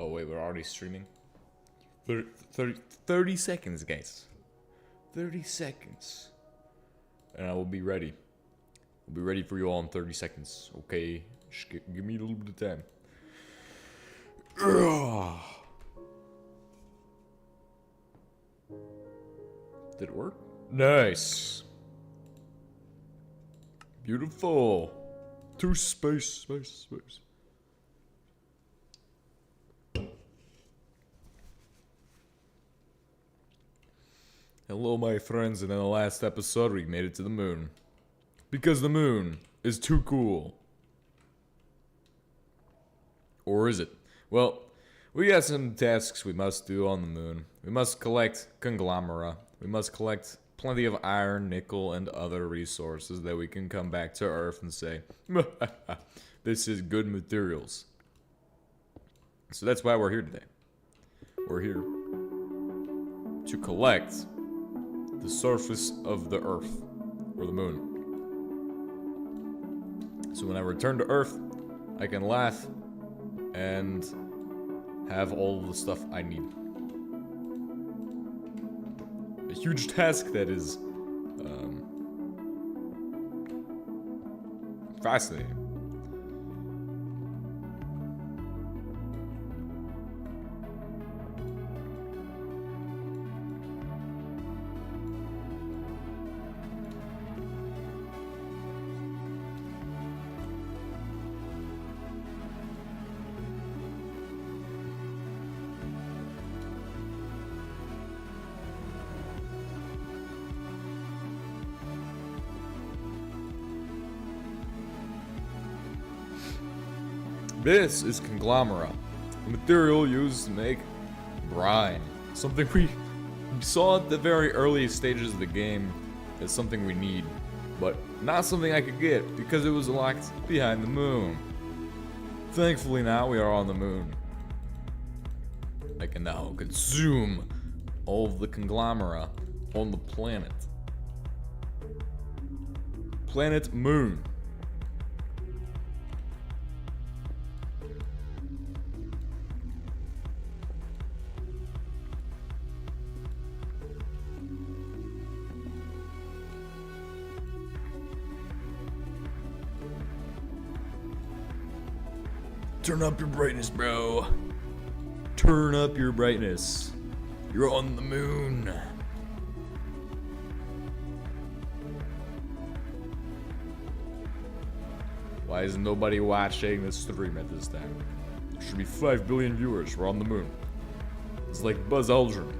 Oh wait, we're already streaming? 30 seconds, guys. 30 seconds. And I will be ready. I'll be ready for you all in 30 seconds. Okay? Just give me a little bit of time. Did it work? Nice. Beautiful. To space. Hello, my friends, and in the last episode we made it to the moon. Because the moon is too cool. Or is it? Well, we got some tasks we must do on the moon. We must collect conglomerate. We must collect plenty of iron, nickel, and other resources that we can come back to Earth and say, this is good materials. So that's why we're here today. We're here to collect the surface of the Earth, or the moon. So when I return to Earth, I can laugh and have all the stuff I need. A huge task that is fascinating. This is conglomerate, the material used to make brine. Something we saw at the very early stages of the game as something we need, but not something I could get because it was locked behind the moon. Thankfully now we are on the moon. I can now consume all of the conglomerate on the planet. Planet Moon. Turn up your brightness, bro. Turn up your brightness. You're on the moon. Why is nobody watching this stream at this time? There should be 5 billion viewers. We're on the moon. It's like Buzz Aldrin.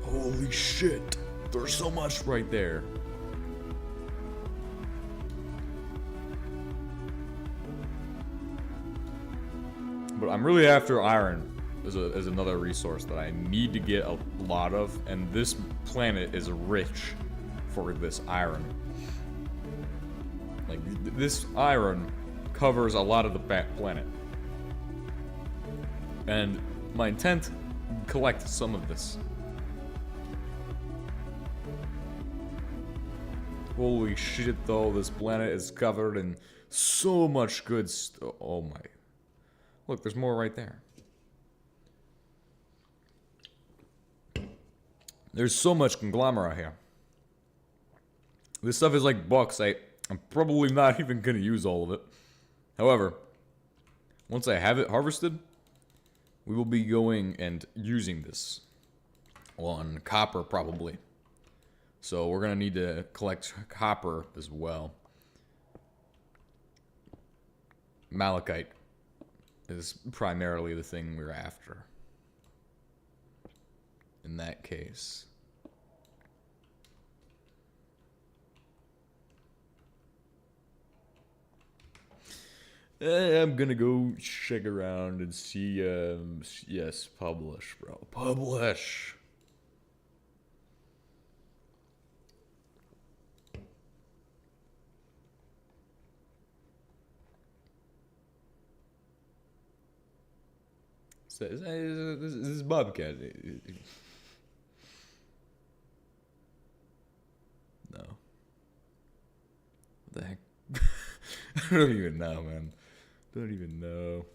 Holy shit, there's so much right there. But I'm really after iron as another resource that I need to get a lot of, and this planet is rich for this iron. Like, this iron covers a lot of the planet. And my intent, collect some of this. Holy shit though, this planet is covered in so much good stuff. Oh my. Look, there's more right there. There's so much conglomerate here. This stuff is like bauxite. I'm probably not even gonna use all of it. However, once I have it harvested, we will be going and using this on copper probably. So we're gonna need to collect copper as well. Malachite is primarily the thing we're after. In that case. I'm gonna go check around and see, yes, publish, bro. Publish! This is Bobcat. The heck? I don't even know, man. Don't even know.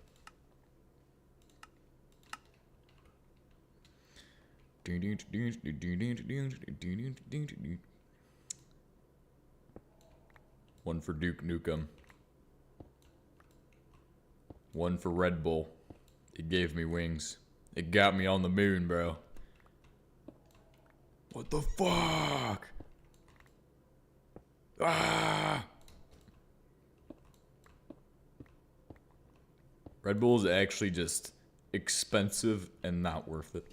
One for Duke Nukem. One for Red Bull. It gave me wings. It got me on the moon, bro. What the fuck? Ah! Red Bull is actually just expensive and not worth it.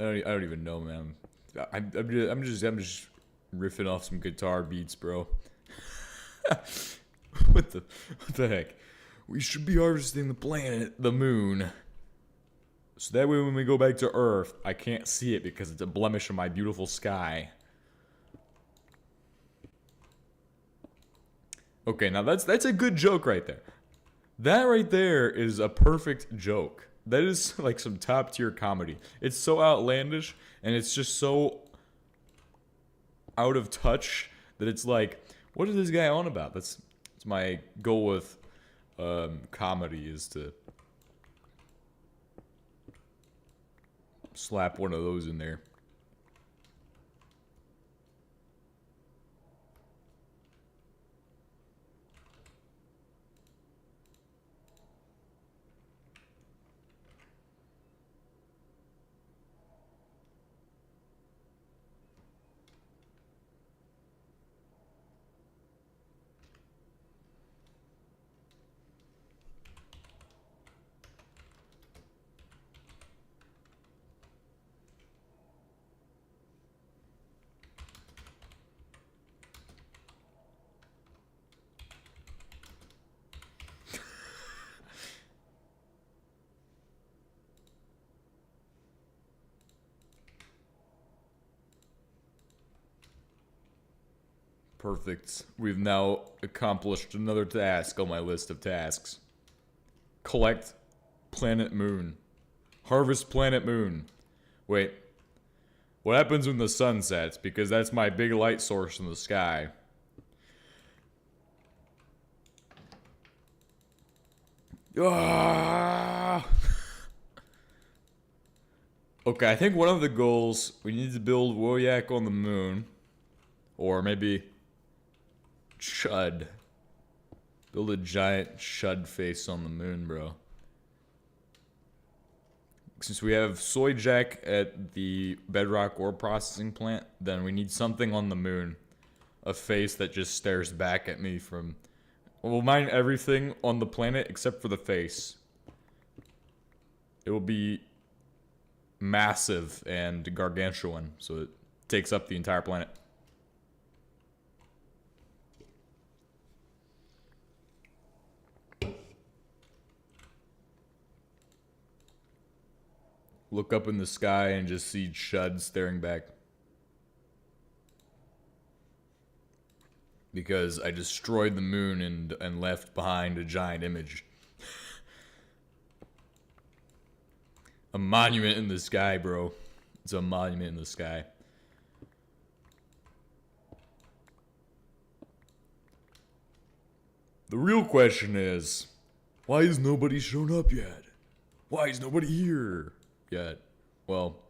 I don't even know, man. I'm just riffing off some guitar beats, bro. What the heck? We should be harvesting the planet, the moon. So that way when we go back to Earth, I can't see it because it's a blemish in my beautiful sky. Okay, now that's a good joke right there. That right there is a perfect joke. That is like some top tier comedy. It's so outlandish and it's just so out of touch that it's like, what is this guy on about? That's my goal with comedy, is to slap one of those in there. Perfect. We've now accomplished another task on my list of tasks. Collect planet moon. Harvest planet moon. Wait. What happens when the sun sets? Because that's my big light source in the sky. Ah! Okay, I think one of the goals, we need to build Woyak on the moon. Or maybe Chud. Build a giant Chud face on the moon, bro. Since we have Soy Jack at the bedrock ore processing plant, then we need something on the moon. A face that just stares back at me from... We'll mine everything on the planet except for the face. It will be massive and gargantuan, so it takes up the entire planet. Look up in the sky and just see Chud staring back. Because I destroyed the moon and left behind a giant image. A monument in the sky, bro. It's a monument in the sky. The real question is, why has nobody shown up yet? Why is nobody here yet? Well,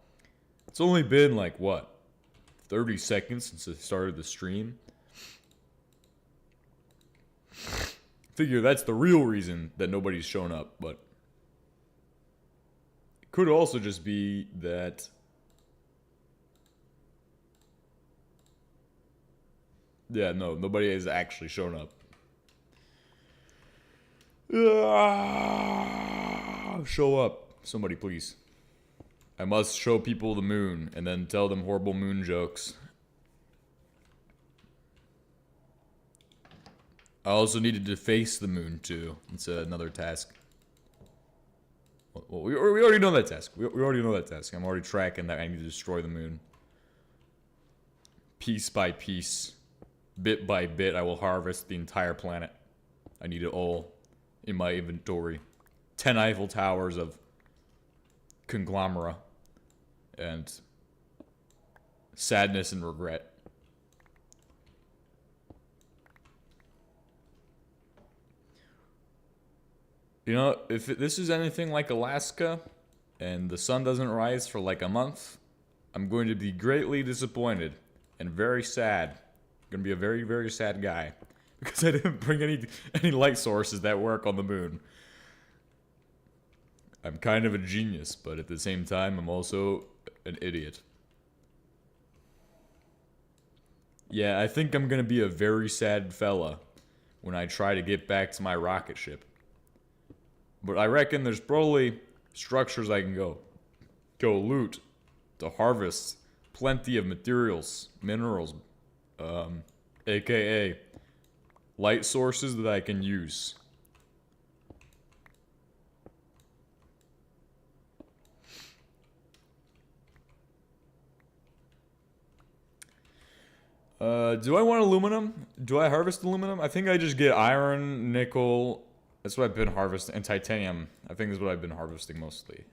it's only been like, what, 30 seconds since I started the stream? Figure that's the real reason that nobody's shown up, but it could also just be that nobody has actually shown up. Show up. Somebody, please. I must show people the moon and then tell them horrible moon jokes. I also needed to face the moon, too. It's another task. Well, we already know that task. We already know that task. I'm already tracking that I need to destroy the moon. Piece by piece, bit by bit, I will harvest the entire planet. I need it all in my inventory. 10 Eiffel Towers of conglomerate and sadness and regret. You know, if this is anything like Alaska and the sun doesn't rise for like a month, I'm going to be greatly disappointed and very sad. I'm going to be a very, very sad guy because I didn't bring any light sources that work on the moon. I'm kind of a genius, but at the same time, I'm also an idiot. Yeah, I think I'm going to be a very sad fella when I try to get back to my rocket ship. But I reckon there's probably structures I can go loot to harvest plenty of materials, minerals, aka light sources that I can use. Do I want aluminum? Do I harvest aluminum? I think I just get iron, nickel. That's what I've been harvesting, and titanium. I think is what I've been harvesting mostly.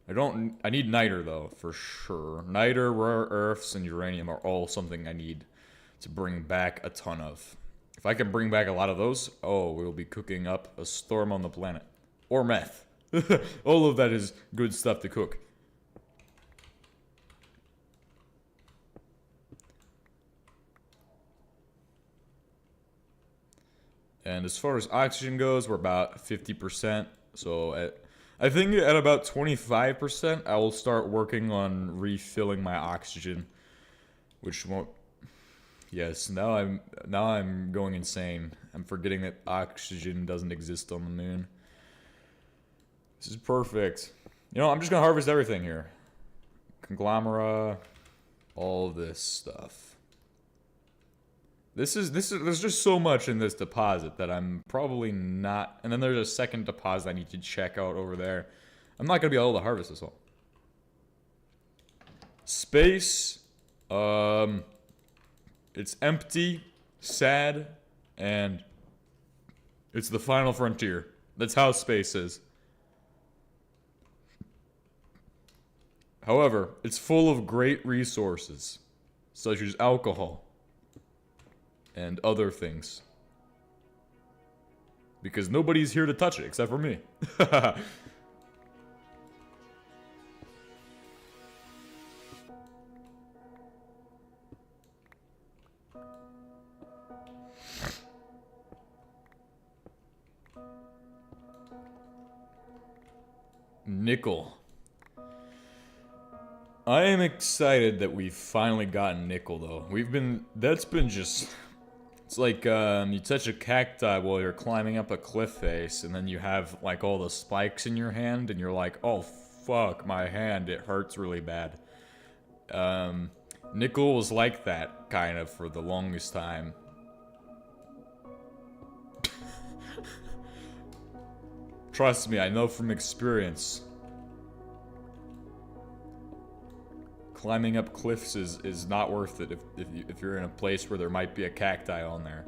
I need niter though, for sure. Niter, rare earths, and uranium are all something I need to bring back a ton of. If I can bring back a lot of those, oh, we'll be cooking up a storm on the planet. Or meth. All of that is good stuff to cook. And as far as oxygen goes, we're about 50%. So I think at about 25%, I will start working on refilling my oxygen, which won't. Yes, now I'm going insane. I'm forgetting that oxygen doesn't exist on the moon. This is perfect. You know, I'm just gonna harvest everything here. Conglomerate, all of this stuff. There's just so much in this deposit that I'm probably not. And then there's a second deposit I need to check out over there. I'm not gonna be able to harvest this all. Space, it's empty, sad, and it's the final frontier. That's how space is. However, it's full of great resources, such as alcohol and other things. Because nobody's here to touch it except for me. Nickel. I am excited that we've finally gotten nickel, though. That's been just... It's like, you touch a cacti while you're climbing up a cliff face, and then you have, like, all the spikes in your hand, and you're like, oh, fuck, my hand, it hurts really bad. Nickel was like that, kind of, for the longest time. Trust me, I know from experience. Climbing up cliffs is not worth it if you're in a place where there might be a cacti on there.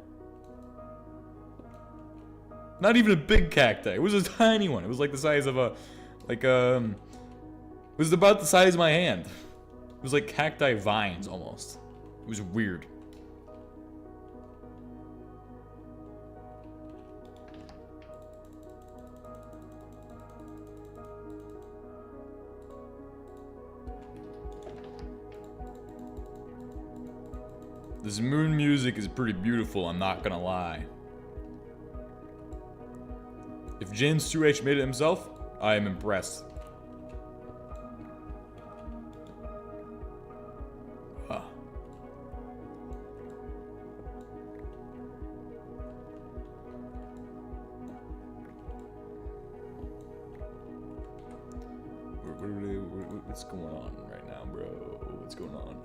Not even a big cacti. It was a tiny one. It was like the size of a, it was about the size of my hand. It was like cacti vines almost. It was weird. This moon music is pretty beautiful, I'm not gonna lie. If James 2H made it himself, I am impressed. What's going on right now, bro? What's going on?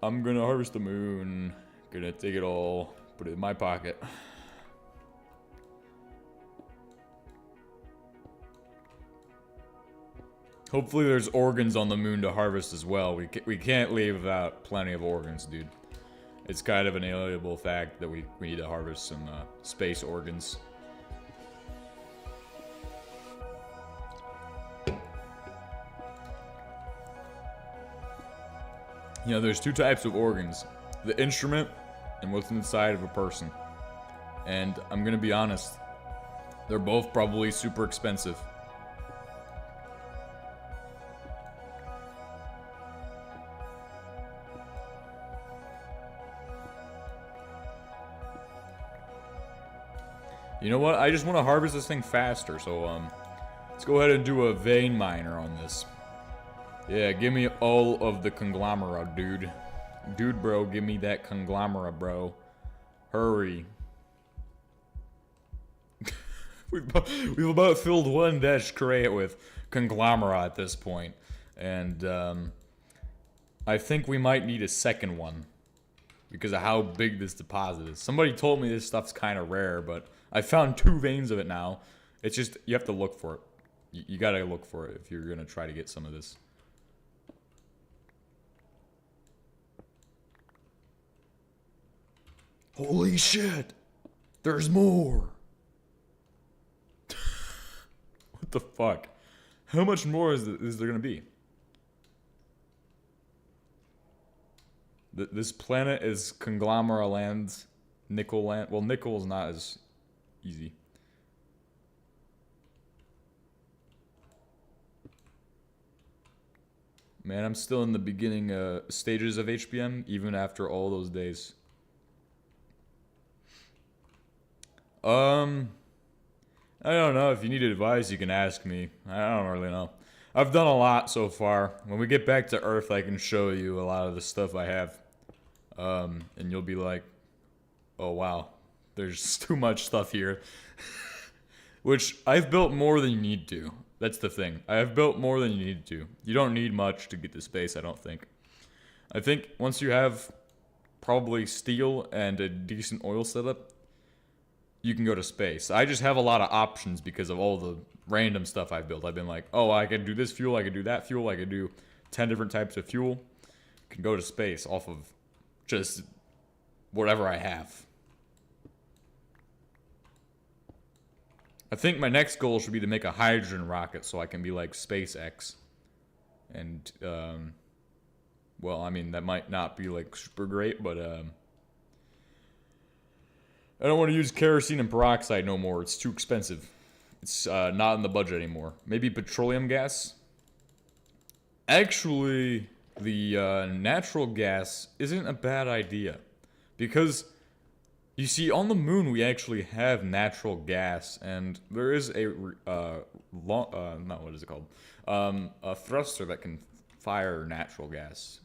I'm gonna harvest the moon. Gonna take it all, put it in my pocket. Hopefully there's organs on the moon to harvest as well. We can't leave without plenty of organs, dude. It's kind of an inalienable fact that we need to harvest some space organs. You know, there's two types of organs. The instrument and what's inside of a person. And I'm gonna be honest, they're both probably super expensive. You know what? I just want to harvest this thing faster, so let's go ahead and do a vein miner on this. Yeah, give me all of the conglomerate, dude. Dude, bro, give me that conglomerate, bro. Hurry. We've about filled one dash crate with conglomerate at this point. And I think we might need a second one because of how big this deposit is. Somebody told me this stuff's kind of rare, but I found 2 veins of it now. It's just, you have to look for it. You gotta look for it if you're gonna try to get some of this. Holy shit! There's more! What the fuck? How much more is there gonna be? This planet is conglomerate land, nickel land. Well, nickel is not as easy. Man, I'm still in the beginning stages of HBM, even after all those days. I don't know. If you need advice, you can ask me. I don't really know. I've done a lot so far. When we get back to Earth, I can show you a lot of the stuff I have. And you'll be like, oh wow, there's too much stuff here. Which, I've built more than you need to. That's the thing. I have built more than you need to. You don't need much to get to space, I don't think. I think once you have probably steel and a decent oil setup, you can go to space. I just have a lot of options because of all the random stuff I've built. I've been like, oh, I can do this fuel, I can do that fuel, I can do 10 different types of fuel. Can go to space off of just whatever I have. I think my next goal should be to make a hydrogen rocket so I can be like SpaceX. And, well, I mean, that might not be like super great, but, I don't want to use kerosene and peroxide no more. It's too expensive. It's not in the budget anymore. Maybe petroleum gas? Actually, the natural gas isn't a bad idea. Because, you see, on the moon we actually have natural gas. And there is a, what is it called? A thruster that can fire natural gas.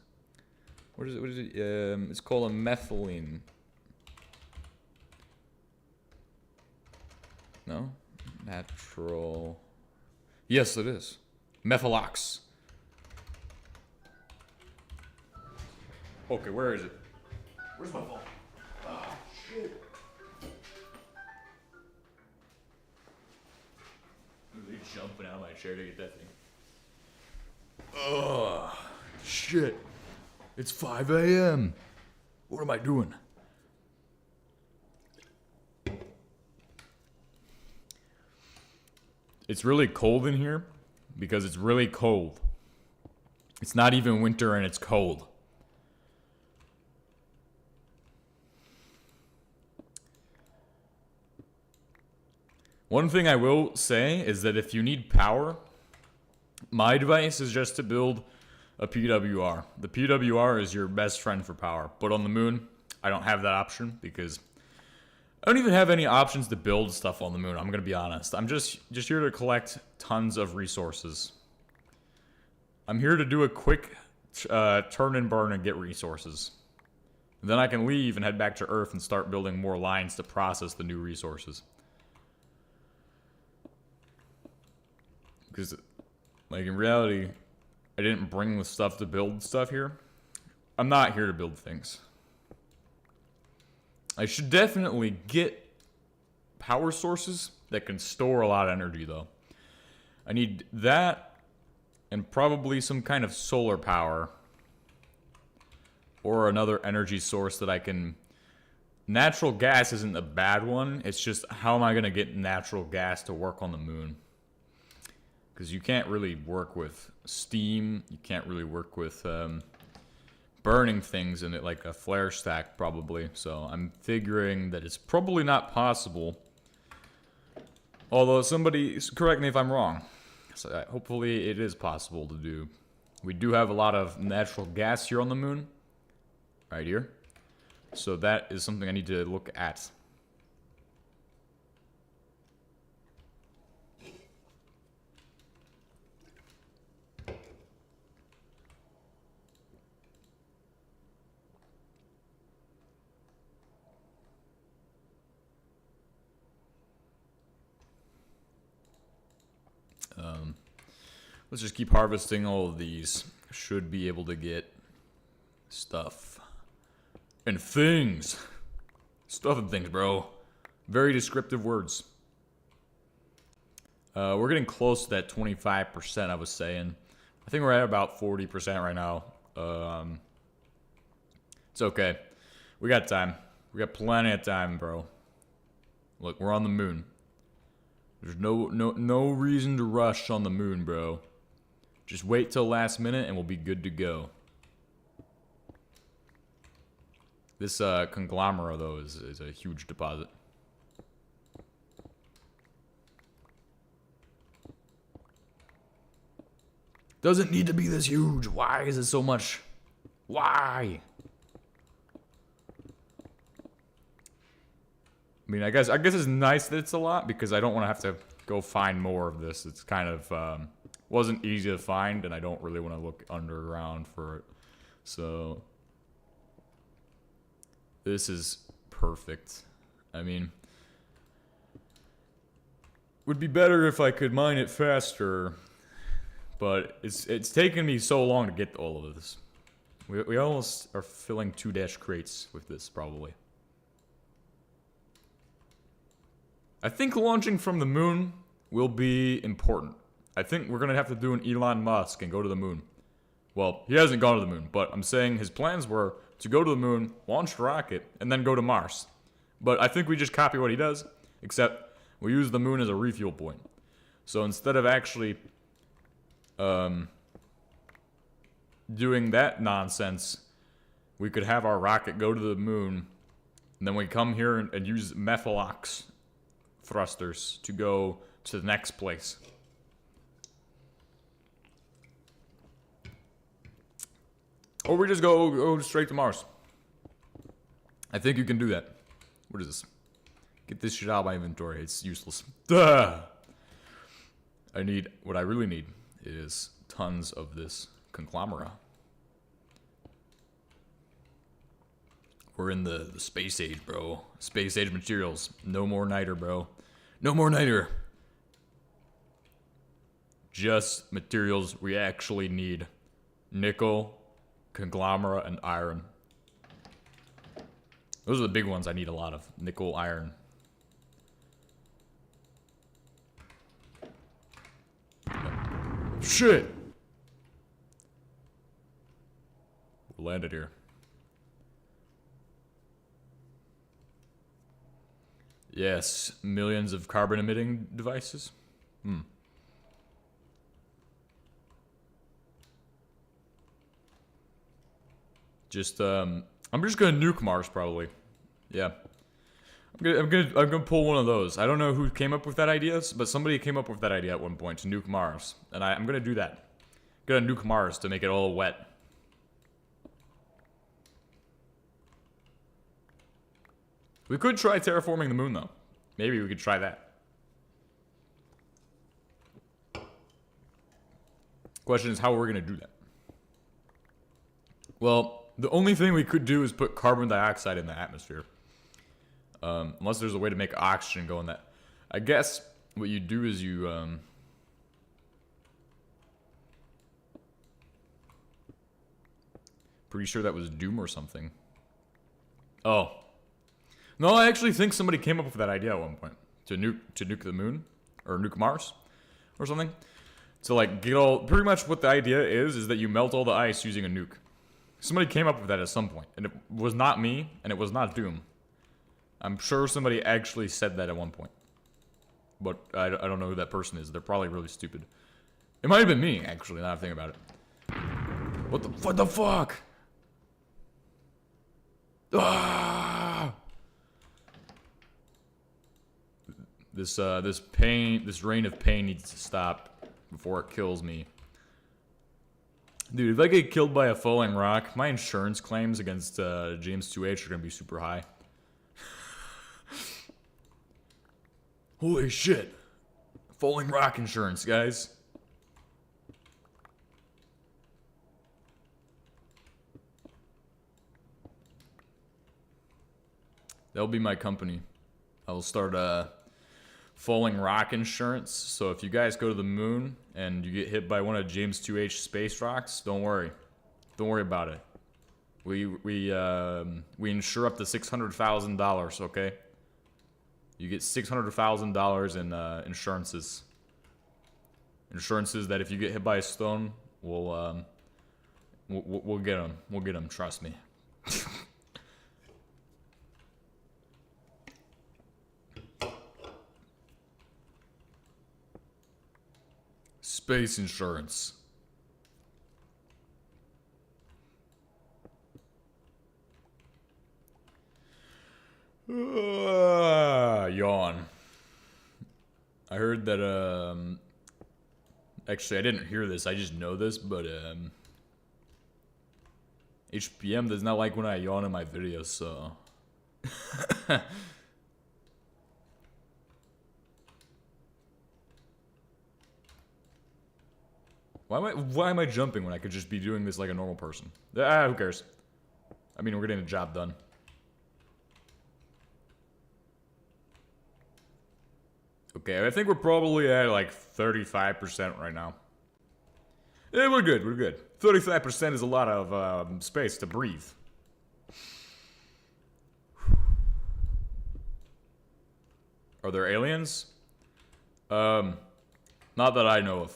What is it? It's called a methylene. No? Natural... Yes, it is. Methylox. Okay, where is it? Where's my phone? Ah, shit. I'm really jumping out of my chair to get that thing. Ugh. Shit. It's 5 a.m. What am I doing? It's really cold in here because it's really cold. It's not even winter and it's cold. One thing I will say is that if you need power, my advice is just to build a PWR. The PWR is your best friend for power. But on the moon, I don't have that option because I don't even have any options to build stuff on the moon, I'm gonna be honest. I'm just here to collect tons of resources. I'm here to do a quick turn and burn and get resources. Then I can leave and head back to Earth and start building more lines to process the new resources. Because, like, in reality, I didn't bring the stuff to build stuff here. I'm not here to build things. I should definitely get power sources that can store a lot of energy, though. I need that and probably some kind of solar power. Or another energy source that I can... Natural gas isn't a bad one. It's just, how am I going to get natural gas to work on the moon? Because you can't really work with steam. You can't really work with burning things in it, like a flare stack, probably. So I'm figuring that it's probably not possible. Although, somebody correct me if I'm wrong. So hopefully it is possible to do. We do have a lot of natural gas here on the moon. Right here. So that is something I need to look at. Let's just keep harvesting all of these. Should be able to get stuff. And things. Stuff and things, bro. Very descriptive words. We're getting close to that 25% I was saying. I think we're at about 40% right now. It's okay. We got time. We got plenty of time, bro. Look, we're on the moon. There's no reason to rush on the moon, bro. Just wait till last minute and we'll be good to go. This conglomerate, though, is a huge deposit. Doesn't need to be this huge. Why is it so much? Why? I mean, I guess it's nice that it's a lot because I don't want to have to go find more of this. It's kind of wasn't easy to find, and I don't really want to look underground for it. So this is perfect. I mean, would be better if I could mine it faster, but it's taken me so long to get all of this. We almost are filling 2 dash crates with this, probably. I think launching from the moon will be important. I think we're going to have to do an Elon Musk and go to the moon. Well, he hasn't gone to the moon, but I'm saying his plans were to go to the moon, launch the rocket, and then go to Mars. But I think we just copy what he does, except we use the moon as a refuel point. So instead of actually doing that nonsense, we could have our rocket go to the moon, and then we come here and use methylox thrusters to go to the next place. Or we just go straight to Mars. I think you can do that. What is this? Get this shit out of my inventory. It's useless. Duh! What I really need is tons of this conglomerate. We're in the space age, bro. Space age materials. No more niter, bro. No more niter. Just materials we actually need. Nickel, conglomerate, and iron. Those are the big ones I need a lot of. Nickel, iron. Shit! We landed here. Yes, millions of carbon emitting devices. I'm just gonna nuke Mars probably. Yeah. I'm gonna pull one of those. I don't know who came up with that idea, but somebody came up with that idea at one point to nuke Mars, and I'm gonna do that. I'm gonna nuke Mars to make it all wet. We could try terraforming the moon, though. Maybe we could try that. Question is, how are we going to do that? Well, the only thing we could do is put carbon dioxide in the atmosphere. Unless there's a way to make oxygen go in that. I guess what you do is you... Pretty sure that was Doom or something. Oh. No, I actually think somebody came up with that idea at one point. To nuke the moon. Or nuke Mars. Or something. To like get all... Pretty much what the idea is that you melt all the ice using a nuke. Somebody came up with that at some point. And it was not me. And it was not Doom. I'm sure somebody actually said that at one point. But I don't know who that person is. They're probably really stupid. It might have been me, actually, now I think about it. What the fuck? Ah! This rain of pain needs to stop before it kills me. Dude, if I get killed by a falling rock, my insurance claims against James 2H are gonna be super high. Holy shit. Falling rock insurance, guys. That'll be my company. I will start falling rock insurance. So if you guys go to the moon and you get hit by one of James 2H space rocks, don't worry. Don't worry about it. We insure up to $600,000, okay? You get $600,000 in insurances. Insurances that if you get hit by a stone, we'll get them. We'll get them. Trust me. Space insurance. Yawn. I heard that, actually, I didn't hear this, I just know this, but, HBM does not like when I yawn in my videos, so... Why am I jumping when I could just be doing this like a normal person? Who cares? I mean, we're getting the job done. Okay, I think we're probably at like 35% right now. Yeah, we're good, we're good. 35% is a lot of space to breathe. Are there aliens? Not that I know of.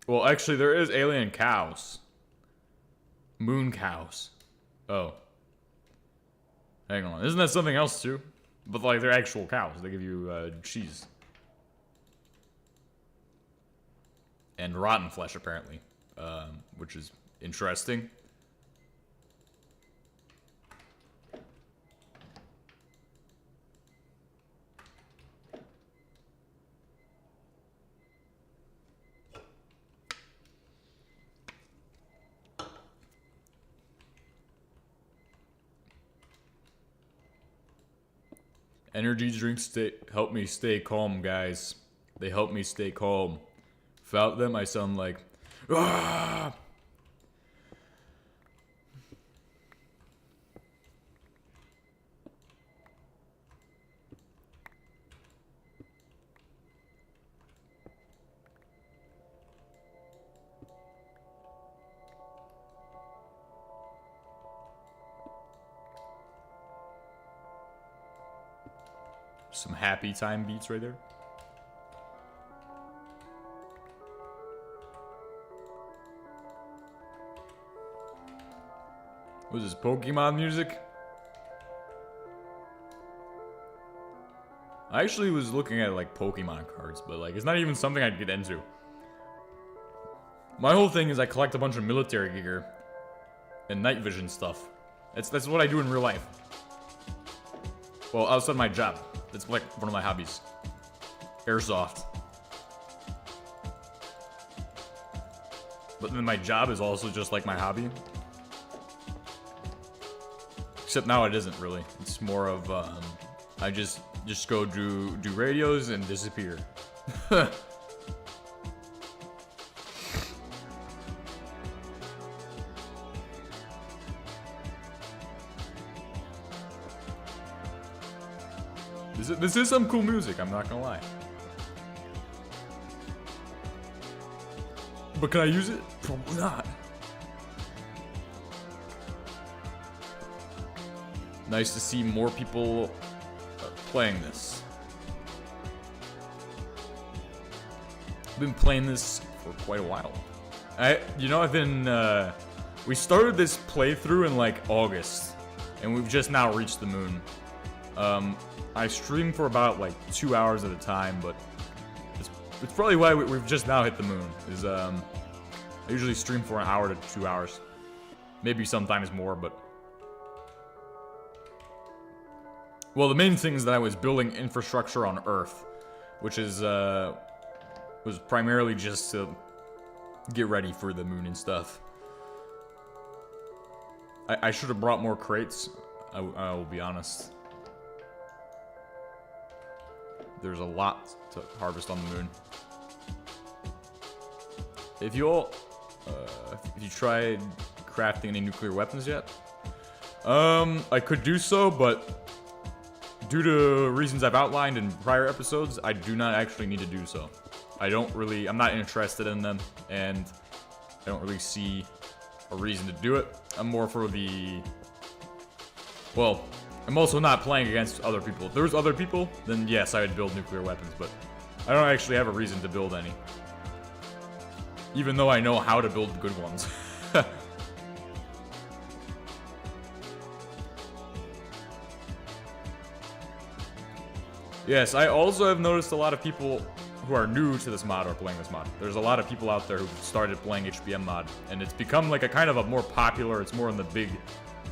Well, actually, there is alien cows. Moon cows. Oh. Hang on. Isn't that something else, too? But, like, they're actual cows. They give you, cheese. And rotten flesh, apparently. Which is interesting. Energy drinks help me stay calm, guys. They help me stay calm. Without them, I sound like... Ah! Some happy time beats right there. Was this Pokemon music? I actually was looking at like Pokemon cards, but like it's not even something I'd get into. My whole thing is I collect a bunch of military gear and night vision stuff. That's what I do in real life. Well, outside my job. That's like one of my hobbies. Airsoft. But then my job is also just like my hobby. Except now it isn't really. It's more of I just go do radios and disappear. This is some cool music, I'm not gonna lie. But can I use it? Probably not. Nice to see more people playing this. I've been playing this for quite a while. I've been, we started this playthrough in like August, and we've just now reached the moon. I stream for about like 2 hours at a time, but it's probably why we've just now hit the moon. I usually stream for an hour to 2 hours, maybe sometimes more, but well, the main thing is that I was building infrastructure on Earth, which is was primarily just to get ready for the moon and stuff. I should have brought more crates. I will be honest. There's a lot to harvest on the moon. If you tried crafting any nuclear weapons yet? I could do so, but due to reasons I've outlined in prior episodes, I do not actually need to do so. I'm not interested in them, and I don't really see a reason to do it. I'm more for well, I'm also not playing against other people. If there was other people, then yes, I would build nuclear weapons, but I don't actually have a reason to build any. Even though I know how to build good ones. Yes, I also have noticed a lot of people who are new to this mod are playing this mod. There's a lot of people out there who started playing HBM mod, and it's become like a kind of a more popular, it's more in the big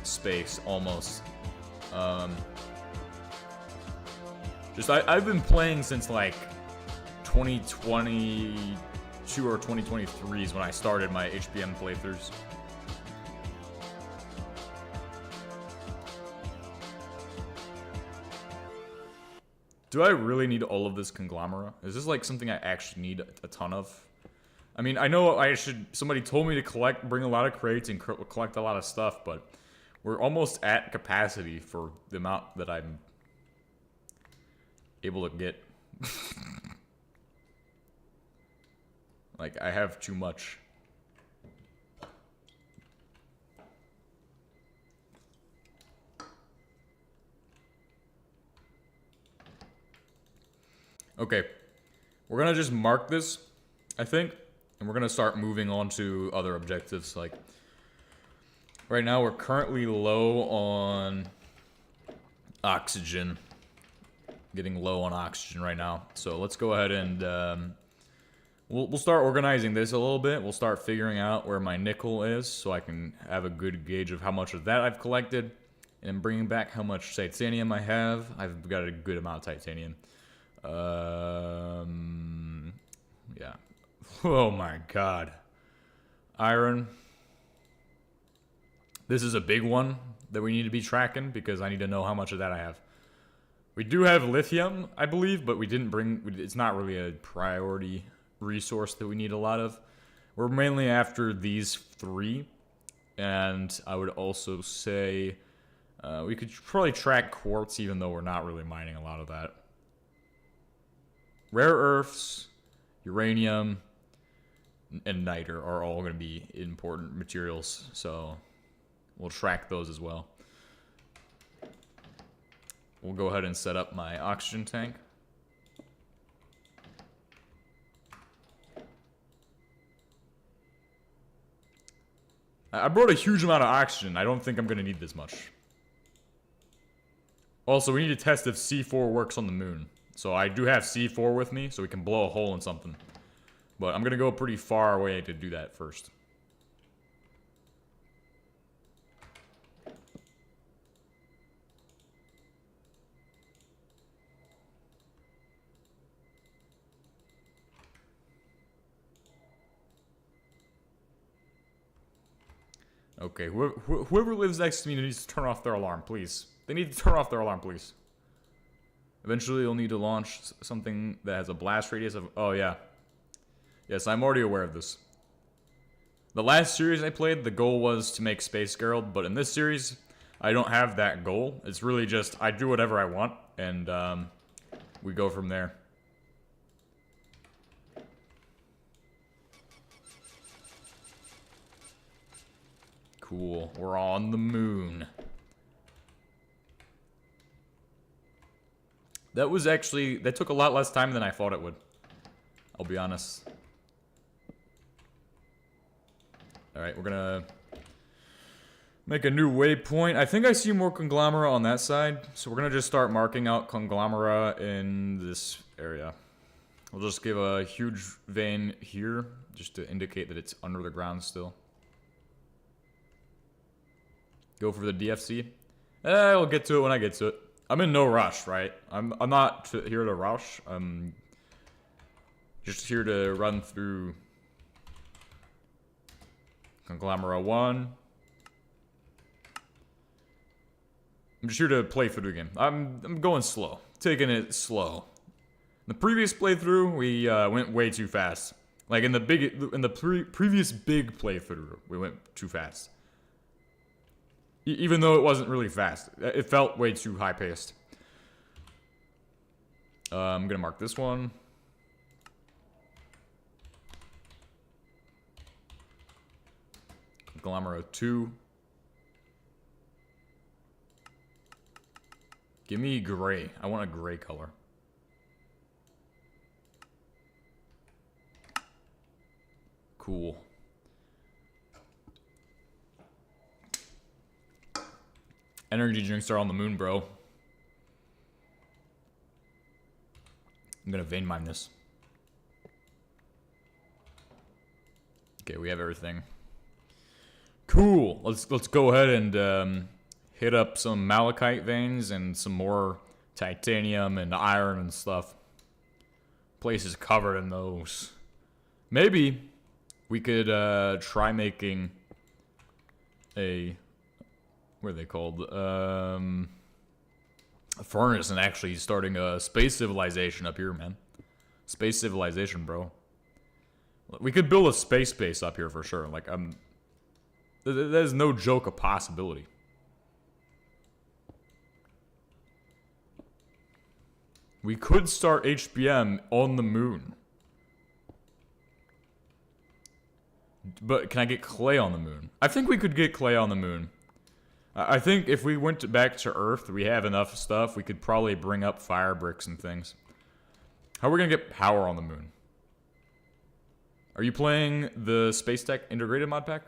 space, almost. I've been playing since like 2022 or 2023 is when I started my HBM playthroughs. Do I really need all of this conglomerate? Is this like something I actually need a ton of? I mean, I know somebody told me to bring a lot of crates and collect a lot of stuff, but we're almost at capacity for the amount that I'm able to get. Like, I have too much. Okay, we're gonna just mark this, I think, and we're gonna start moving on to other objectives. Like, right now we're currently low on oxygen. Getting low on oxygen right now. So let's go ahead and we'll start organizing this a little bit. We'll start figuring out where my nickel is so I can have a good gauge of how much of that I've collected, and bringing back how much titanium I have. I've got a good amount of titanium. Yeah. Oh my god. Iron. This is a big one that we need to be tracking because I need to know how much of that I have. We do have lithium, I believe, but it's not really a priority resource that we need a lot of. We're mainly after these three, and I would also say we could probably track quartz, even though we're not really mining a lot of that. Rare earths, uranium, and niter are all going to be important materials, so we'll track those as well. We'll go ahead and set up my oxygen tank. I brought a huge amount of oxygen. I don't think I'm going to need this much. Also, we need to test if C4 works on the moon. So I do have C4 with me, so we can blow a hole in something. But I'm going to go pretty far away to do that first. Okay, whoever lives next to me needs to turn off their alarm, please. They need to turn off their alarm, please. Eventually, you'll need to launch something that has a blast radius of... Oh, yeah. Yes, I'm already aware of this. The last series I played, the goal was to make Space Gerald, but in this series, I don't have that goal. It's really just, I do whatever I want, and we go from there. Cool. We're on the moon. That took a lot less time than I thought it would. I'll be honest. Alright, we're gonna make a new waypoint. I think I see more conglomera on that side, so we're gonna just start marking out conglomera in this area. We'll just give a huge vein here, just to indicate that it's under the ground still. Go for the DFC. I'll get to it when I get to it. I'm in no rush, right? I'm not here to rush. I'm just here to run through Conglomera 1. I'm just here to play through the game. I'm going slow. Taking it slow. In the previous playthrough, we went way too fast. Like in the previous big playthrough, we went too fast. Even though it wasn't really fast. It felt way too high-paced. I'm gonna mark this one. Conglomera 2. Give me gray. I want a gray color. Cool. Energy drinks are on the moon, bro. I'm gonna vein mine this. Okay, we have everything. Cool. Let's go ahead and hit up some malachite veins and some more titanium and iron and stuff. Place is covered in those. Maybe we could try making a... What are they called? A furnace and actually starting a space civilization up here, man. Space civilization, bro. We could build a space base up here for sure. Like, that is no joke a possibility. We could start HBM on the moon. But can I get clay on the moon? I think we could get clay on the moon. I think if we went back to Earth, we have enough stuff, we could probably bring up fire bricks and things. How are we gonna get power on the moon? Are you playing the Space Tech Integrated mod pack?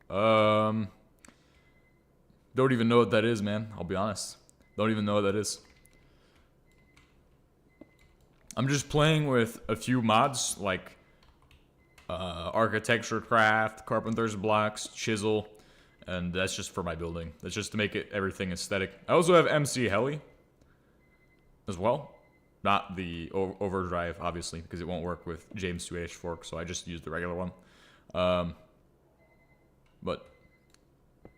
Don't even know what that is, man. I'll be honest. Don't even know what that is. I'm just playing with a few mods, like Architecture Craft, Carpenter's Blocks, Chisel, and that's just for my building. That's just to make it everything aesthetic. I also have MC Heli as well. Not the Overdrive, obviously, because it won't work with James 2H Fork, so I just use the regular one. But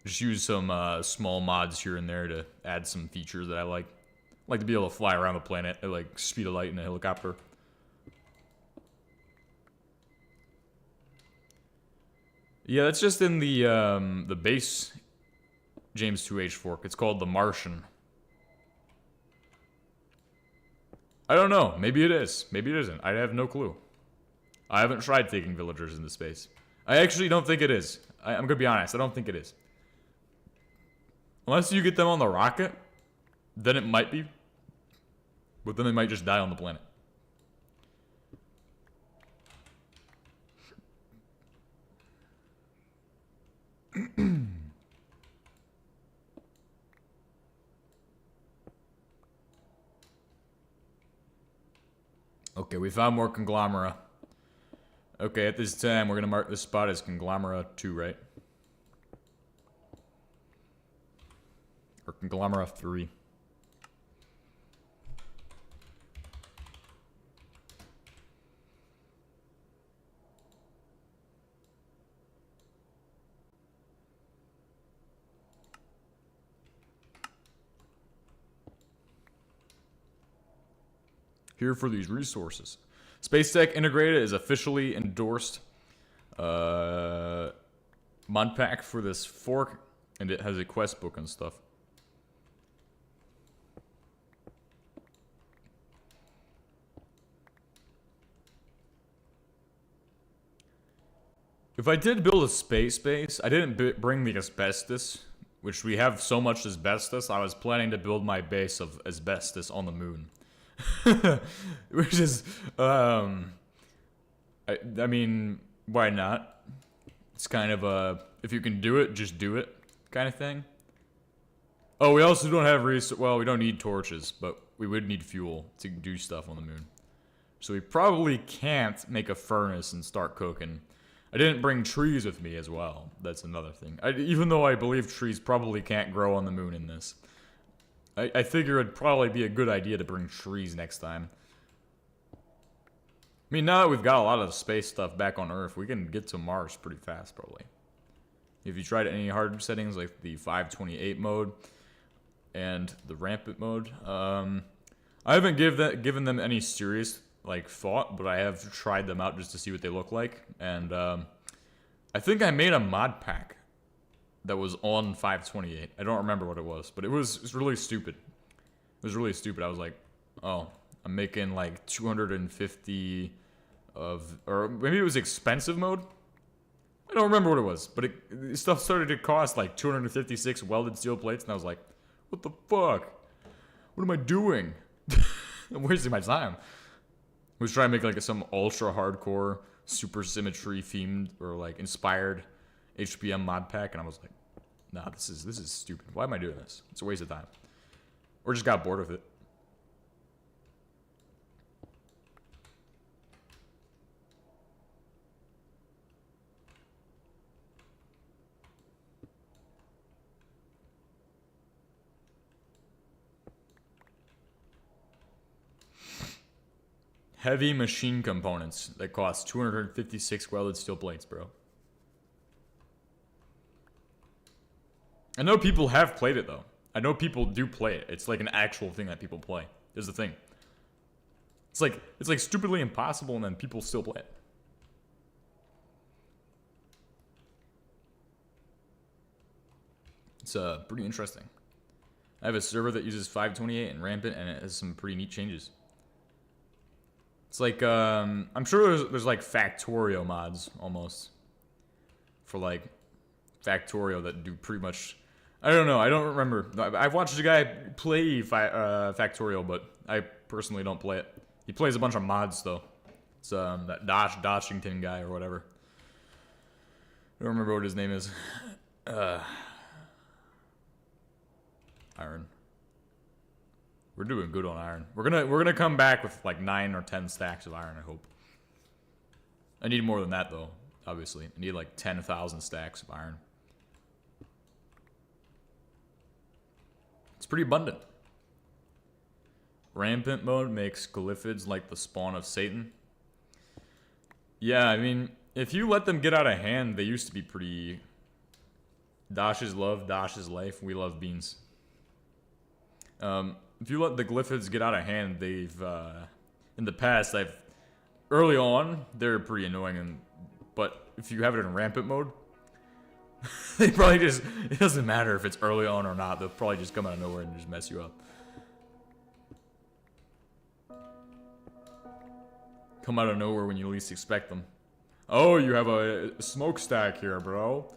just use some small mods here and there to add some features that I like. I like to be able to fly around the planet at like speed of light in a helicopter. Yeah, that's just in the base James 2H Fork. It's called the Martian. I don't know. Maybe it is. Maybe it isn't. I have no clue. I haven't tried taking villagers into space. I actually don't think it is. I'm gonna be honest. I don't think it is. Unless you get them on the rocket, then it might be. But then they might just die on the planet. Okay, we found more conglomera. Okay, at this time, we're gonna mark this spot as conglomera 2, right? Or conglomera 3. here for these resources. Space Tech Integrated is officially endorsed mod pack for this fork, and it has a quest book and stuff. If I did build a space base, I didn't bring the asbestos, which we have so much asbestos. I was planning to build my base of asbestos on the moon. Which is, I mean, why not? It's kind of a, if you can do it, just do it kind of thing. Oh, we also don't have well, we don't need torches, but we would need fuel to do stuff on the moon. So we probably can't make a furnace and start cooking. I didn't bring trees with me as well. That's another thing. Even though I believe trees probably can't grow on the moon in this. I figure it'd probably be a good idea to bring trees next time. I mean, now that we've got a lot of space stuff back on Earth, we can get to Mars pretty fast, probably. If you tried any hard settings, like the 528 mode and the rampant mode, I haven't given them any serious thought, but I have tried them out just to see what they look like, and I think I made a mod pack that was on 528. I don't remember what it was, but it was really stupid. It was really stupid. I was like, oh, I'm making like 250 of, or maybe it was expensive mode. I don't remember what it was, but stuff started to cost like 256 welded steel plates, and I was like, what the fuck? What am I doing? I'm wasting my time. I was trying to make like some ultra hardcore super symmetry themed or like inspired HBM mod pack, and I was like, nah, this is stupid. Why am I doing this? It's a waste of time. Or just got bored with it. Heavy machine components that cost 256 welded steel plates, bro. I know people have played it, though. I know people do play it. It's like an actual thing that people play. There's the thing. It's like stupidly impossible, and then people still play it. It's pretty interesting. I have a server that uses 528 and rampant, and it has some pretty neat changes. It's like, I'm sure there's like Factorio mods, almost. For like, Factorio that do pretty much, I don't know, I don't remember. I've watched a guy play Factorio, but I personally don't play it. He plays a bunch of mods, though. It's that Dodgington guy or whatever. I don't remember what his name is. Iron. We're doing good on iron. We're gonna come back with like 9 or 10 stacks of iron, I hope. I need more than that though, obviously. I need like 10,000 stacks of iron. It's pretty abundant. Rampant mode makes glyphids like the spawn of Satan. Yeah, I mean, if you let them get out of hand, they used to be pretty... Dash is love, Dash is life, we love beans. If you let the glyphids get out of hand, they've, in the past, early on, they're pretty annoying, but if you have it in rampant mode, they probably just, it doesn't matter if it's early on or not, they'll probably just come out of nowhere and just mess you up. Come out of nowhere when you least expect them. Oh, you have a smokestack here, bro.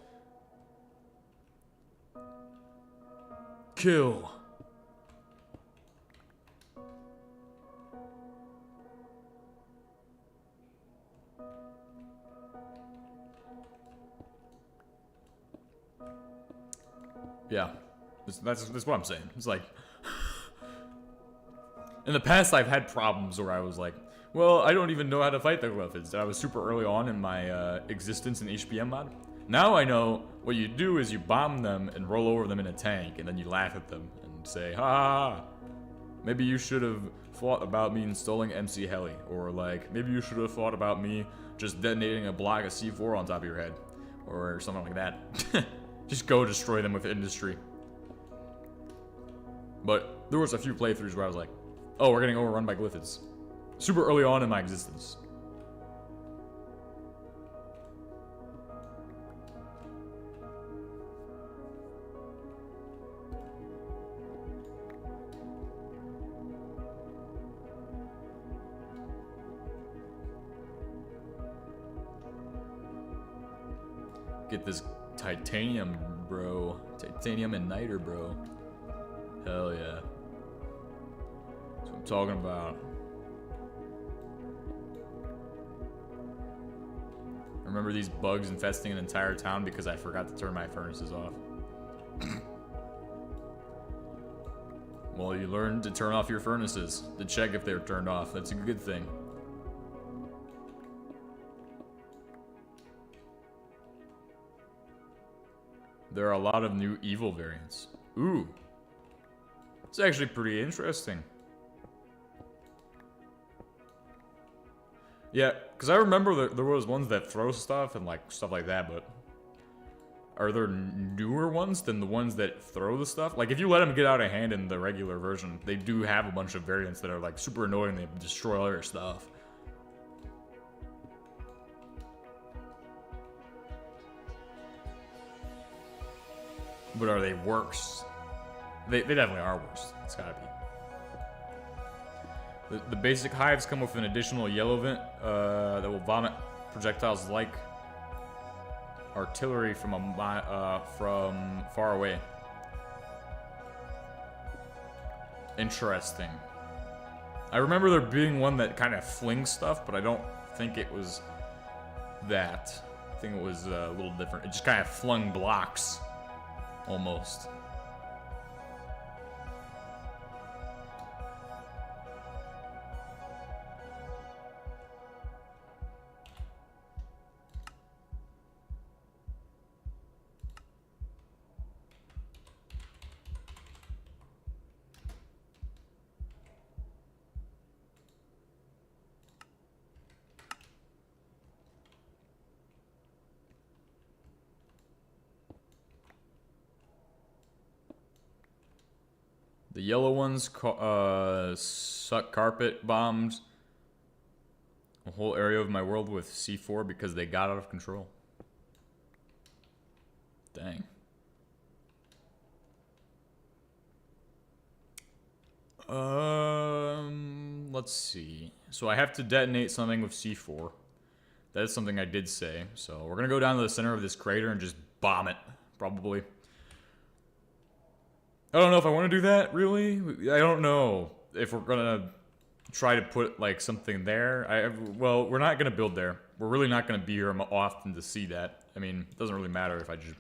Kill. Yeah, that's what I'm saying. It's like, in the past I've had problems where I was like, well, I don't even know how to fight the glyphids. I was super early on in my existence in HBM mod. Now I know what you do is you bomb them and roll over them in a tank, and then you laugh at them and say, ha ha ha. Maybe you should have thought about me installing MC Heli, or like, maybe you should have thought about me just detonating a block of C4 on top of your head, or something like that. Just go destroy them with industry. But there was a few playthroughs where I was like, oh, we're getting overrun by glyphids. super early on in my existence. Get this titanium, bro. Titanium and niter, bro. Hell yeah. That's what I'm talking about. I remember these bugs infesting an entire town because I forgot to turn my furnaces off. Well, you learned to turn off your furnaces to check if they were turned off. That's a good thing. There are a lot of new evil variants. Ooh. It's actually pretty interesting. Yeah, because I remember there was ones that throw stuff and like stuff like that, but are there newer ones than the ones that throw the stuff? Like if you let them get out of hand in the regular version, they do have a bunch of variants that are like super annoying. They destroy all your stuff. But are they worse? They definitely are worse. It's gotta be. The basic hives come with an additional yellow vent that will vomit projectiles like artillery from from far away. Interesting. I remember there being one that kind of flings stuff, but I don't think it was that. I think it was a little different. It just kind of flung blocks. Almost. The yellow ones suck carpet bombed a whole area of my world with C4 because they got out of control. Dang. Let's see. So I have to detonate something with C4. That is something I did say. So we're gonna go down to the center of this crater and just bomb it, probably. I don't know if I want to do that, really. I don't know if we're gonna try to put, like, something there. Well, we're not gonna build there. We're really not gonna be here often to see that. I mean, it doesn't really matter if I just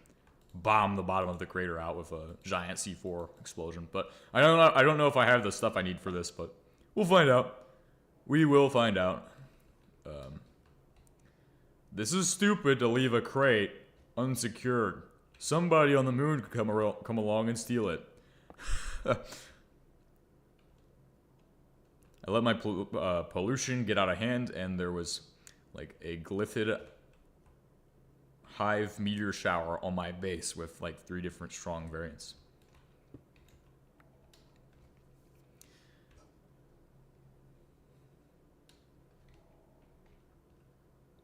bomb the bottom of the crater out with a giant C4 explosion. But I don't know if I have the stuff I need for this, but we'll find out. We will find out. This is stupid to leave a crate unsecured. Somebody on the moon could come along and steal it. I let my pollution get out of hand, and there was like a glyphid hive meteor shower on my base with like 3 different strong variants.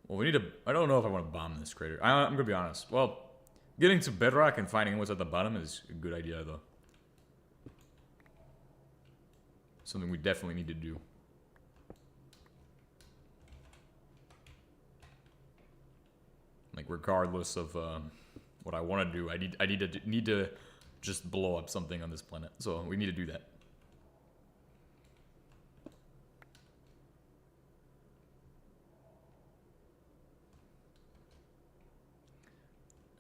Well, we need to... I don't know if I want to bomb this crater. I'm gonna be honest. Well, getting to bedrock and finding what's at the bottom is a good idea, though. Something we definitely need to do. Like, regardless of what I want to do, I need to just blow up something on this planet. So we need to do that.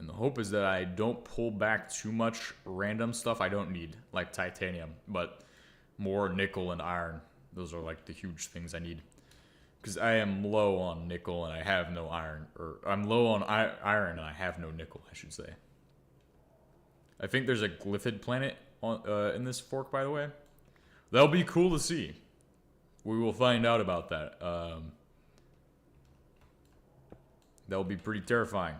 And the hope is that I don't pull back too much random stuff I don't need, like titanium, but more nickel and iron. Those are like the huge things I need. Because I am low on nickel and I have no iron. Or I'm low on iron and I have no nickel, I should say. I think there's a glyphid planet on, in this fork, by the way. That'll be cool to see. We will find out about that. That'll be pretty terrifying.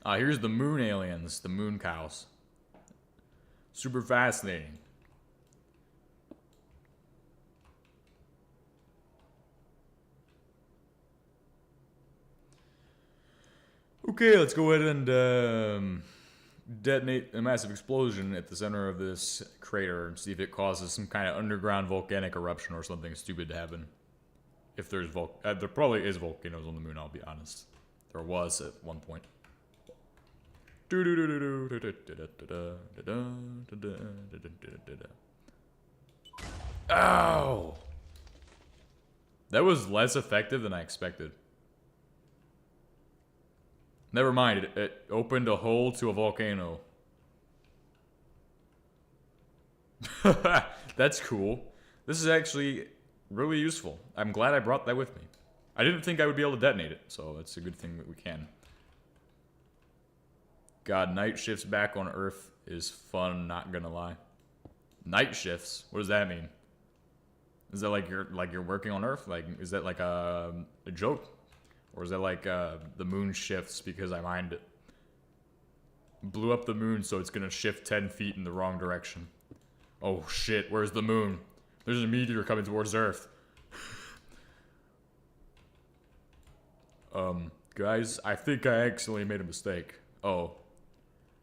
Here's the moon aliens, the moon cows. Super fascinating. Okay, let's go ahead and detonate a massive explosion at the center of this crater and see if it causes some kind of underground volcanic eruption or something stupid to happen. If there's there probably is volcanoes on the moon, I'll be honest. There was at one point. Ow! That was less effective than I expected. Never mind, it opened a hole to a volcano. That's cool. This is actually really useful. I'm glad I brought that with me. I didn't think I would be able to detonate it, so it's a good thing that we can. God, night shifts back on Earth is fun, not gonna lie. Night shifts? What does that mean? Is that like you're working on Earth? Like, is that like a joke? Or is that like the moon shifts because I mined it? Blew up the moon so it's gonna shift 10 feet in the wrong direction. Oh shit, where's the moon? There's a meteor coming towards Earth. Guys, I think I accidentally made a mistake. Oh.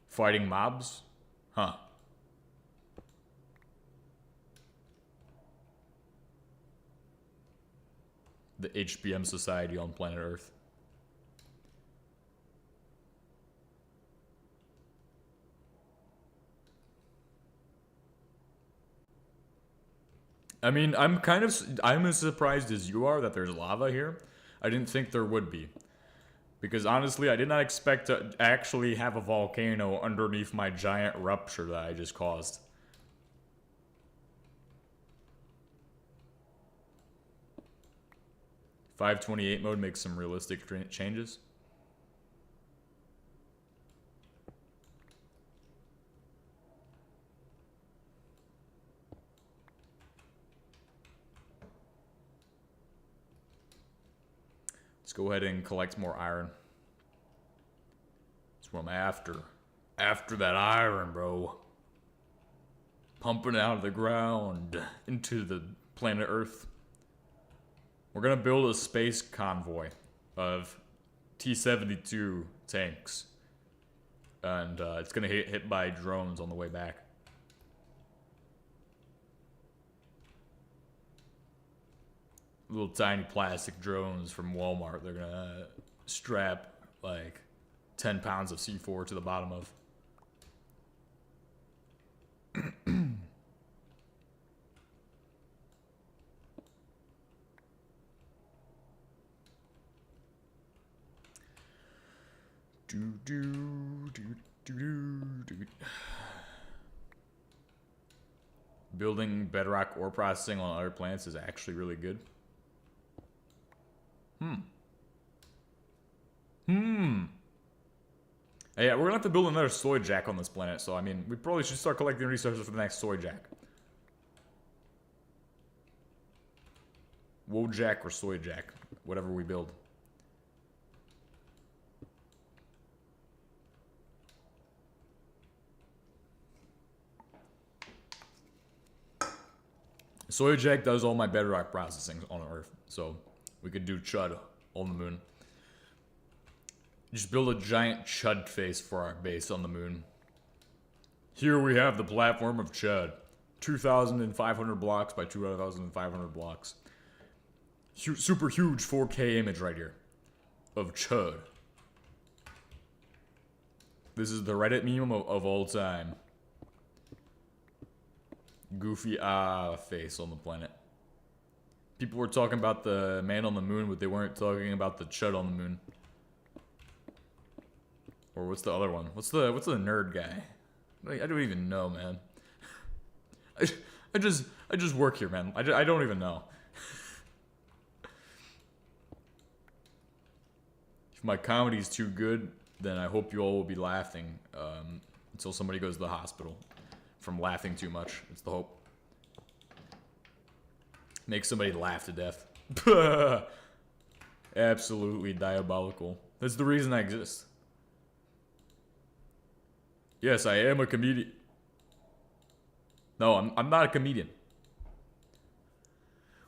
Fighting mobs? Huh. The HBM society on planet Earth. I mean, I'm as surprised as you are that there's lava here. I didn't think there would be. Because honestly, I did not expect to actually have a volcano underneath my giant rupture that I just caused. .528 mode makes some realistic changes. Let's go ahead and collect more iron. That's what I'm after. After that iron, bro. Pumping it out of the ground into the planet Earth. We're gonna build a space convoy of T-72 tanks. And it's gonna get hit by drones on the way back. Little tiny plastic drones from Walmart. They're gonna strap like 10 pounds of C4 to the bottom of. Building bedrock ore processing on other planets is actually really good. Hey, yeah, we're gonna have to build another soy jack on this planet, so I mean, we probably should start collecting resources for the next soy jack. Woe jack or soy jack, whatever we build. Soy jack does all my bedrock processing on Earth, so we could do chud on the moon. Just build a giant chud face for our base on the moon. Here we have the platform of chud. 2,500 blocks by 2,500 blocks. Super huge 4K image right here of chud. This is the Reddit meme of all time. Goofy face on the planet. People were talking about the man on the moon, but they weren't talking about the chud on the moon. Or what's the other one? What's the nerd guy? I don't even know, man. I just work here, man. I don't even know. If my comedy's too good, then I hope you all will be laughing until somebody goes to the hospital from laughing too much. It's the hope. Make somebody laugh to death. Absolutely diabolical. That's the reason I exist. Yes, I am a comedian. No, I'm not a comedian.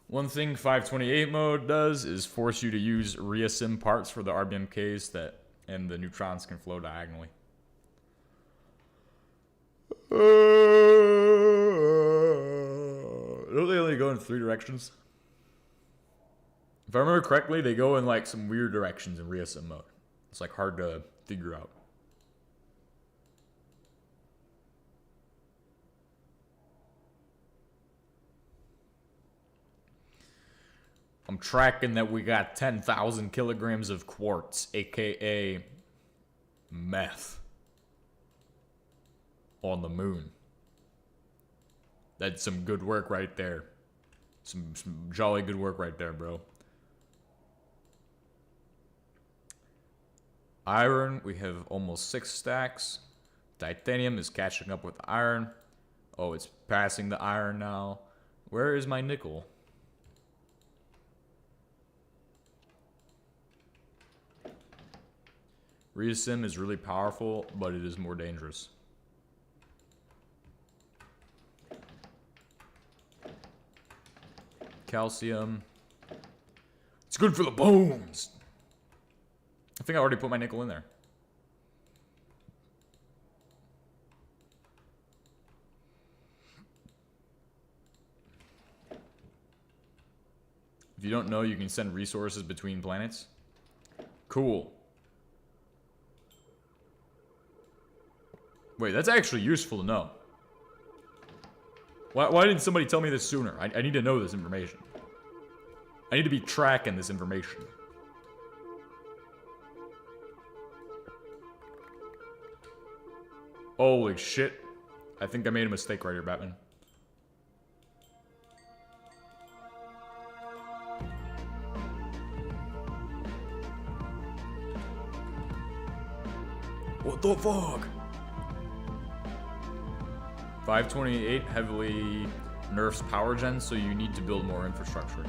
One thing 528 mode does is force you to use reasym parts for the RBMKs and the neutrons can flow diagonally. Don't they only go in 3 directions? If I remember correctly, they go in like some weird directions in reasym mode. It's like hard to figure out. I'm tracking that we got 10,000 kilograms of quartz, aka meth, on the moon. That's some good work right there. Some jolly good work right there, bro. Iron, we have almost 6 stacks. Titanium is catching up with iron. Oh, it's passing the iron now. Where is my nickel? Reasym is really powerful, but it is more dangerous. Calcium. It's good for the bones. I think I already put my nickel in there. If you don't know, you can send resources between planets. Cool. Wait, that's actually useful to know. Why didn't somebody tell me this sooner? I need to know this information. I need to be tracking this information. Holy shit. I think I made a mistake right here, Batman. What the fuck? 528 heavily nerfs power gen, so you need to build more infrastructure.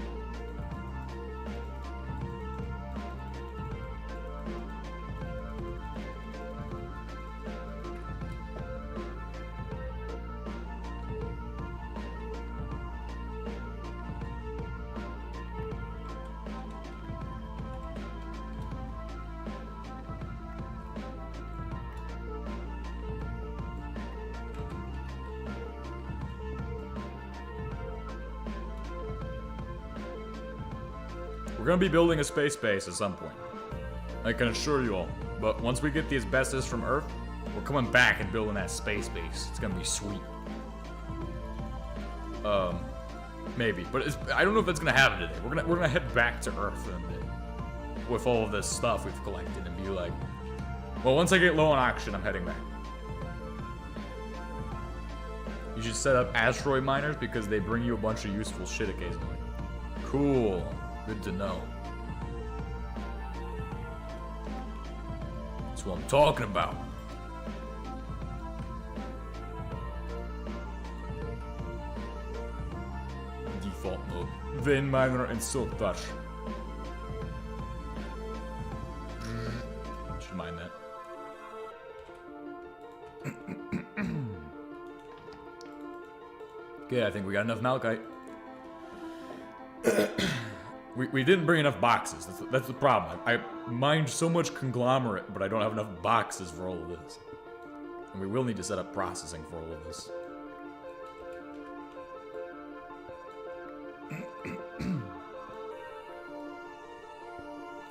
We're gonna be building a space base at some point. I can assure you all. But once we get the asbestos from Earth, we're coming back and building that space base. It's gonna be sweet. Maybe, but I don't know if that's gonna happen today. We're gonna head back to Earth and with all of this stuff we've collected and be like, well, once I get low on oxygen, I'm heading back. You should set up asteroid miners because they bring you a bunch of useful shit occasionally. Cool. Good to know. That's what I'm talking about. Default mode. Vein miner and silk touch. Should mind that. Okay, I think we got enough malachite. We didn't bring enough boxes. That's the problem. I mined so much conglomerate, but I don't have enough boxes for all of this. And we will need to set up processing for all of this.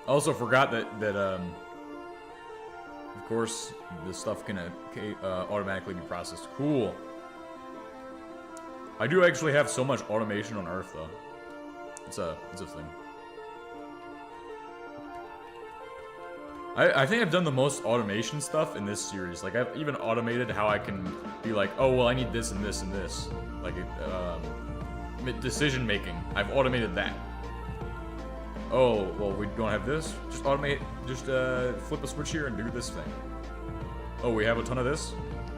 I also forgot that of course, this stuff can automatically be processed. Cool. I do actually have so much automation on Earth, though. It's a thing. I think I've done the most automation stuff in this series. Like, I've even automated how I can be like, oh, well, I need this and this and this. Like, decision making. I've automated that. Oh, well, we don't have this. Just automate, just flip a switch here and do this thing. Oh, we have a ton of this.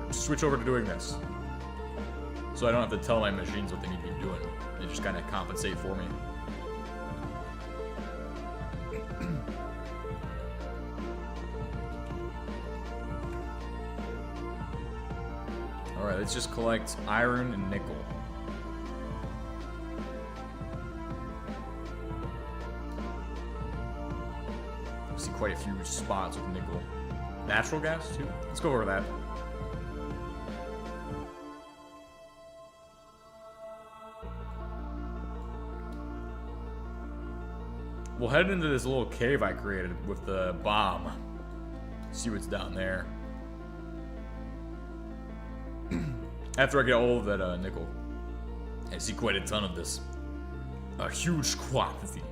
Just switch over to doing this. So I don't have to tell my machines what they need to be doing. They just kind of compensate for me. Alright, let's just collect iron and nickel. I see quite a few spots with nickel. Natural gas, too? Let's go over that. We'll head into this little cave I created with the bomb. See what's down there. After I get all of that nickel. I see quite a ton of this. A huge quantity.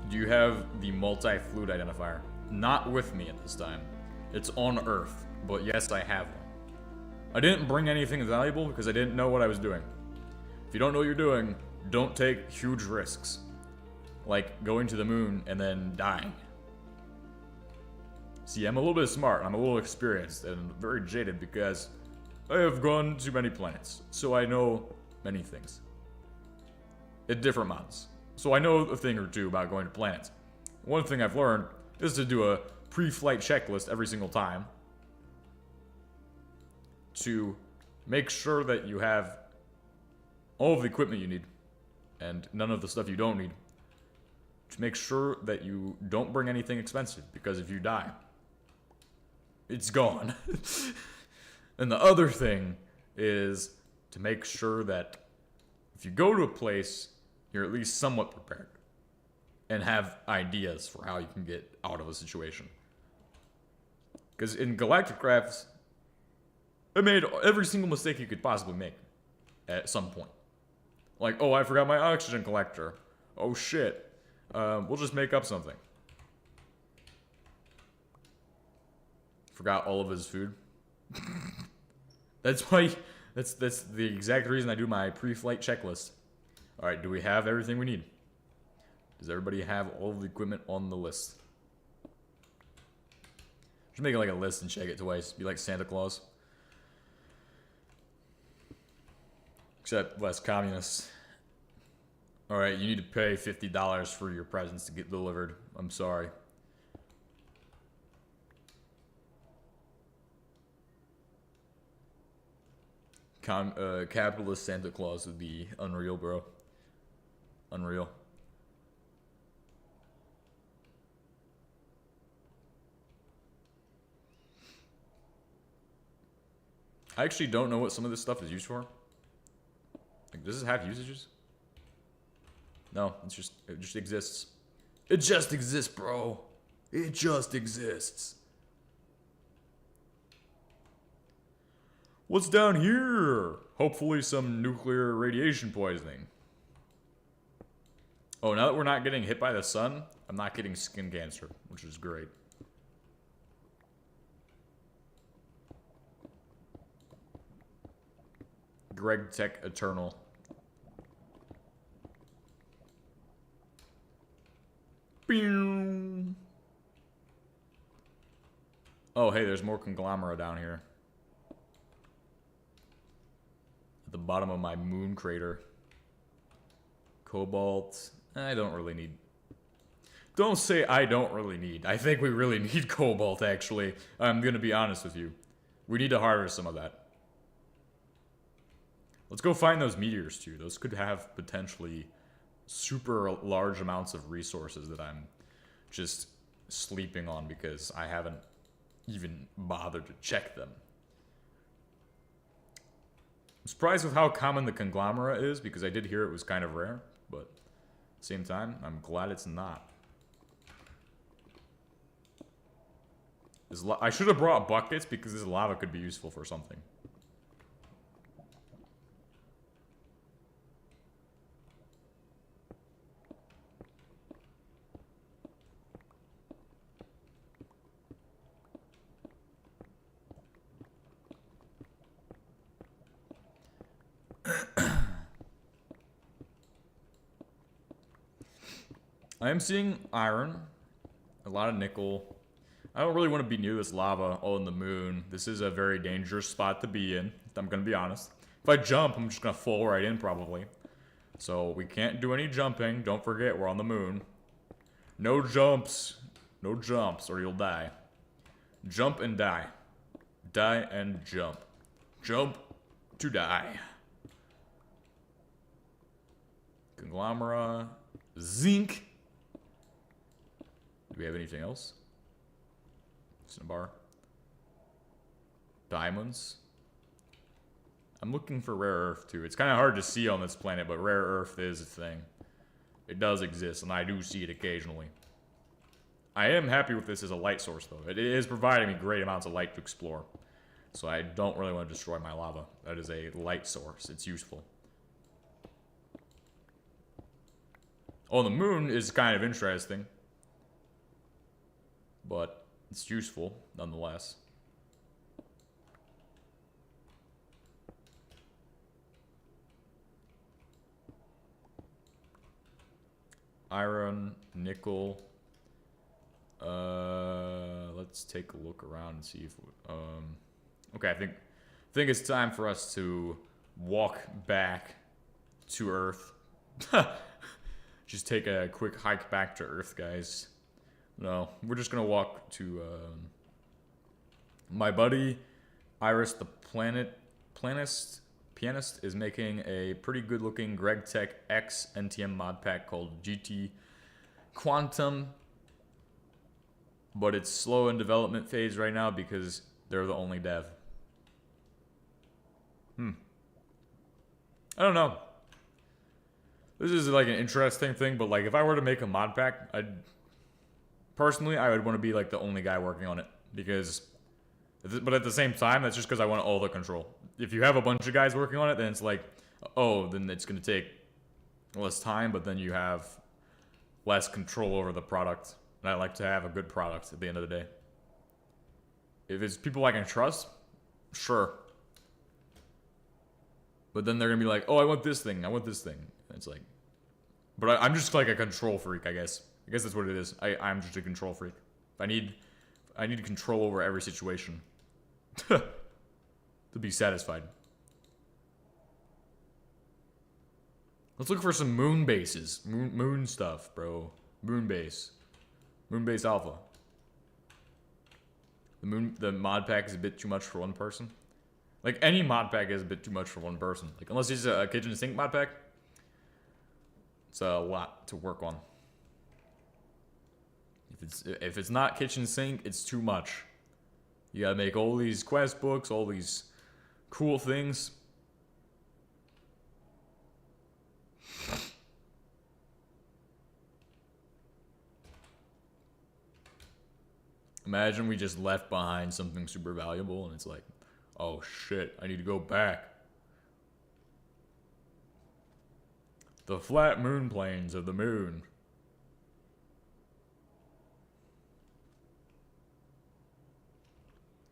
Do you have the multi-fluid identifier? Not with me at this time. It's on Earth, but yes, I have one. I didn't bring anything valuable because I didn't know what I was doing. If you don't know what you're doing, don't take huge risks. Like going to the moon and then dying. See, I'm a little bit smart, I'm a little experienced, and very jaded because I have gone to many planets, so I know many things. At different amounts. So I know a thing or two about going to planets. One thing I've learned is to do a pre-flight checklist every single time to make sure that you have all of the equipment you need and none of the stuff you don't need, to make sure that you don't bring anything expensive, because if you die, it's gone. And the other thing is to make sure that if you go to a place, you're at least somewhat prepared and have ideas for how you can get out of a situation. Because in Galactic Crafts, I made every single mistake you could possibly make at some point. Like, oh, I forgot my oxygen collector. Oh shit. We'll just make up something. Forgot all of his food. That's why. That's the exact reason I do my pre-flight checklist. All right, do we have everything we need? Does everybody have all of the equipment on the list? Just make it like a list and check it twice. Be like Santa Claus. Except less communist. Alright, you need to pay $50 for your presents to get delivered. I'm sorry. Capitalist Santa Claus would be unreal, bro. Unreal. I actually don't know what some of this stuff is used for. Like, does it have usages? No, it just exists. It just exists, bro. It just exists. What's down here? Hopefully some nuclear radiation poisoning. Oh, now that we're not getting hit by the sun, I'm not getting skin cancer, which is great. Greg Tech Eternal. Oh, hey, there's more conglomerate down here. At the bottom of my moon crater. Cobalt. I don't really need. Don't say I don't really need. I think we really need cobalt, actually. I'm gonna be honest with you. We need to harvest some of that. Let's go find those meteors, too. Those could have potentially super large amounts of resources that I'm just sleeping on because I haven't even bothered to check them. I'm surprised with how common the conglomerate is because I did hear it was kind of rare, but at the same time, I'm glad it's not. I should have brought buckets because this lava could be useful for something. I am seeing iron, a lot of nickel. I don't really want to be near this lava all in the moon. This is a very dangerous spot to be in, I'm going to be honest. If I jump, I'm just going to fall right in probably. So we can't do any jumping. Don't forget, we're on the moon. No jumps. No jumps, or you'll die. Jump and die. Die and jump. Jump to die. Conglomerate. Zinc. Do we have anything else? Cinnabar. Diamonds. I'm looking for rare earth too. It's kind of hard to see on this planet, but rare earth is a thing. It does exist, and I do see it occasionally. I am happy with this as a light source, though. It is providing me great amounts of light to explore. So I don't really want to destroy my lava. That is a light source. It's useful. Oh, the moon is kind of interesting. But it's useful, nonetheless. Iron, nickel. Let's take a look around and see if okay, I think it's time for us to walk back to Earth. Just take a quick hike back to Earth, guys. No, we're just gonna walk to my buddy Iris the pianist is making a pretty good looking Greg Tech X NTM mod pack called GT Quantum. But it's slow in development phase right now because they're the only dev. I don't know. This is like an interesting thing, but like if I were to make a mod pack, I would want to be like the only guy working on it because, but at the same time, that's just because I want all the control. If you have a bunch of guys working on it, then it's like, oh, then it's gonna take less time, but then you have less control over the product. And I like to have a good product at the end of the day. If it's people I can trust, sure. But then they're gonna be like, oh, I want this thing. And it's like, but I'm just like a control freak, I guess. I guess that's what it is. I'm just a control freak. I need control over every situation to be satisfied. Let's look for some moon bases, moon stuff, bro. Moon base. Moonbase Alpha. The mod pack is a bit too much for one person. Like any mod pack is a bit too much for one person. Like unless it's a kitchen sink mod pack, it's a lot to work on. If it's not kitchen sink, it's too much. You gotta make all these quest books, all these cool things. Imagine we just left behind something super valuable and it's like, oh shit, I need to go back. The flat moon plains of the moon.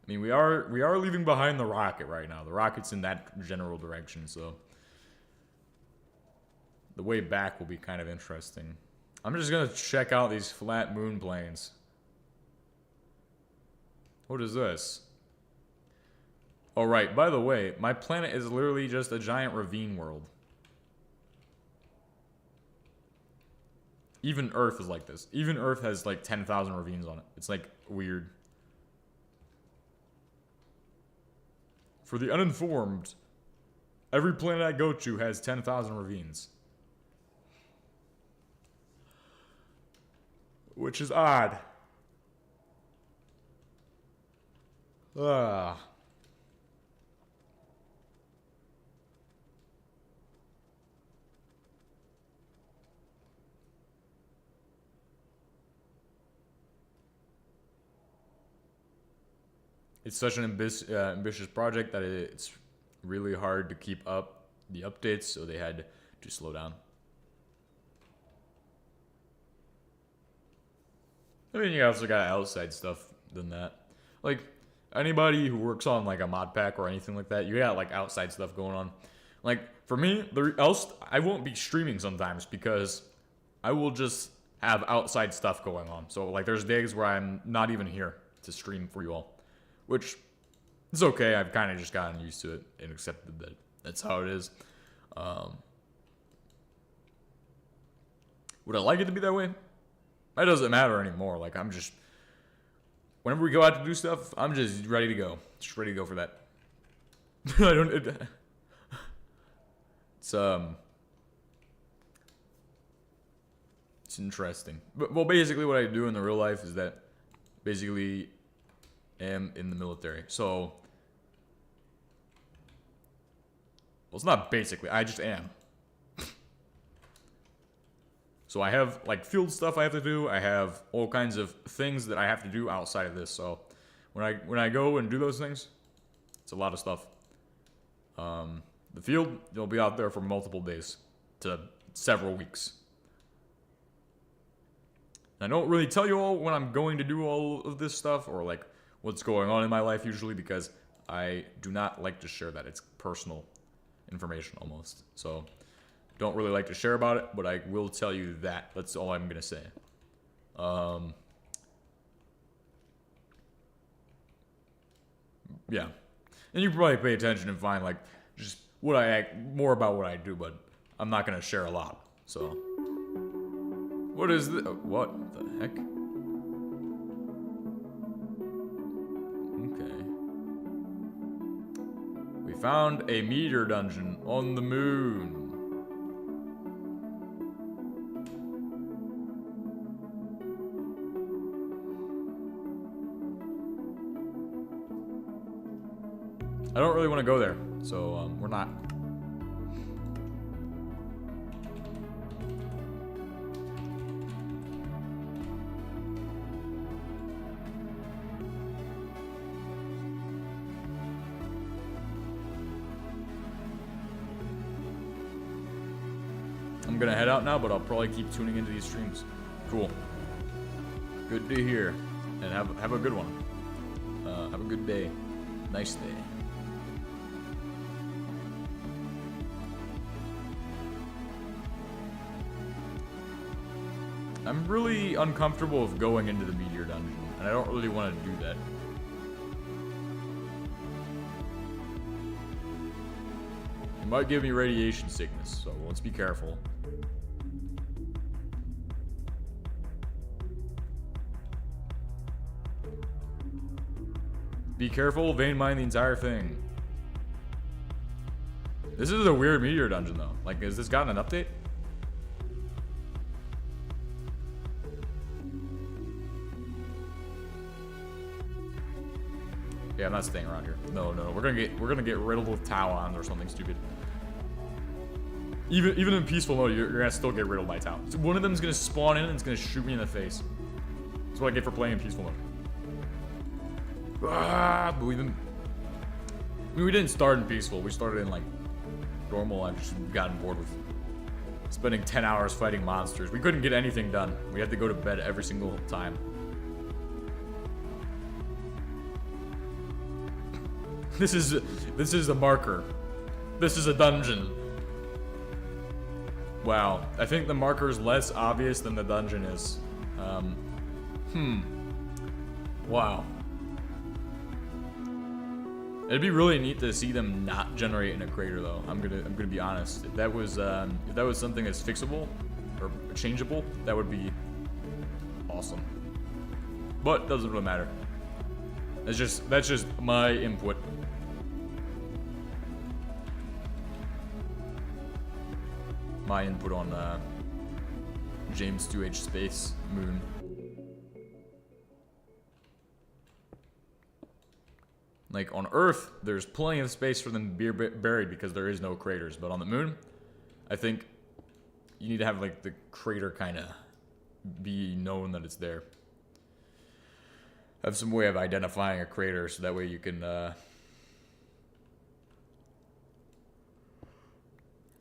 I mean, we are leaving behind the rocket right now. The rocket's in that general direction, so the way back will be kind of interesting. I'm just gonna check out these flat moon plains. What is this? Oh, right. By the way, my planet is literally just a giant ravine world. Even Earth is like this. Even Earth has like 10,000 ravines on it. It's like weird. For the uninformed, every planet I go to has 10,000 ravines. Which is odd. It's such an ambitious project that it's really hard to keep up the updates, so they had to slow down. I mean, you also got outside stuff than that. Like, anybody who works on, like, a mod pack or anything like that, you got, like, outside stuff going on. Like, for me, I won't be streaming sometimes because I will just have outside stuff going on. So, like, there's days where I'm not even here to stream for you all. Which is okay. I've kind of just gotten used to it and accepted that that's how it is. Would I like it to be that way? That doesn't matter anymore. Like, I'm just... Whenever we go out to do stuff, I'm just ready to go. Just ready to go for that. I don't... It's interesting. But, well, basically what I do in the real life is that basically am in the military. So... Well, it's not basically. I just am. So I have, like, field stuff I have to do. I have all kinds of things that I have to do outside of this. So when I go and do those things, it's a lot of stuff. The field, you'll be out there for multiple days to several weeks. I don't really tell you all when I'm going to do all of this stuff or, like, what's going on in my life usually because I do not like to share that. It's personal information almost. So don't really like to share about it, but I will tell you that. That's all I'm gonna say. Yeah, and you probably pay attention and find like just what I act more about what I do, but I'm not gonna share a lot. So, what is this? What the heck? Okay, we found a meteor dungeon on the moon. I don't really want to go there, so we're not. I'm gonna head out now, but I'll probably keep tuning into these streams. Cool. Good to hear, and have a good one. Have a good day. Nice day. I'm really uncomfortable with going into the meteor dungeon, and I don't really want to do that. It might give me radiation sickness, so let's be careful. Be careful, vein mine the entire thing. This is a weird meteor dungeon, though. Like, has this gotten an update? Yeah, I'm not staying around here. No, we're gonna get riddled with Talons or something stupid. Even in peaceful mode, you're gonna still get riddled by Talons. So one of them's gonna spawn in and it's gonna shoot me in the face. That's what I get for playing in peaceful mode. But we didn't start in peaceful. We started in like normal. I've just gotten bored with spending 10 hours fighting monsters. We couldn't get anything done. We had to go to bed every single time. This is a marker. This is a dungeon. Wow, I think the marker is less obvious than the dungeon is. Wow. It'd be really neat to see them not generate in a crater, though. I'm gonna be honest. If that was something that's fixable or changeable, that would be awesome. But it doesn't really matter. That's just my input. My input on James 2H Space Moon. Like, on Earth, there's plenty of space for them to be buried because there is no craters. But on the moon, I think you need to have, like, the crater kind of be known that it's there. Have some way of identifying a crater so that way you can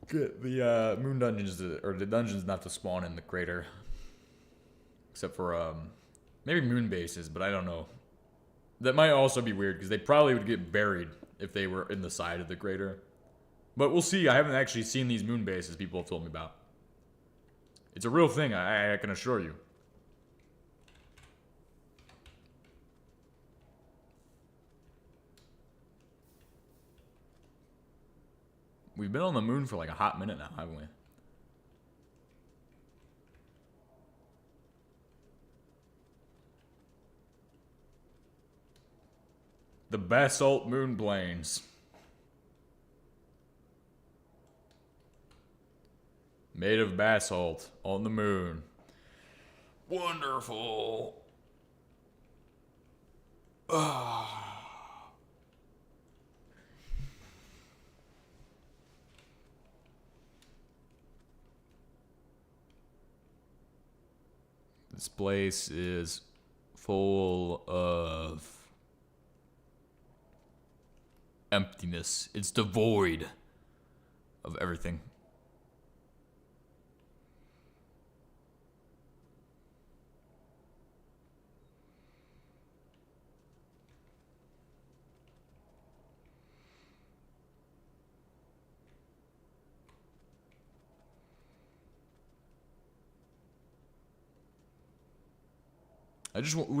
get the moon dungeons or the dungeons not to spawn in the crater, except for maybe moon bases, but I don't know. That might also be weird because they probably would get buried if they were in the side of the crater. But we'll see. I haven't actually seen these moon bases people have told me about. It's a real thing, I can assure you. We've been on the moon for like a hot minute now, haven't we? The basalt moon plains. Made of basalt on the moon. Wonderful. This place is full of emptiness. It's devoid of everything.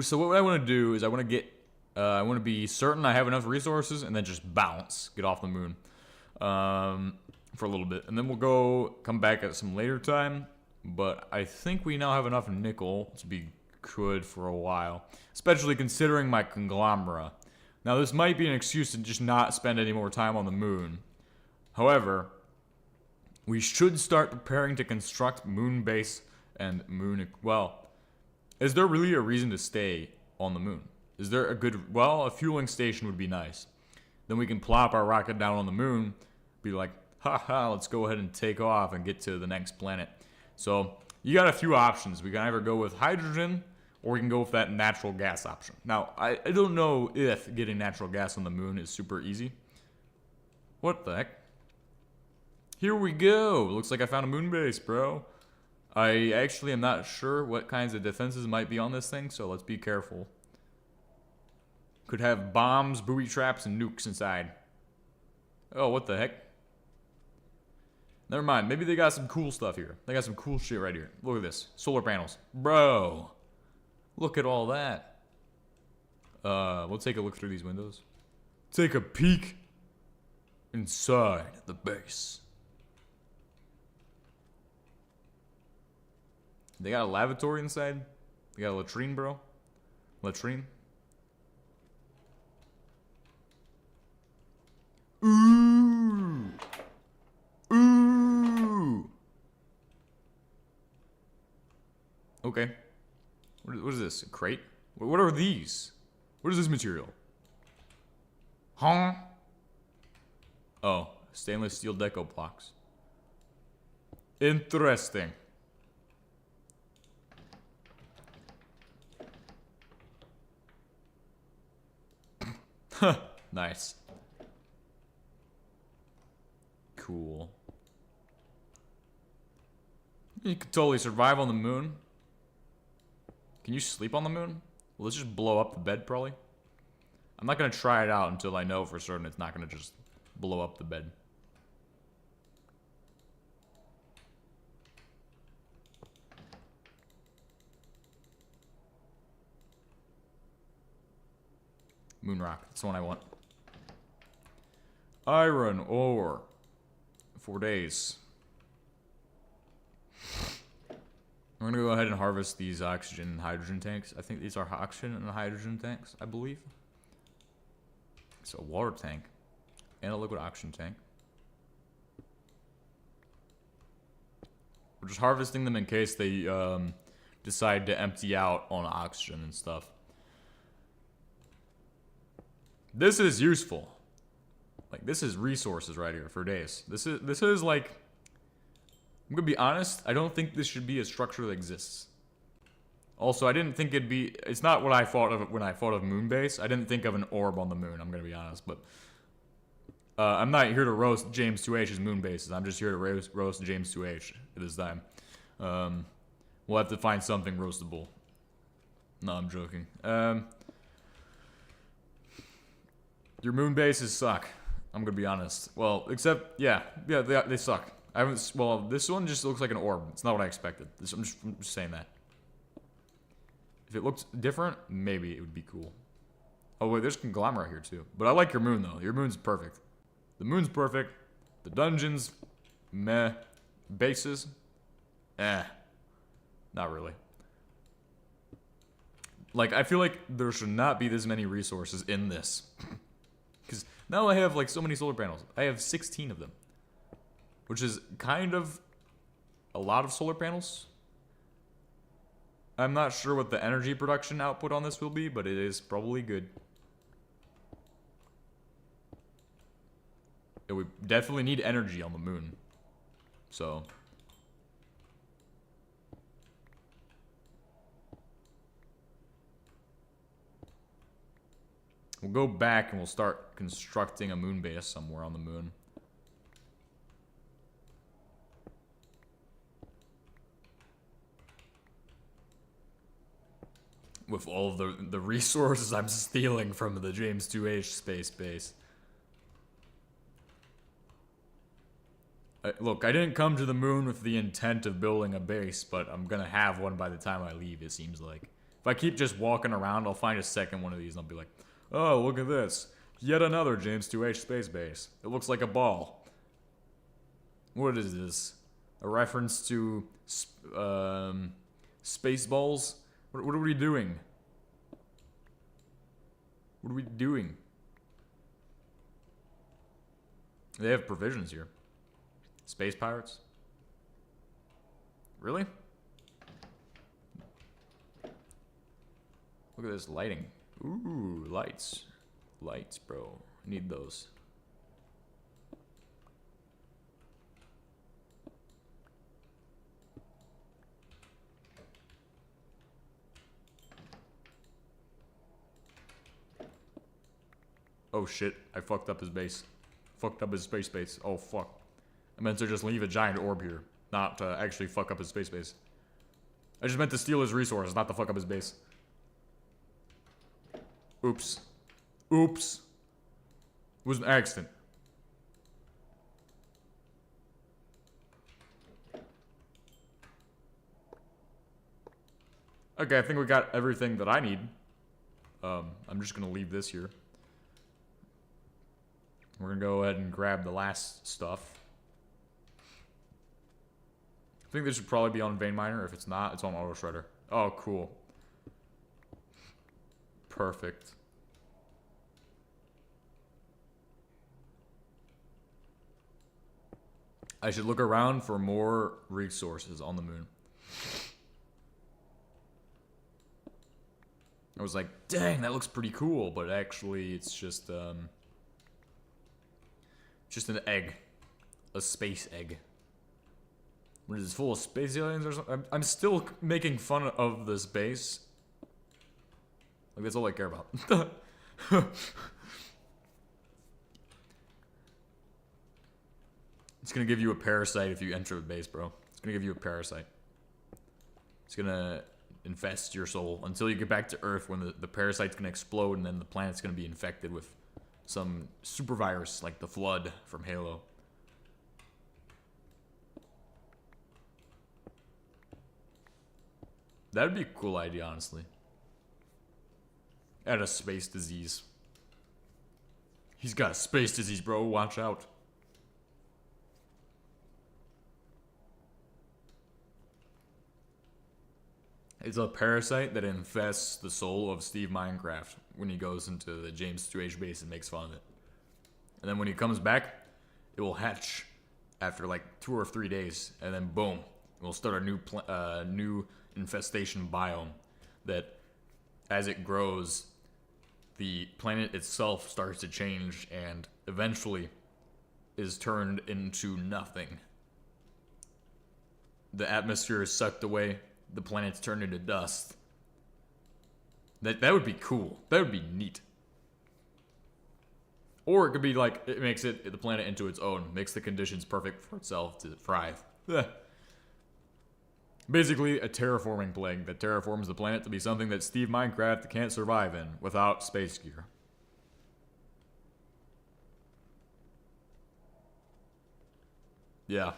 So what I want to do is I want to be certain I have enough resources and then just bounce, get off the moon, for a little bit, and then we'll come back at some later time. But I think we now have enough nickel to be good for a while, especially considering my conglomerate. Now this might be an excuse to just not spend any more time on the moon. However, we should start preparing to construct moon base and moon. Well. Is there really a reason to stay on the moon? Is there a good... Well, a fueling station would be nice. Then we can plop our rocket down on the moon, be like, haha, let's go ahead and take off and get to the next planet. So, you got a few options. We can either go with hydrogen, or we can go with that natural gas option. Now, I don't know if getting natural gas on the moon is super easy. What the heck? Here we go. Looks like I found a moon base, bro. I actually am not sure what kinds of defenses might be on this thing, so let's be careful. Could have bombs, booby traps, and nukes inside. Oh, what the heck? Never mind, maybe they got some cool stuff here. They got some cool shit right here. Look at this. Solar panels. Bro! Look at all that. We'll take a look through these windows. Take a peek inside the base. They got a lavatory inside. They got a latrine, bro. Latrine. Ooh. Ooh. Okay. What is this? A crate? What are these? What is this material? Huh? Oh, stainless steel deco blocks. Interesting. Nice. Cool. You could totally survive on the moon. Can you sleep on the moon? Well, let's just blow up the bed, probably. I'm not gonna try it out until I know for certain it's not gonna just blow up the bed. Moon rock. That's the one I want. Iron ore. 4 days. I'm gonna go ahead and harvest these oxygen and hydrogen tanks. I think these are oxygen and hydrogen tanks, I believe. It's a water tank. And a liquid oxygen tank. We're just harvesting them in case they decide to empty out on oxygen and stuff. This is useful. Like, this is resources right here for days. This is like, I'm gonna be honest, I don't think this should be a structure that exists. Also, I didn't think it'd be, it's not what I thought of when I thought of moon base. I didn't think of an orb on the moon, I'm gonna be honest, but I'm not here to roast James 2H's moon bases. I'm just here to roast James 2H at this time. We'll have to find something roastable. No, I'm joking. Your moon bases suck. I'm gonna be honest. Well, except, yeah, they suck. I haven't, well, this one just looks like an orb. It's not what I expected. I'm just saying that. If it looked different, maybe it would be cool. Oh, wait, there's conglomerate here, too. But I like your moon, though. Your moon's perfect. The moon's perfect. The dungeons, meh. Bases, eh. Not really. Like, I feel like there should not be this many resources in this. Because now I have, like, so many solar panels. I have 16 of them. Which is kind of a lot of solar panels. I'm not sure what the energy production output on this will be, but it is probably good. And we definitely need energy on the moon. So... we'll go back and we'll start constructing a moon base somewhere on the moon. With all of the resources I'm stealing from the James 2H space base. Look, I didn't come to the moon with the intent of building a base, but I'm gonna have one by the time I leave, it seems like. If I keep just walking around, I'll find a second one of these and I'll be like, oh, look at this. Yet another James 2H space base. It looks like a ball. What is this? A reference to space balls? What are we doing? What are we doing? They have provisions here. Space pirates? Really? Look at this lighting. Ooh, lights. Lights, bro. I need those. Oh shit, I fucked up his base. Fucked up his space base. Oh fuck. I meant to just leave a giant orb here, not to actually fuck up his space base. I just meant to steal his resources, not to fuck up his base. Oops. Oops. It was an accident. Okay, I think we got everything that I need. I'm just gonna leave this here. We're gonna go ahead and grab the last stuff. I think this should probably be on Vein Miner. If it's not, it's on Auto Shredder. Oh, cool. Perfect. I should look around for more resources on the moon. I was like, dang, that looks pretty cool, but actually it's just an egg. A space egg. What is this, full of space aliens or something? I'm still making fun of this base. Like, that's all I care about. It's gonna give you a parasite if you enter the base, bro. It's gonna give you a parasite. It's gonna infest your soul until you get back to Earth, when the parasite's gonna explode and then the planet's gonna be infected with some super virus like the Flood from Halo. That'd be a cool idea, honestly. Add a space disease. He's got a space disease, bro. Watch out. It's a parasite that infests the soul of Steve Minecraft when he goes into the James 2H base and makes fun of it. And then when he comes back, it will hatch after like 2 or 3 days, and then boom, we'll start a new infestation biome that, as it grows, the planet itself starts to change and eventually is turned into nothing. The atmosphere is sucked away, the planet's turned into dust. That would be cool. That would be neat. Or it could be like, it makes the planet into its own, makes the conditions perfect for itself to thrive. Basically, a terraforming plague that terraforms the planet to be something that Steve Minecraft can't survive in without space gear. Yeah.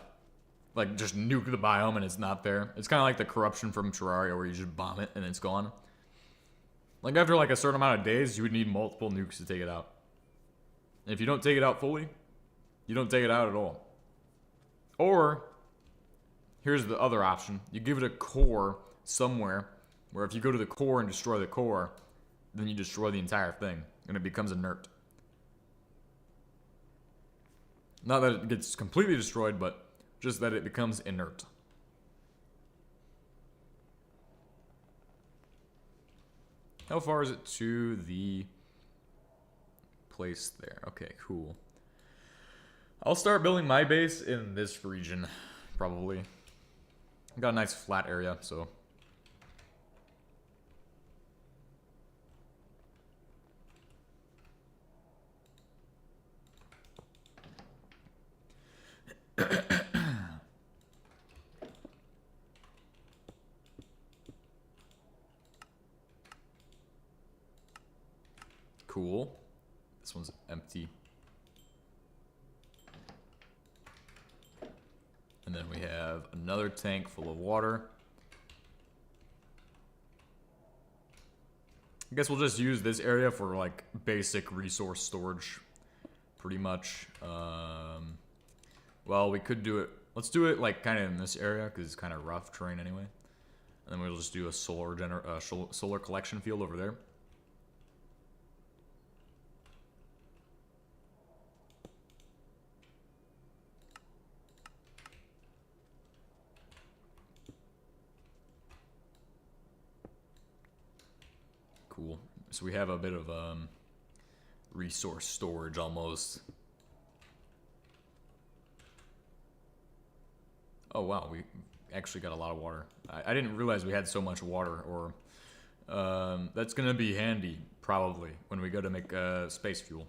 Like, just nuke the biome and it's not there. It's kind of like the corruption from Terraria where you just bomb it and it's gone. Like, after like a certain amount of days, you would need multiple nukes to take it out. And if you don't take it out fully, you don't take it out at all. Or, here's the other option. You give it a core somewhere Where if you go to the core and destroy the core, then you destroy the entire thing, and it becomes inert. Not that it gets completely destroyed, but just that it becomes inert. How far is it to the place there? Okay, cool. I'll start building my base in this region, probably. Got a nice flat area, so. Cool. This one's empty. And then we have another tank full of water. I guess we'll just use this area for like basic resource storage, pretty much. Well, we could do it. Let's do it like kind of in this area because it's kind of rough terrain anyway. And then we'll just do a solar collection field over there. Cool. So we have a bit of resource storage almost. Oh wow, we actually got a lot of water. I didn't realize we had so much water, or that's gonna be handy probably when we go to make space fuel.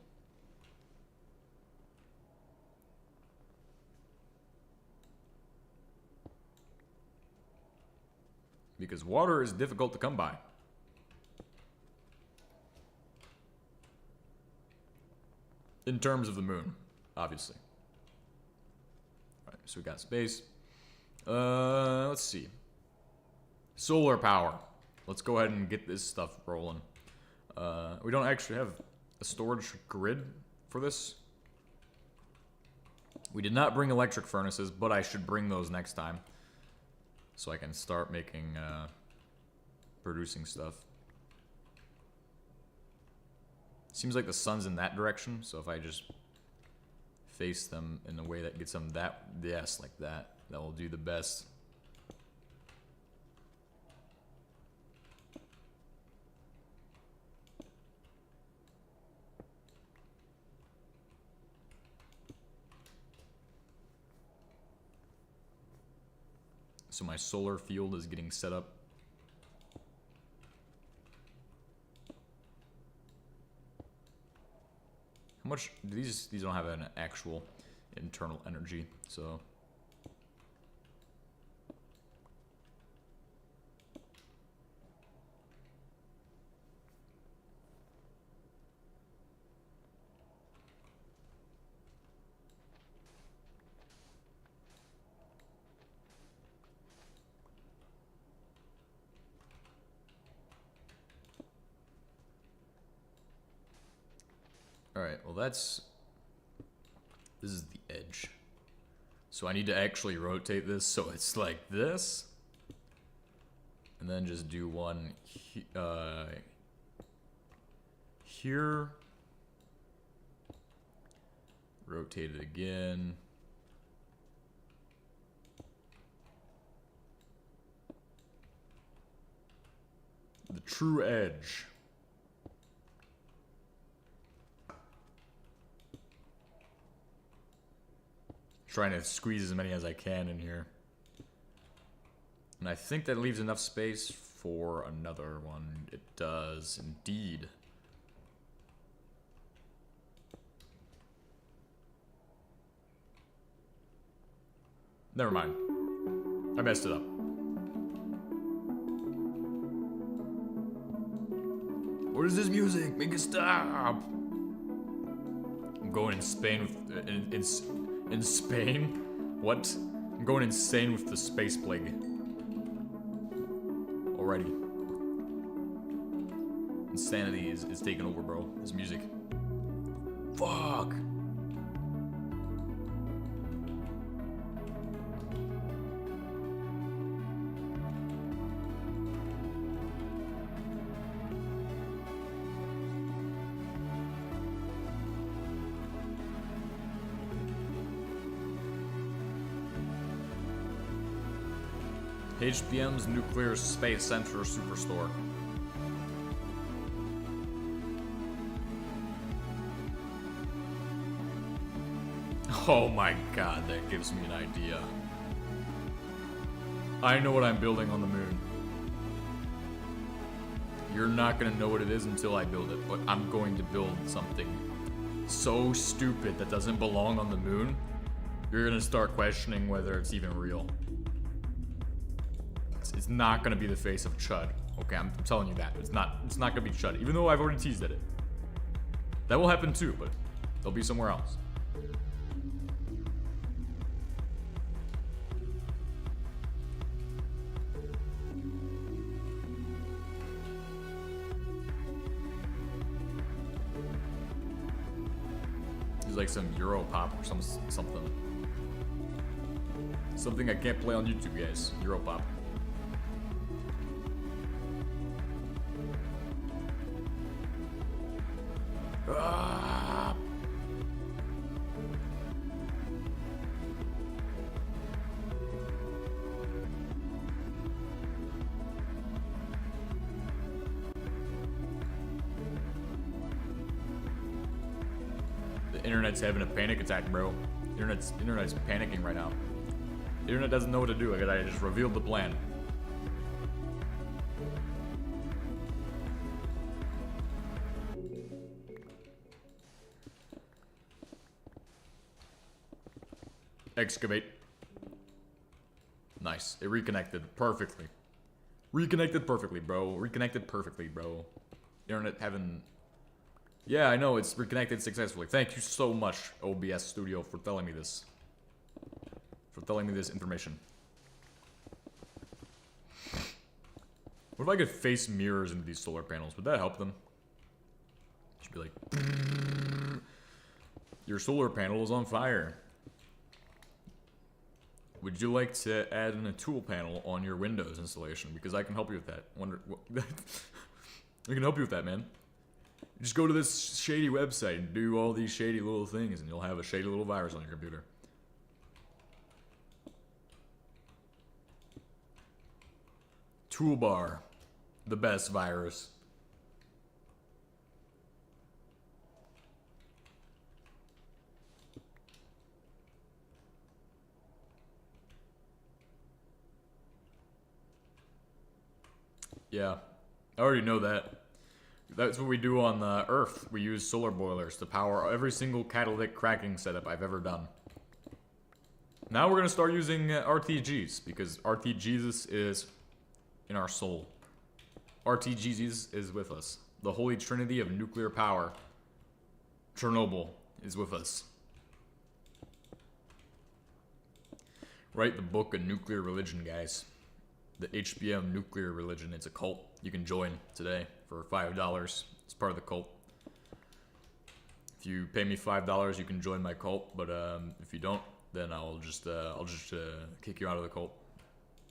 Because water is difficult to come by. In terms of the moon, obviously. Alright, so we got space. Let's see. Solar power. Let's go ahead and get this stuff rolling. We don't actually have a storage grid for this. We did not bring electric furnaces, but I should bring those next time. So I can start making, producing stuff. Seems like the sun's in that direction, so if I just face them in a way that gets them that, yes, like that, that will do the best. So my solar field is getting set up. How much do these don't have an actual internal energy, so alright, well this is the edge. So I need to actually rotate this so it's like this. And then just do one here. Rotate it again. The true edge. Trying to squeeze as many as I can in here. And I think that leaves enough space for another one. It does indeed. Never mind. I messed it up. What is this music? Make it stop! I'm going in Spain with in Spain? What? I'm going insane with the space plague. Already. Insanity is taking over, bro. This music. Fuck! HBM's Nuclear Space Center Superstore. Oh my god, that gives me an idea. I know what I'm building on the moon. You're not gonna know what it is until I build it, but I'm going to build something so stupid that doesn't belong on the moon. You're gonna start questioning whether it's even real. It's not gonna be the face of Chud. Okay, I'm telling you that. It's not gonna be Chud, even though I've already teased at it. That will happen too, but they'll be somewhere else. It's like some Euro pop or something. Something I can't play on YouTube, guys. Euro pop. Ah. The internet's having a panic attack, bro. Internet's panicking right now. The internet doesn't know what to do. I just revealed the plan. Excavate. Nice. It reconnected perfectly. Reconnected perfectly, bro. Reconnected perfectly, bro. Internet having... Yeah, I know. It's reconnected successfully. Thank you so much, OBS Studio, for telling me this. For telling me this information. What if I could face mirrors into these solar panels? Would that help them? Should be like... Your solar panel is on fire. Would you like to add in a tool panel on your Windows installation? Because I can help you with that. I can help you with that, man. Just go to this shady website and do all these shady little things, and you'll have a shady little virus on your computer. Toolbar. The best virus. Yeah, I already know that. That's what we do on Earth. We use solar boilers to power every single catalytic cracking setup I've ever done. Now we're going to start using RTGs, because RTGs is in our soul. RTGs is with us. The holy trinity of nuclear power. Chernobyl is with us. Write the book of nuclear religion, guys. The HBM nuclear religion. It's a cult you can join today for $5. It's part of the cult. If you pay me $5, you can join my cult. But if you don't, then I'll just kick you out of the cult.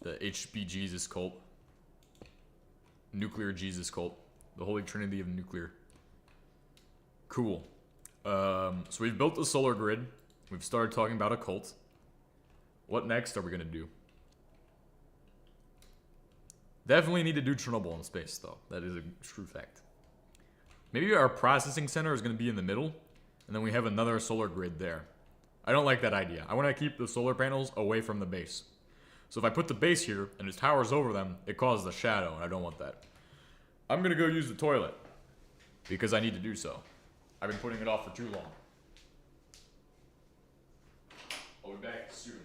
The HB Jesus cult. Nuclear Jesus cult. The Holy Trinity of nuclear. Cool. So we've built a solar grid. We've started talking about a cult. What next are we gonna do? Definitely need to do Chernobyl in space, though. That is a true fact. Maybe our processing center is going to be in the middle, and then we have another solar grid there. I don't like that idea. I want to keep the solar panels away from the base. So if I put the base here, and it towers over them, it causes a shadow, and I don't want that. I'm going to go use the toilet, because I need to do so. I've been putting it off for too long. I'll be back soon.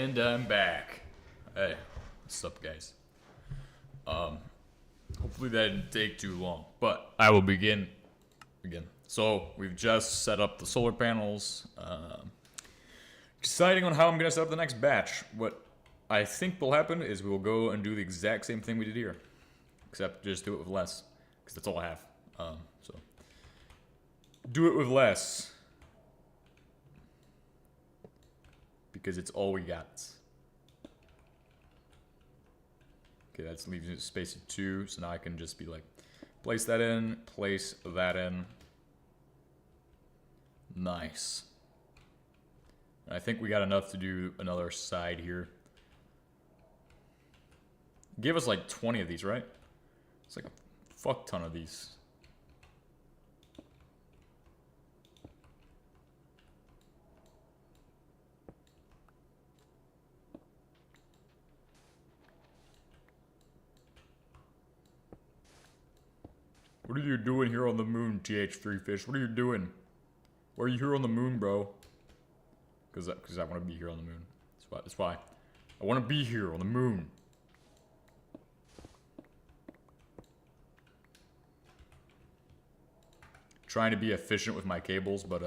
And I'm back. Hey, what's up, guys? Hopefully that didn't take too long, but I will begin again. So we've just set up the solar panels. Deciding on how I'm gonna set up the next batch. What I think will happen is we will go and do the exact same thing we did here, except just do it with less, because that's all I have. So do it with less. Because it's all we got. Okay, that's leaving a space of 2, so now I can just be like, place that in, place that in. Nice. I think we got enough to do another side here. Give us like 20 of these, right? It's like a fuck ton of these. What are you doing here on the moon, TH3 Fish? What are you doing? Why are you here on the moon, bro? Because I want to be here on the moon. That's why. I want to be here on the moon. Trying to be efficient with my cables, but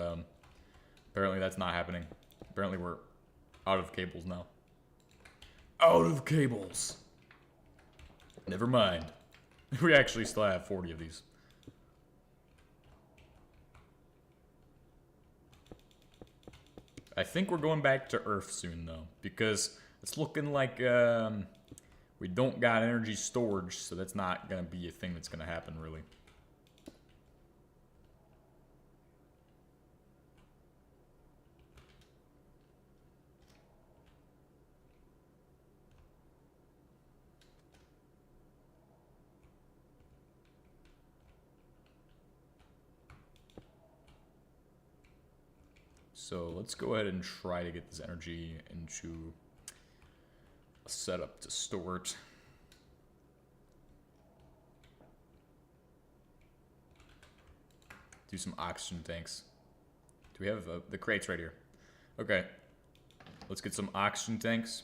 apparently that's not happening. Apparently we're out of cables now. Out of cables. Never mind. We actually still have 40 of these. I think we're going back to Earth soon, though, because it's looking like we don't got energy storage, so that's not going to be a thing that's going to happen, really. So let's go ahead and try to get this energy into a setup to store it. Do some oxygen tanks. Do we have the crates right here? Okay. Let's get some oxygen tanks.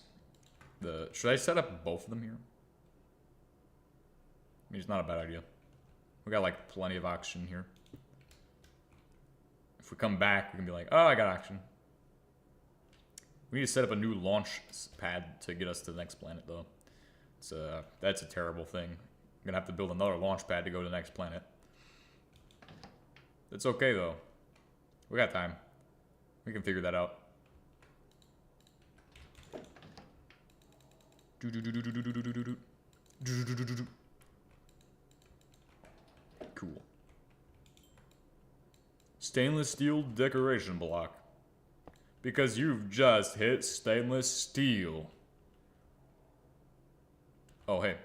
Should I set up both of them here? I mean, it's not a bad idea. We got like plenty of oxygen here. If we come back, we can be like, oh, I got oxygen. We need to set up a new launch pad to get us to the next planet, though. That's a terrible thing. I'm gonna have to build another launch pad to go to the next planet. It's okay, though. We got time. We can figure that out. Cool. Stainless steel decoration block. Because you've just hit stainless steel. Oh, hey.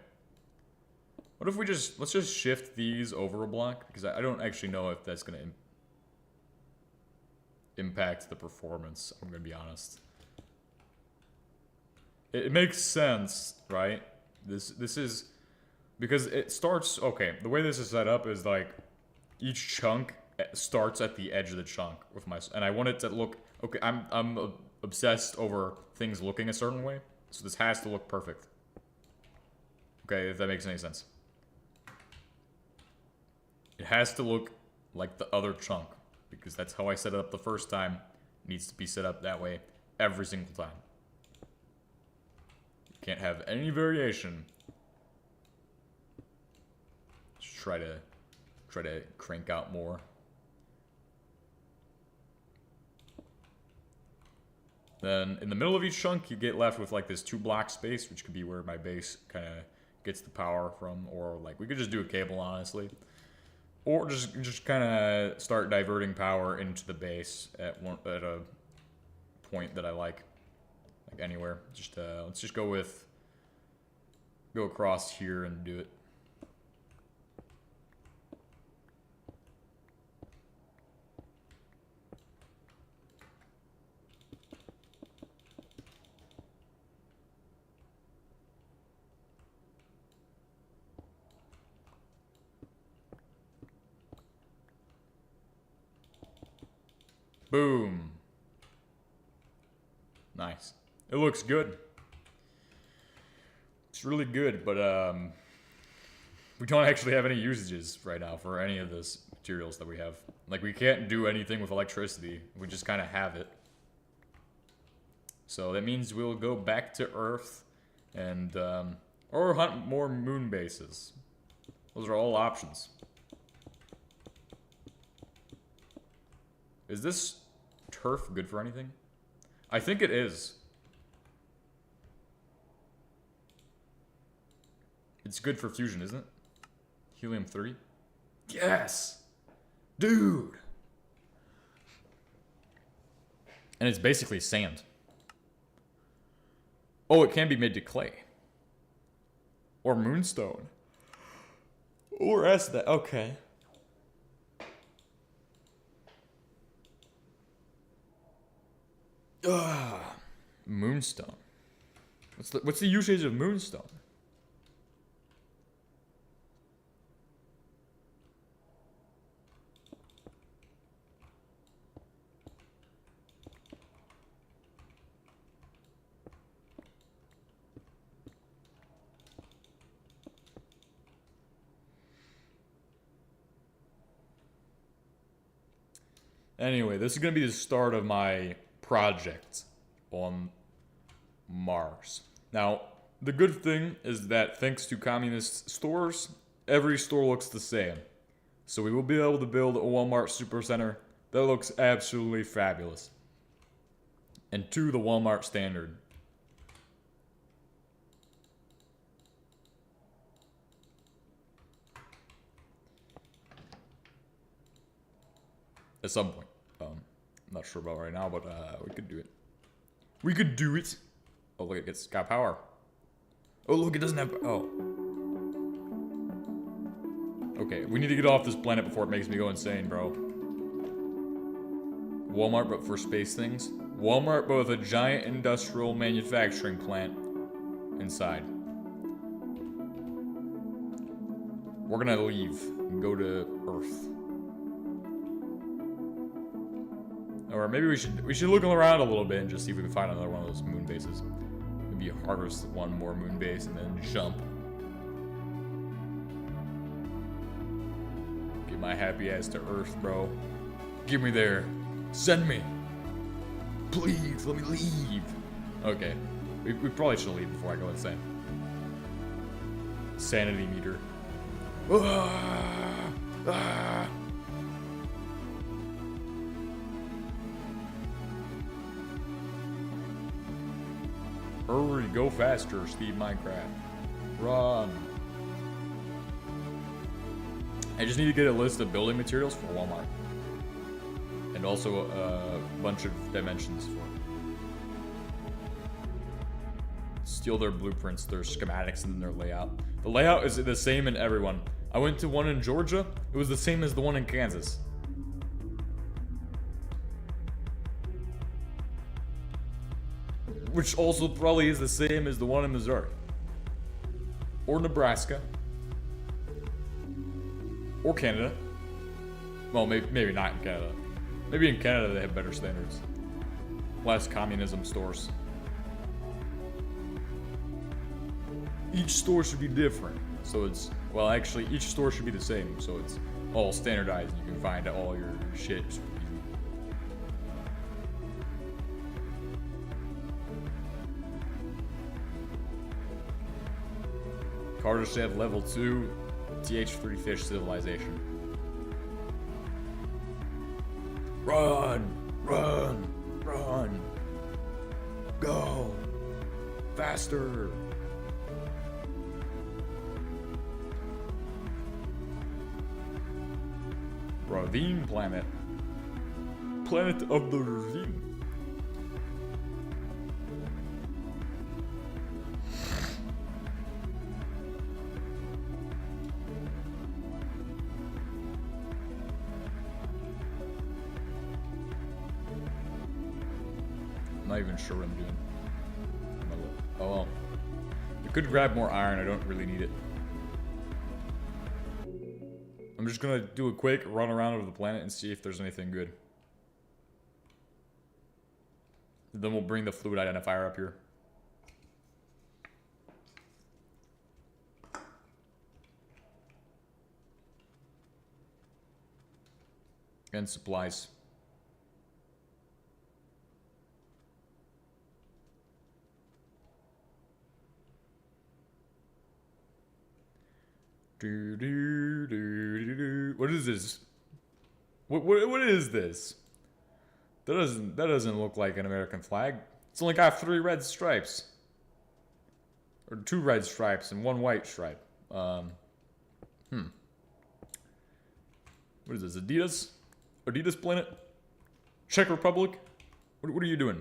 What if we let's just shift these over a block? Because I don't actually know if that's going to impact the performance, I'm going to be honest. It makes sense, right? This is... Because it starts... Okay, the way this is set up is like... Each chunk starts at the edge of the chunk with and I want it to look... Okay, I'm obsessed over things looking a certain way, so this has to look perfect. Okay, if that makes any sense. It has to look like the other chunk, because that's how I set it up the first time. It needs to be set up that way every single time. You can't have any variation. Just try to crank out more. Then, in the middle of each chunk, you get left with, like, this 2-block space, which could be where my base kind of gets the power from. Or, like, we could just do a cable, honestly. Or just kind of start diverting power into the base at a point that I like. Like, anywhere. Let's just go across here and do it. Boom. Nice. It looks good. It's really good, but we don't actually have any usages right now for any of this materials that we have. Like, we can't do anything with electricity. We just kind of have it. So that means we'll go back to Earth and, or hunt more moon bases. Those are all options. Is this turf good for anything? I think it is. It's good for fusion, isn't it? Helium-3? Yes! Dude! And it's basically sand. Oh, it can be made to clay. Or moonstone. Or acid. Okay. Moonstone. What's the usage of moonstone? Anyway, this is going to be the start of my project on Mars. Now, the good thing is that thanks to communist stores, every store looks the same. So we will be able to build a Walmart supercenter that looks absolutely fabulous. And to the Walmart standard. At some point. I'm not sure about right now, but we could do it. We could do it. Oh, look, it's got power. Oh, look, it doesn't have... Oh. Okay, we need to get off this planet before it makes me go insane, bro. Walmart, but for space things. Walmart, but with a giant industrial manufacturing plant inside. We're gonna leave and go to Earth. Or maybe we should look around a little bit and just see if we can find another one of those moon bases. Maybe harvest one more moon base and then jump. Get my happy ass to Earth, bro. Get me there. Send me. Please, let me leave. Okay. We probably should leave before I go insane. Sanity meter. Ah! Ah! Hurry, go faster, Steve Minecraft. Run. I just need to get a list of building materials for Walmart. And also a bunch of dimensions for steal their blueprints, their schematics, and their layout. The layout is the same in everyone. I went to one in Georgia. It was the same as the one in Kansas. Which also probably is the same as the one in Missouri. Or Nebraska. Or Canada. Well, maybe not in Canada. Maybe in Canada they have better standards. Less communism stores. Each store should be different. So it's, well, actually each store should be the same. So it's all standardized. You can find all your shit. Carter should have level 2 TH3 fish civilization. Run! Run! Run! Go! Faster! Ravine planet. Planet of the ravine. I'm not even sure what I'm doing. Oh well. I could grab more iron, I don't really need it. I'm just gonna do a quick run around over the planet and see if there's anything good. Then we'll bring the fluid identifier up here. And supplies. What is this? What is this? That doesn't look like an American flag. It's only got 3 red stripes. Or 2 red stripes and 1 white stripe. What is this? Adidas? Adidas Planet? Czech Republic? What are you doing?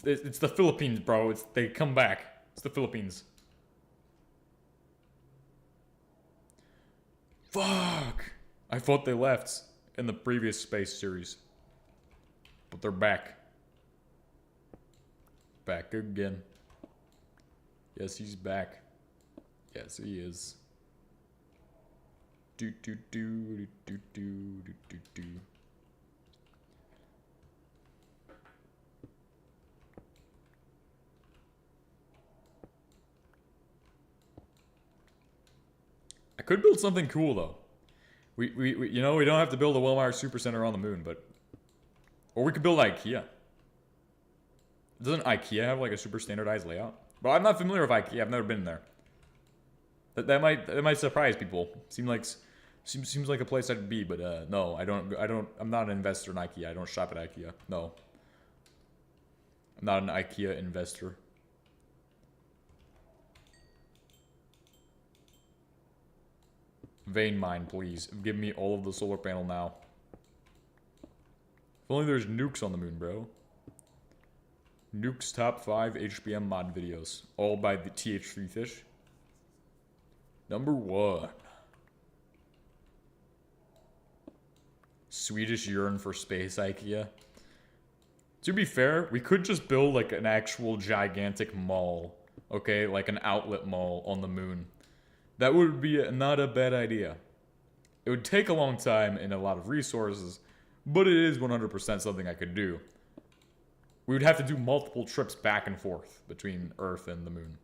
It's the Philippines, bro. They come back. It's the Philippines. Fuck! I thought they left in the previous space series. But they're back. Back again. Yes, he's back. Yes, he is. Do do do do do do do do. I could build something cool though. We you know, we don't have to build a Walmart Supercenter on the moon, but or we could build IKEA. Doesn't IKEA have like a super standardized layout? But I'm not familiar with IKEA. I've never been there. That might surprise people. Seems like a place I'd be, but no, I'm not an investor in IKEA. I don't shop at IKEA. No. I'm not an IKEA investor. Vein mine, please. Give me all of the solar panel now. If only there's nukes on the moon, bro. Nuke's top 5 HBM mod videos. All by the TH3 Fish. Number 1. Swedish yearn for space IKEA. To be fair, we could just build like an actual gigantic mall. Okay, like an outlet mall on the moon. That would be not a bad idea. It would take a long time and a lot of resources, but it is 100% something I could do. We would have to do multiple trips back and forth between Earth and the moon.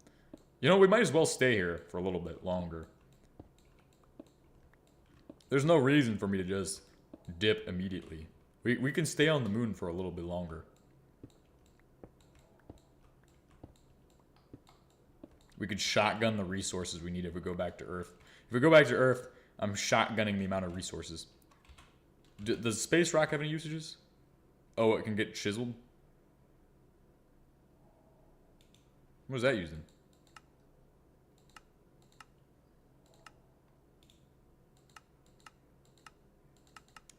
You know, we might as well stay here for a little bit longer. There's no reason for me to just dip immediately. We can stay on the moon for a little bit longer. We could shotgun the resources we need if we go back to Earth. If we go back to Earth, I'm shotgunning the amount of resources. Does space rock have any usages? Oh, it can get chiseled? What is that using?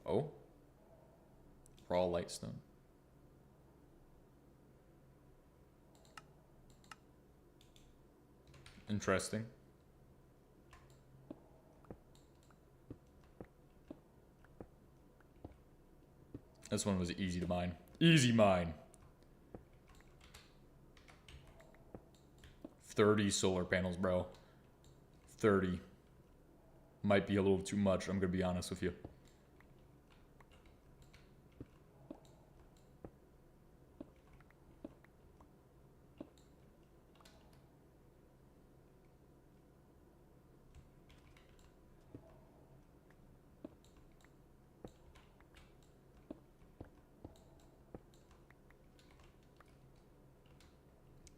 Oh? Raw lightstone. Interesting. This one was easy to mine. Easy mine. 30 solar panels, bro. 30. Might be a little too much, I'm gonna be honest with you.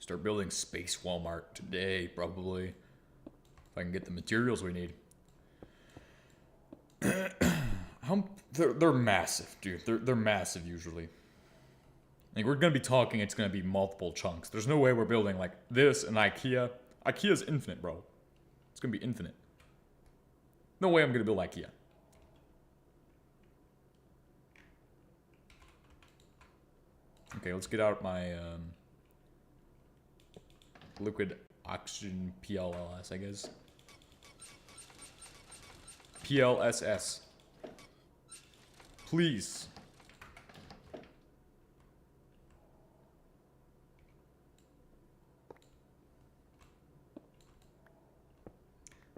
Start building Space Walmart today, probably. If I can get the materials we need. They're massive, dude. They're massive usually. Like, we're gonna be talking, it's gonna be multiple chunks. There's no way we're building like this and IKEA. IKEA's infinite, bro. It's gonna be infinite. No way I'm gonna build IKEA. Okay, let's get out my liquid oxygen PLLS, I guess. PLSS. Please.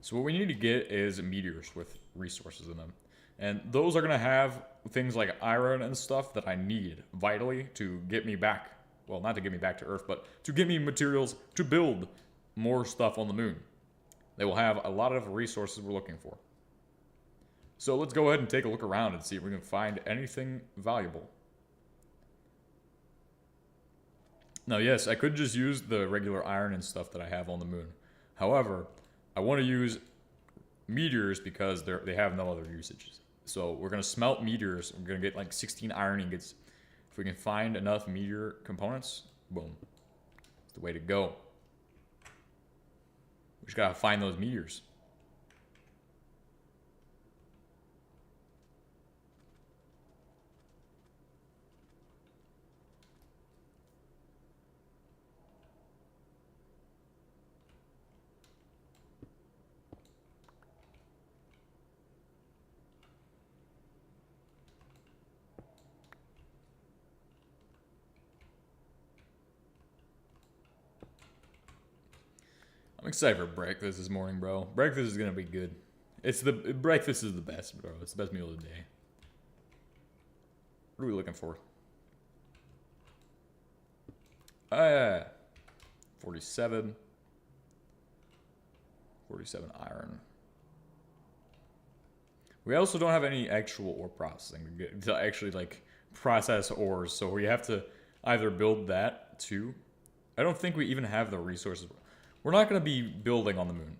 So what we need to get is meteors with resources in them. And those are going to have things like iron and stuff that I need vitally to get me back. Well, not to get me back to Earth, but to get me materials to build more stuff on the moon. They will have a lot of resources we're looking for. So let's go ahead and take a look around and see if we can find anything valuable. Now, yes, I could just use the regular iron and stuff that I have on the moon. However, I want to use meteors because they have no other usages. So we're going to smelt meteors. We're going to get like 16 iron ingots. If we can find enough meteor components, boom. It's the way to go. We just got to find those meteors. I'm excited for breakfast this morning, bro. Breakfast is gonna be good. Breakfast is the best, bro. It's the best meal of the day. What are we looking for? 47. 47 iron. We also don't have any actual ore processing to actually like process ores, so we have to either build that too. I don't think we even have the resources. We're not going to be building on the moon.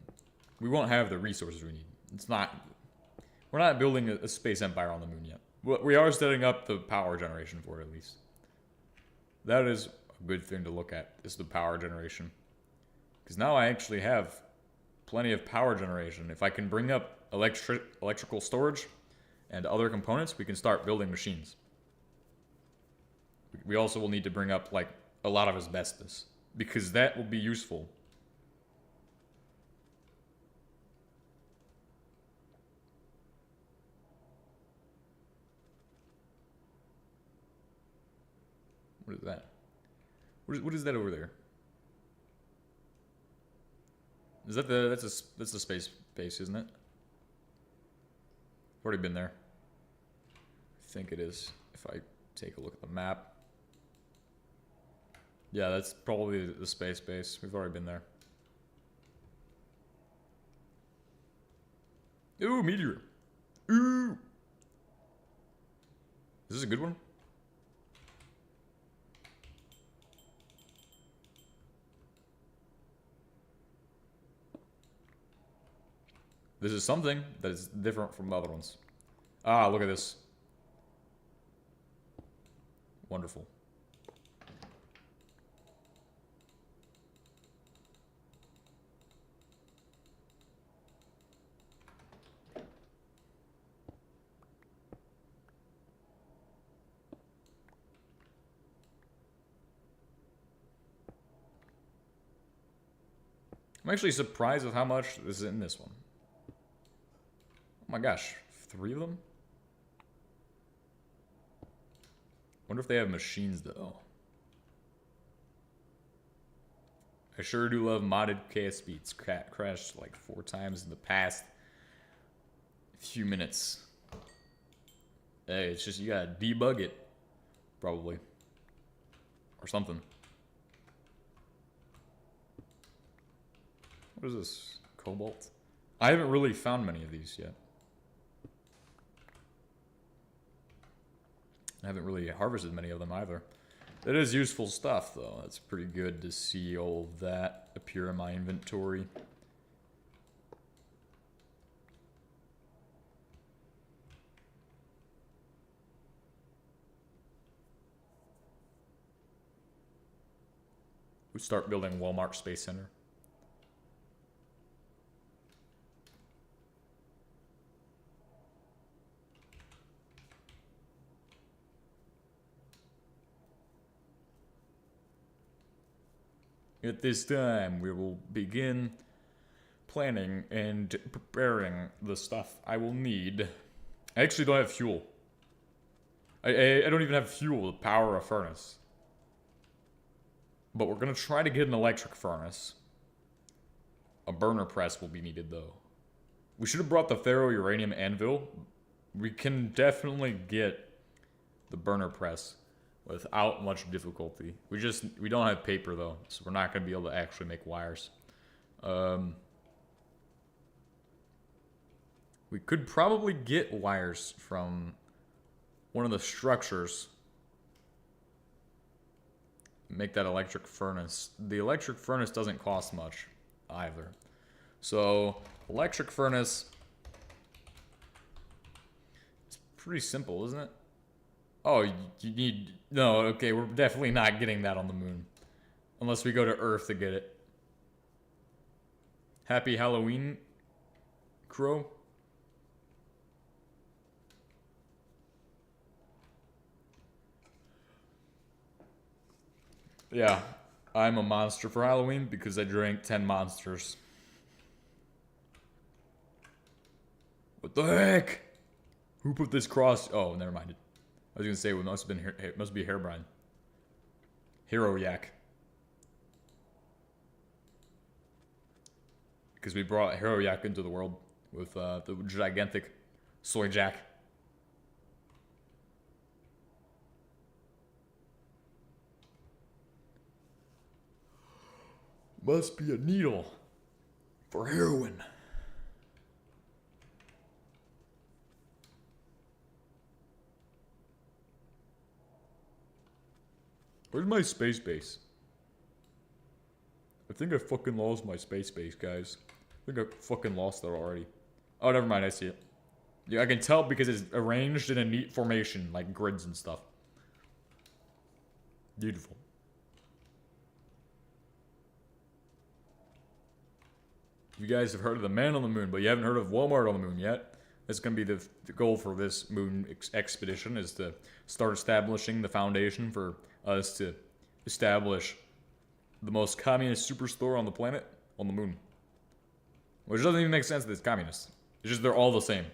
We won't have the resources we need. We're not building a space empire on the moon yet. We are setting up the power generation for it, at least. That is a good thing to look at, is the power generation. Because now I actually have plenty of power generation. If I can bring up electrical storage and other components, we can start building machines. We also will need to bring up like a lot of asbestos, because that will be useful. What is that? What is that over there? Is that that's the space base, isn't it? I've already been there. I think it is. If I take a look at the map. Yeah, that's probably the space base. We've already been there. Ooh, meteor. Ooh. Is this a good one? This is something that is different from the other ones. Ah, look at this. Wonderful. I'm actually surprised with how much is in this one. Oh my gosh, 3 of them? Wonder if they have machines though. I sure do love modded KSP. It's crashed like 4 times in the past few minutes. Hey, it's just you gotta debug it, probably, or something. What is this? Cobalt? I haven't really found many of these yet. I haven't really harvested many of them either. It is useful stuff, though. It's pretty good to see all of that appear in my inventory. We start building Walmart Space Center. At this time, we will begin planning and preparing the stuff I will need. I actually don't have fuel. I don't even have fuel to power a furnace. But we're going to try to get an electric furnace. A burner press will be needed, though. We should have brought the ferro-uranium anvil, We can definitely get the burner press without much difficulty. We don't have paper though, so we're not gonna be able to actually make wires. We could probably get wires from one of the structures. Make that electric furnace. The electric furnace doesn't cost much either. So, electric furnace. It's pretty simple, isn't it? Oh, you need... No, okay, we're definitely not getting that on the moon. Unless we go to Earth to get it. Happy Halloween, Crow. Yeah, I'm a monster for Halloween because I drank 10 monsters. What the heck? Who put this cross? Oh, never mind. I was gonna say it must have been it must be Hairbrine. Hero Yak. Because we brought Hero Yak into the world with the gigantic soy jack. Must be a needle for heroin. Where's my space base? I think I fucking lost my space base, guys. I think I fucking lost it already. Oh, never mind, I see it. Yeah, I can tell because it's arranged in a neat formation, like grids and stuff. Beautiful. You guys have heard of the man on the moon, but you haven't heard of Walmart on the moon yet. That's going to be the goal for this moon expedition, is to start establishing the foundation for us to establish the most communist superstore on the planet on the moon. Which doesn't even make sense that it's communist. It's just they're all the same.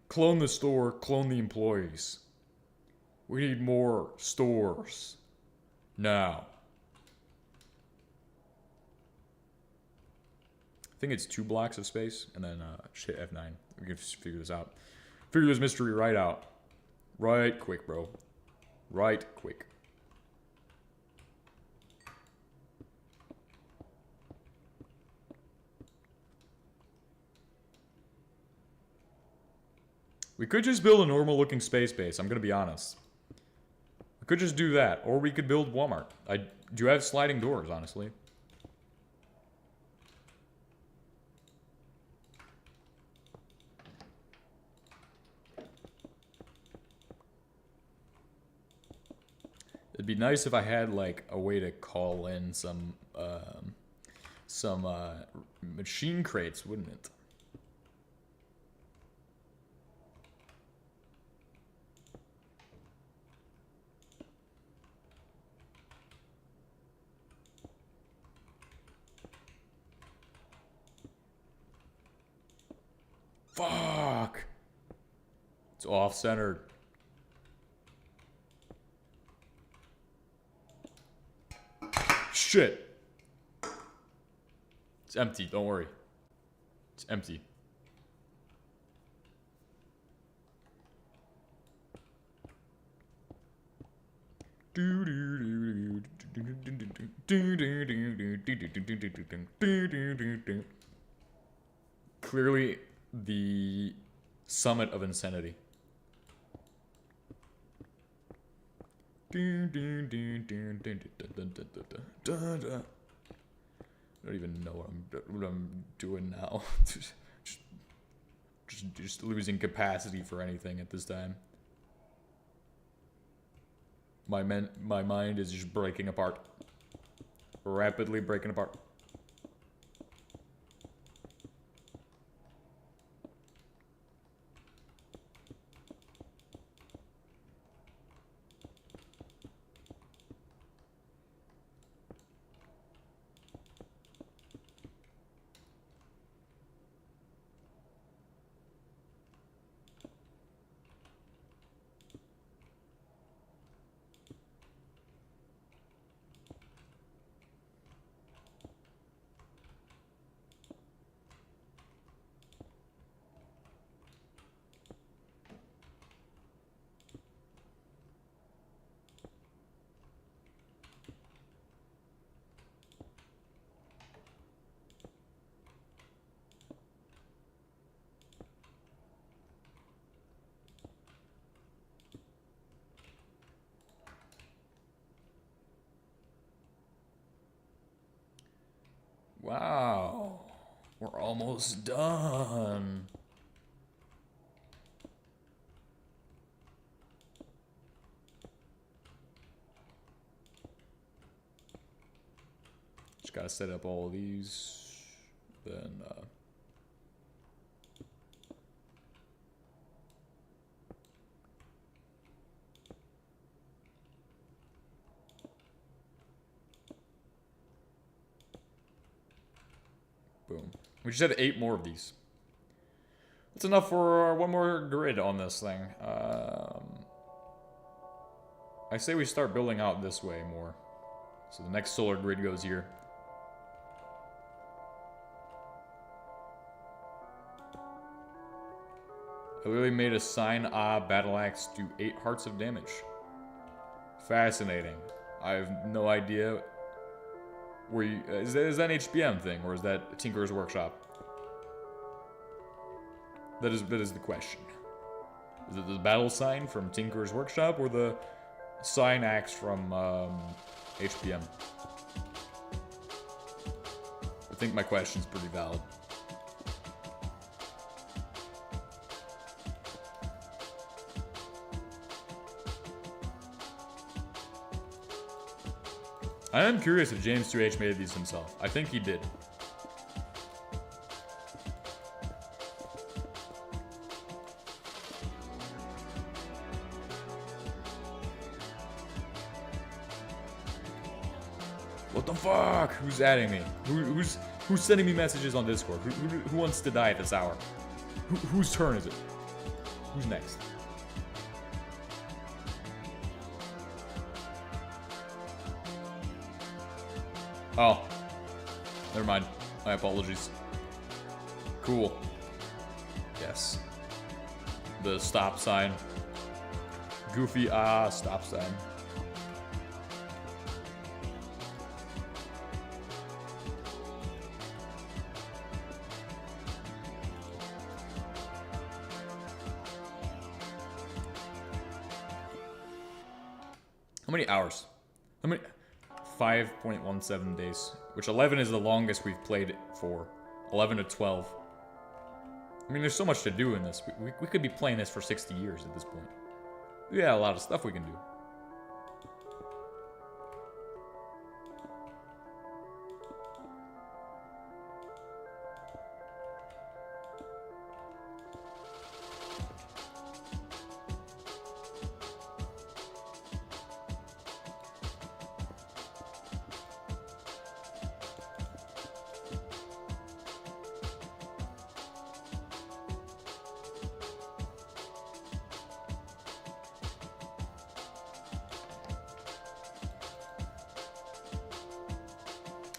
Clone the store, clone the employees. We need more stores. Now. I think it's 2 blocks of space, and then shit F9. We can figure this out. Figure this mystery right out. Right quick, bro. Right quick. We could just build a normal looking space base, I'm gonna be honest. We could just do that, or we could build Walmart. I do have sliding doors, honestly. It'd be nice if I had like a way to call in some machine crates, wouldn't it? Fuck! It's off-centered. Shit! It's empty, don't worry. It's empty. Clearly the summit of insanity. I don't even know what I'm doing now. just losing capacity for anything at this time. My mind is just breaking apart. Rapidly breaking apart. Wow. We're almost done. Just gotta set up all of these. Then, boom. We just had 8 more of these. That's enough for one more grid on this thing. I say we start building out this way more. So the next solar grid goes here. I literally made a sign, battle axe, do 8 hearts of damage. Fascinating. I have no idea where you... Is that an HBM thing, or is that Tinker's Workshop? That is the question. Is it the battle sign from Tinker's Workshop, or the sign axe from HBM? I think my question's pretty valid. I am curious if James 2H made these himself. I think he did. What the fuck? Who's adding me? Who's sending me messages on Discord? Who wants to die at this hour? Whose turn is it? Who's next? Oh. Never mind. My apologies. Cool. Yes. The stop sign. Goofy, stop sign. How many hours? How many? 5.17 days, which 11 is the longest we've played it for. 11 to 12. I mean, there's so much to do in this. We could be playing this for 60 years at this point. We got a lot of stuff we can do.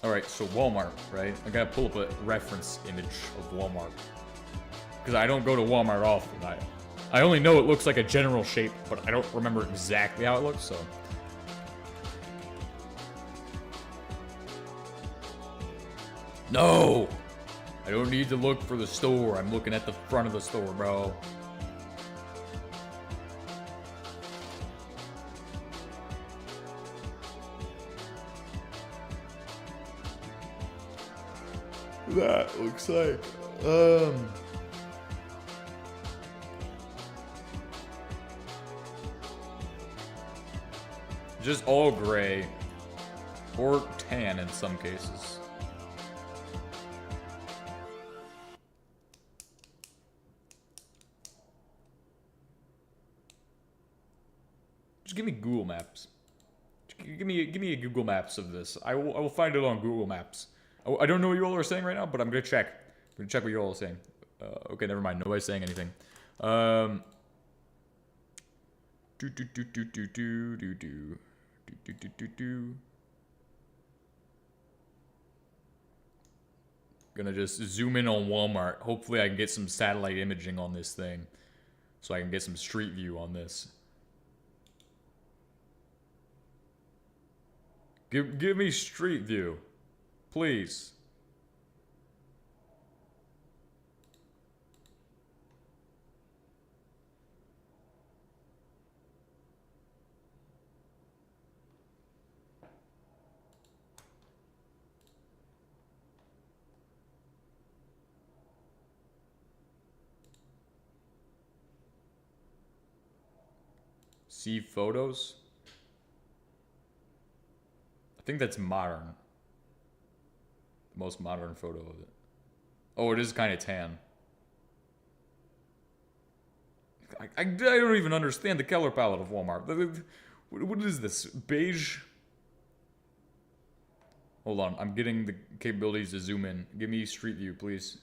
Alright, so Walmart, right? I gotta pull up a reference image of Walmart. Because I don't go to Walmart often. I only know it looks like a general shape, but I don't remember exactly how it looks, so... No! I don't need to look for the store. I'm looking at the front of the store, bro. That looks like, just all gray, or tan in some cases. Just give me Google Maps. Give me a Google Maps of this. I will find it on Google Maps. I don't know what you all are saying right now, but I'm gonna check. I'm gonna check what you all are saying. Okay, never mind. Nobody's saying anything. Gonna just zoom in on Walmart. Hopefully I can get some satellite imaging on this thing, so I can get some street view on this. Give me street view. Please. See photos. I think that's modern. The most modern photo of it. Oh, it is kind of tan. I don't even understand the color palette of Walmart. What is this? Beige? Hold on, I'm getting the capabilities to zoom in. Give me street view, please.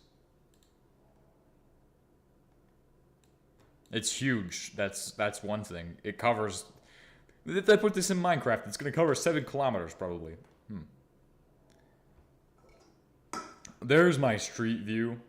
It's huge. That's one thing. It covers... If I put this in Minecraft, it's going to cover 7 kilometers, probably. There's my street view.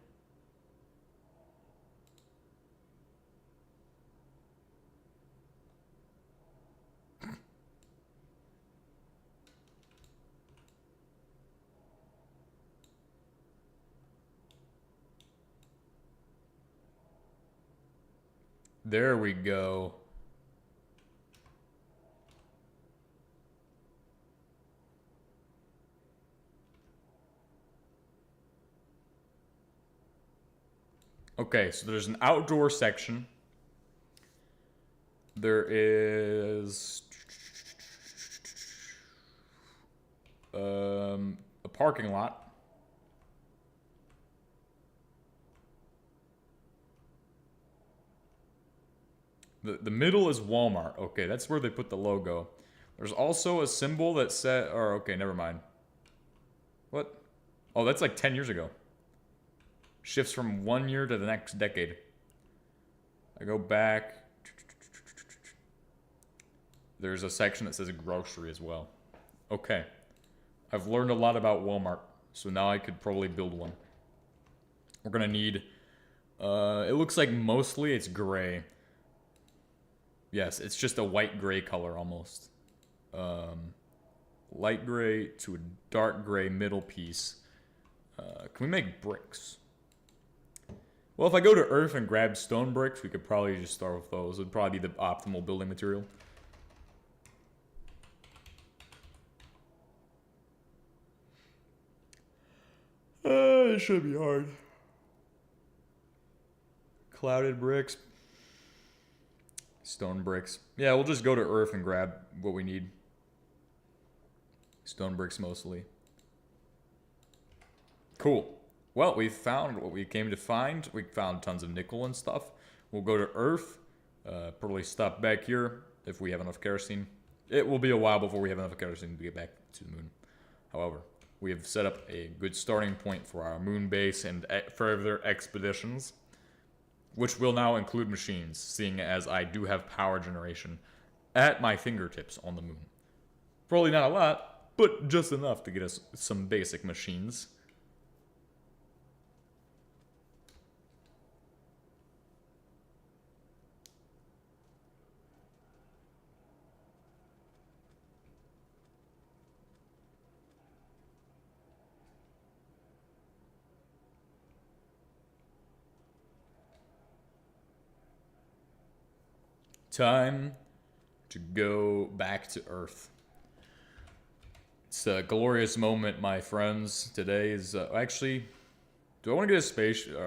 There we go. Okay, so there's an outdoor section. There is a parking lot. The middle is Walmart. Okay, that's where they put the logo. There's also a symbol that said... Or, okay, never mind. What? Oh, that's like 10 years ago. Shifts from 1 year to the next decade. I go back. There's a section that says grocery as well. Okay. I've learned a lot about Walmart, so now I could probably build one. We're gonna need... it looks like mostly it's gray. Yes, it's just a white-gray color almost. Light gray to a dark gray middle piece. Can we make bricks? Well, if I go to Earth and grab stone bricks, we could probably just start with those. It would probably be the optimal building material. It should be hard. Clouded bricks. Stone bricks. Yeah, we'll just go to Earth and grab what we need. Stone bricks mostly. Cool. Well, we found what we came to find. We found tons of nickel and stuff. We'll go to Earth. Probably stop back here if we have enough kerosene. It will be a while before we have enough kerosene to get back to the moon. However, we have set up a good starting point for our moon base and further expeditions, which will now include machines, seeing as I do have power generation at my fingertips on the moon. Probably not a lot, but just enough to get us some basic machines. Time to go back to Earth. It's a glorious moment, my friends. Today is actually. Do I want to get a screenshot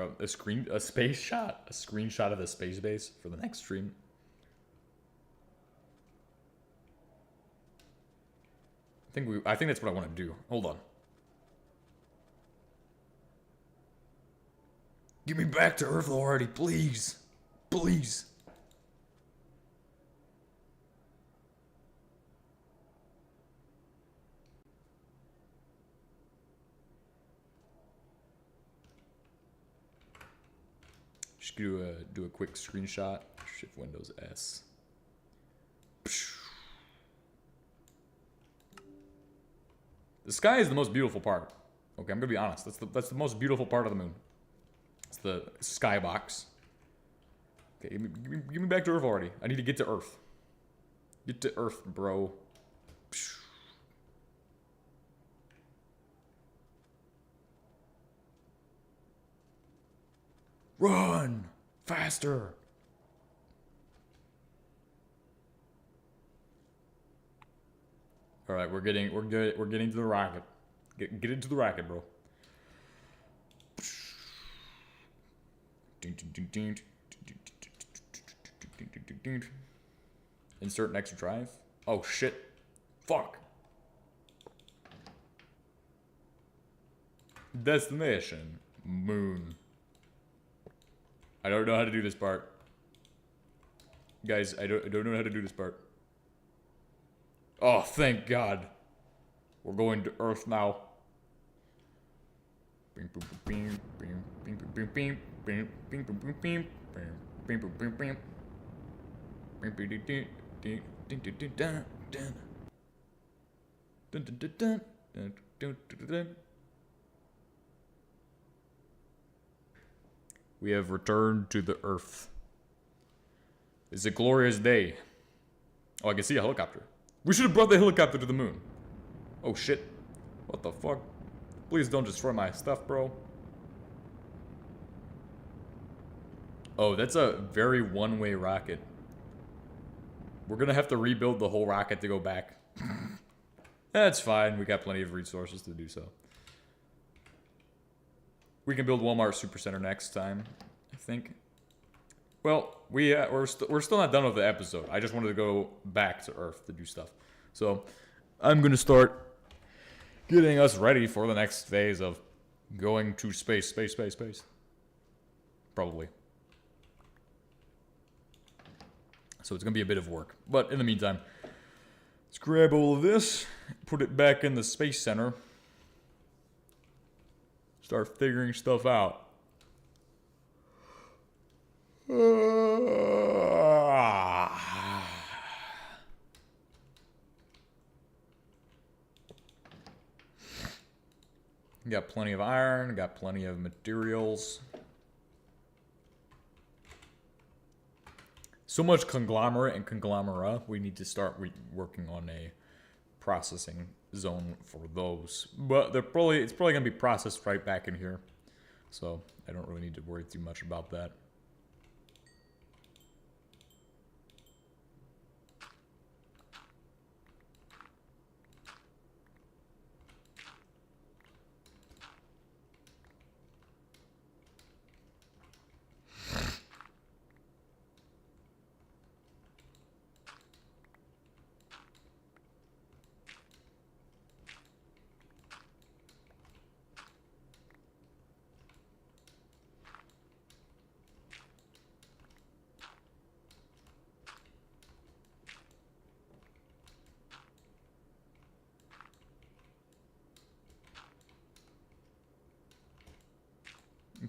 of the space base for the next stream? I think that's what I want to do. Hold on. Get me back to Earth already, please, please. Just do a quick screenshot. Shift Windows S. The sky is the most beautiful part. Okay, I'm gonna be honest. That's the most beautiful part of the moon. It's the skybox. Okay, give me back to Earth already. I need to get to Earth. Get to Earth, bro. Run faster. All right, we're getting to the rocket. Get into the rocket, bro. Insert next drive. Oh shit. Fuck. Destination. Moon. I don't know how to do this part. Guys, I don't know how to do this part. Oh, thank God. We're going to Earth now. We have returned to the Earth. It's a glorious day. Oh, I can see a helicopter. We should have brought the helicopter to the moon. Oh shit. What the fuck? Please don't destroy my stuff, bro. Oh, that's a very one-way rocket. We're gonna have to rebuild the whole rocket to go back. That's fine. We got plenty of resources to do so. We can build Walmart Supercenter next time, I think. Well, we're still not done with the episode. I just wanted to go back to Earth to do stuff. So, I'm gonna start getting us ready for the next phase of going to space. Probably. So it's gonna be a bit of work. But in the meantime, let's grab all of this, put it back in the Space Center. Start figuring stuff out. Got plenty of iron, got plenty of materials. So much conglomerate and conglomera. We need to start working on a processing zone for those. But it's probably gonna be processed right back in here. So I don't really need to worry too much about that.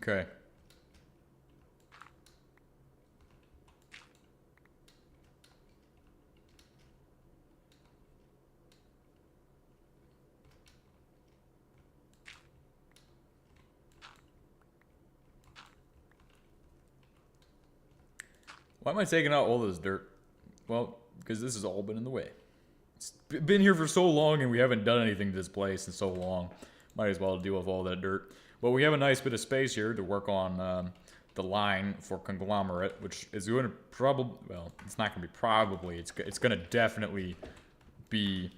Okay. Why am I taking out all this dirt? Well, because this has all been in the way. It's been here for so long and we haven't done anything to this place in so long. Might as well deal with all that dirt. But we have a nice bit of space here to work on the line for conglomerate, which is going to probably, well, it's not going to be probably, it's going to definitely be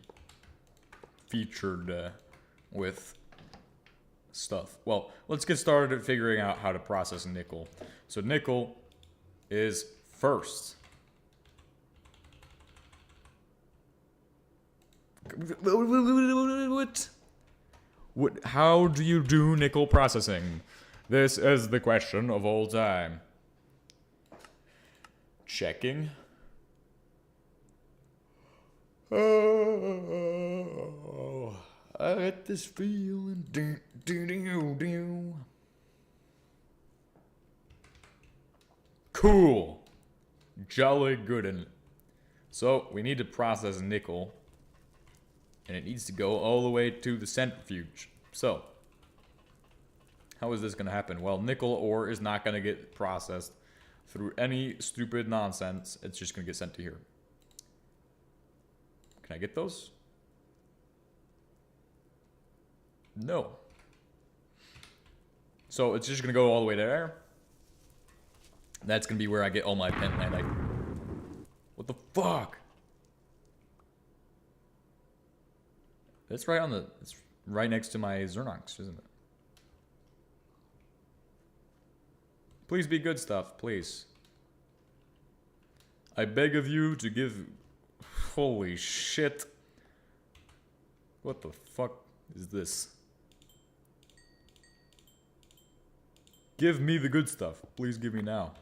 featured with stuff. Well, let's get started at figuring out how to process nickel. So nickel is first. What? How do you do nickel processing? This is the question of all time. Checking. Oh, I get this feeling. Cool. Jolly good in it. So, we need to process nickel. And it needs to go all the way to the centrifuge. So, how is this going to happen? Well, nickel ore is not going to get processed through any stupid nonsense. It's just going to get sent to here. Can I get those? No. So, it's just going to go all the way there. That's going to be where I get all my pentlandite. What the fuck? It's right on the, it's right next to my Zernox, isn't it? Please be good stuff, please. I beg of you to give Holy shit. What the fuck is this? Give me the good stuff. Please give me now.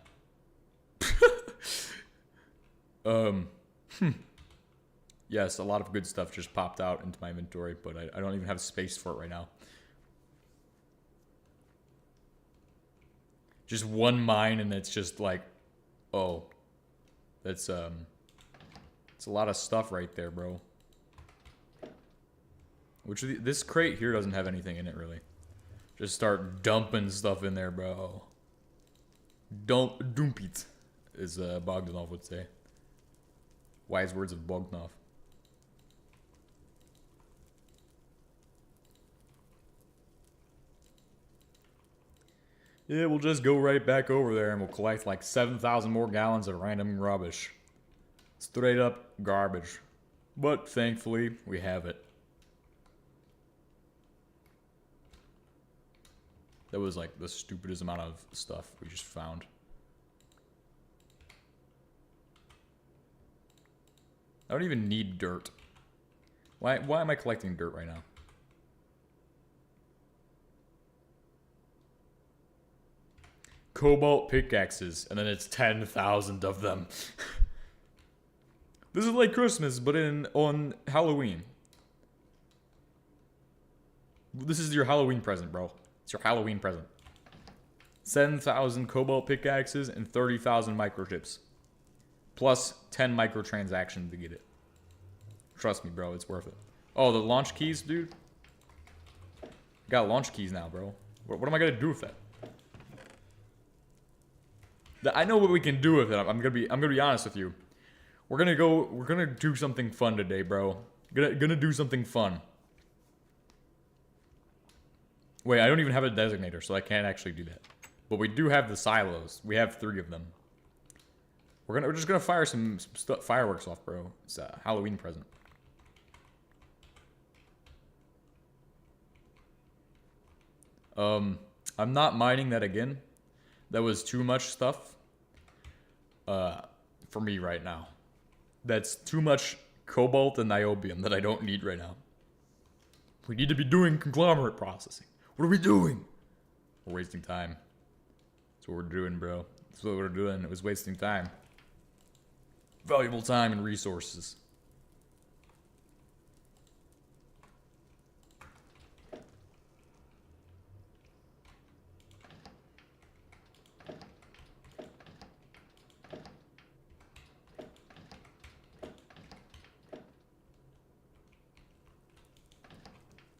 Yes, a lot of good stuff just popped out into my inventory, but I don't even have space for it right now. Just one mine, and it's just like, oh, that's it's a lot of stuff right there, bro. Which this crate here doesn't have anything in it really. Just start dumping stuff in there, bro. Dump it, as Bogdanov would say. Wise words of Bogdanov. Yeah, we'll just go right back over there and we'll collect like 7,000 more gallons of random rubbish. Straight up garbage. But thankfully, we have it. That was like the stupidest amount of stuff we just found. I don't even need dirt. Why am I collecting dirt right now? Cobalt pickaxes, and then it's 10,000 of them. This is like Christmas, but on Halloween. This is your Halloween present, bro. It's your Halloween present. 7,000 cobalt pickaxes and 30,000 microchips. Plus 10 microtransactions to get it. Trust me, bro, it's worth it. Oh, the launch keys, dude? Got launch keys now, bro. What am I gonna do with that? I know what we can do with it. I'm gonna be honest with you. We're gonna do something fun today, bro. Gonna do something fun. Wait, I don't even have a designator, so I can't actually do that. But we do have the silos. We have 3 of them. We're just gonna fire some fireworks off, bro. It's a Halloween present. I'm not mining that again. That was too much stuff for me right now. That's too much cobalt and niobium that I don't need right now. We need to be doing conglomerate processing. What are we doing? We're wasting time. That's what we're doing, bro. That's what we're doing. It was wasting time. Valuable time and resources.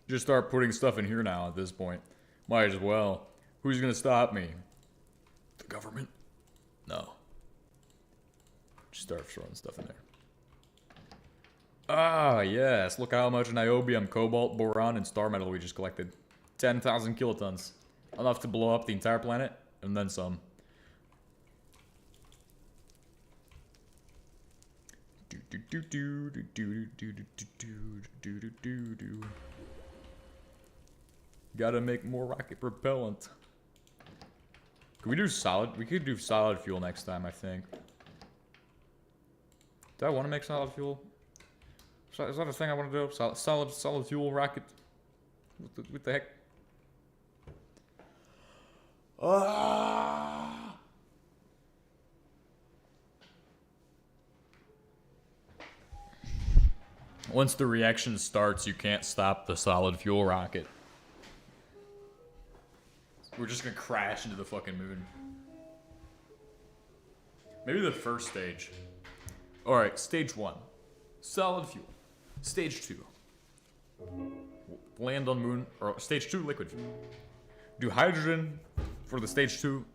Just start putting stuff in here now at this point. Might as well. Who's gonna stop me? The government? No. Just start throwing stuff in there. Ah, yes. Look how much niobium, cobalt, boron, and star metal we just collected. 10,000 kilotons. Enough to blow up the entire planet, and then some. Gotta make more rocket propellant. Could we do solid? We could do solid fuel next time, I think. Do I want to make solid fuel? Is that a thing I want to do? Solid fuel rocket? What the heck? Ah! Once the reaction starts, you can't stop the solid fuel rocket. We're just gonna crash into the fucking moon. Maybe the first stage. Alright, stage 1. Solid fuel. Stage 2. Land on moon. Or stage 2, liquid fuel. Do hydrogen for the stage 2.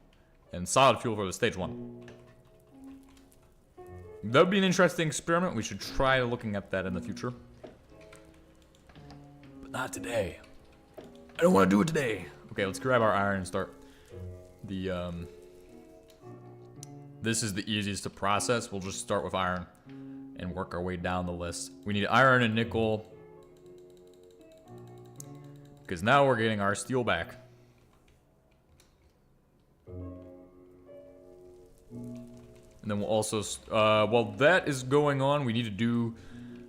And solid fuel for the stage 1. That would be an interesting experiment. We should try looking at that in the future. But not today. I don't want to do it today. Okay, let's grab our iron and start the, This is the easiest to process. We'll just start with iron and work our way down the list. We need iron and nickel. Because now we're getting our steel back. And then we'll also, while that is going on, we need to do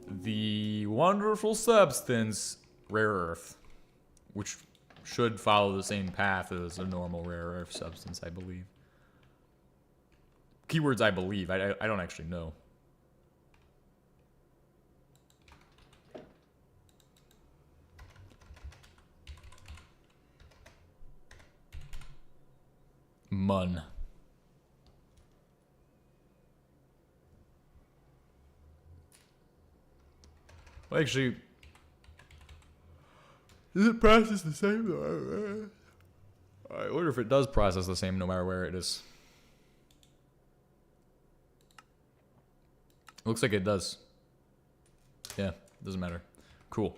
the wonderful substance, rare earth, which should follow the same path as a normal rare earth substance, I believe. Keywords, I believe. I don't actually know. Mun. Well, actually, does it process the same no matter where? I wonder if it does process the same no matter where it is. Looks like it does. Yeah, doesn't matter. Cool.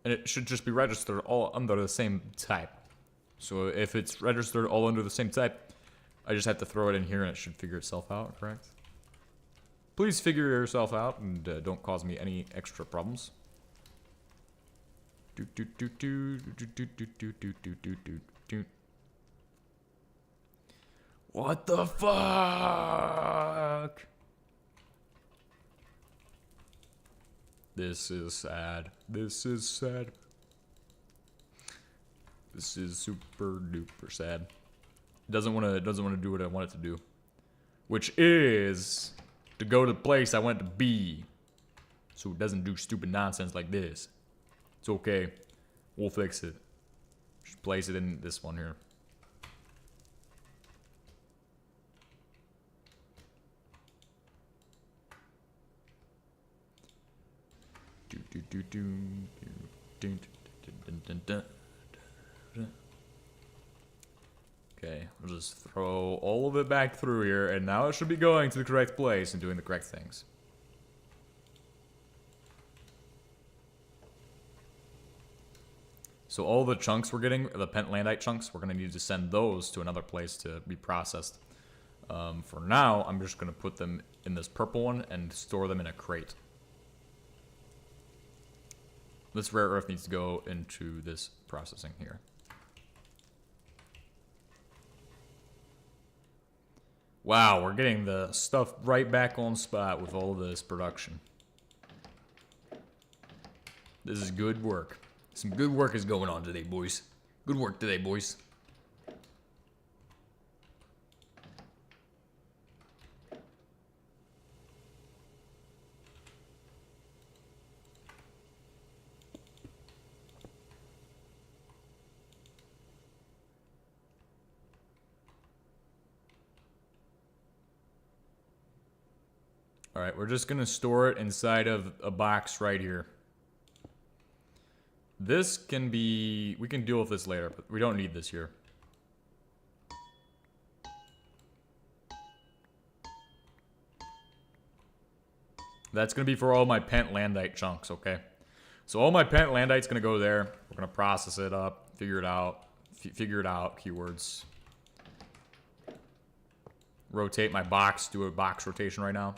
And it should just be registered all under the same type. So if it's registered all under the same type, I just have to throw it in here and it should figure itself out, correct? Please figure yourself out and don't cause me any extra problems. What the fuck? This is sad. This is sad. This is super duper sad. It doesn't want to do what I want it to do, which is to go to the place I want it to be, so it doesn't do stupid nonsense like this. It's okay. We'll fix it. Just place it in this one here. Okay, we'll just throw all of it back through here, and now it should be going to the correct place and doing the correct things. So all the chunks we're getting, the pentlandite chunks, we're going to need to send those to another place to be processed. For now, I'm just going to put them in this purple one and store them in a crate. This rare earth needs to go into this processing here. Wow, we're getting the stuff right back on spot with all of this production. This is good work. Some good work is going on today, boys. Good work today, boys. Alright, we're just gonna store it inside of a box right here. This can be... we can deal with this later, but we don't need this here. That's gonna be for all my pentlandite chunks, okay? So all my pentlandite's gonna go there. We're gonna process it up, figure it out, keywords. Rotate my box, do a box rotation right now.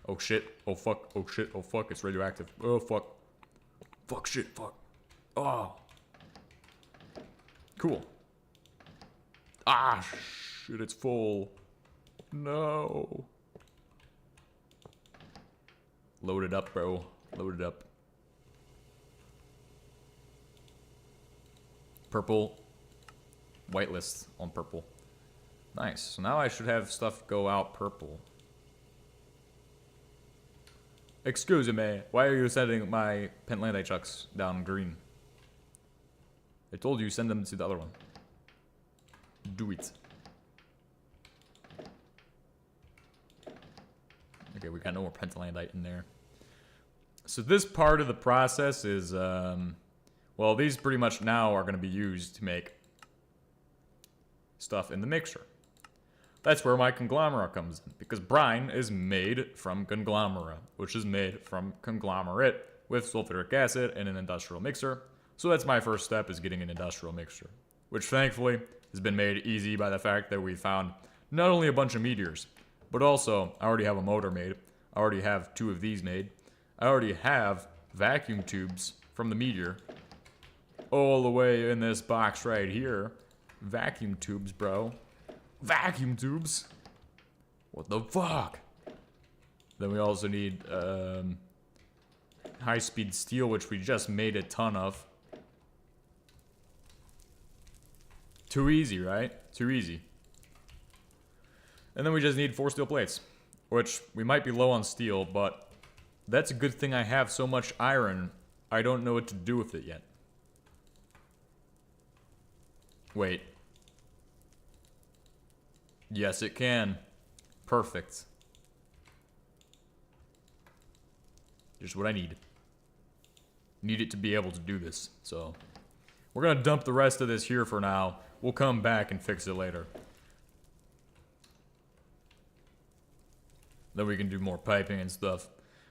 Oh shit, oh fuck, oh shit, oh fuck, it's radioactive. Oh fuck. Fuck, shit, fuck. Oh. Cool. Ah, shit, it's full. No. Load it up, bro. Load it up. Purple. Whitelist on purple. Nice. So now I should have stuff go out purple. Excuse me, why are you sending my pentlandite chucks down green? I told you send them to the other one. Do it. Okay, we got no more pentlandite in there. So this part of the process is, well, these pretty much now are going to be used to make stuff in the mixture. That's where my conglomerate comes in, because brine is made from conglomerate, which is made from conglomerate with sulfuric acid in an industrial mixer. So that's my first step, is getting an industrial mixture, which thankfully has been made easy by the fact that we found not only a bunch of meteors, but also I already have a motor made. I already have 2 of these made. I already have vacuum tubes from the meteor all the way in this box right here. Vacuum tubes, bro. Vacuum tubes. What the fuck? Then we also need high-speed steel, which we just made a ton of. Too easy, right? Too easy. And then we just need 4 steel plates, which we might be low on steel, but that's a good thing I have so much iron. I don't know what to do with it yet. Wait. Yes, it can. Perfect. Just what I need. Need it to be able to do this, so... We're gonna dump the rest of this here for now. We'll come back and fix it later. Then we can do more piping and stuff.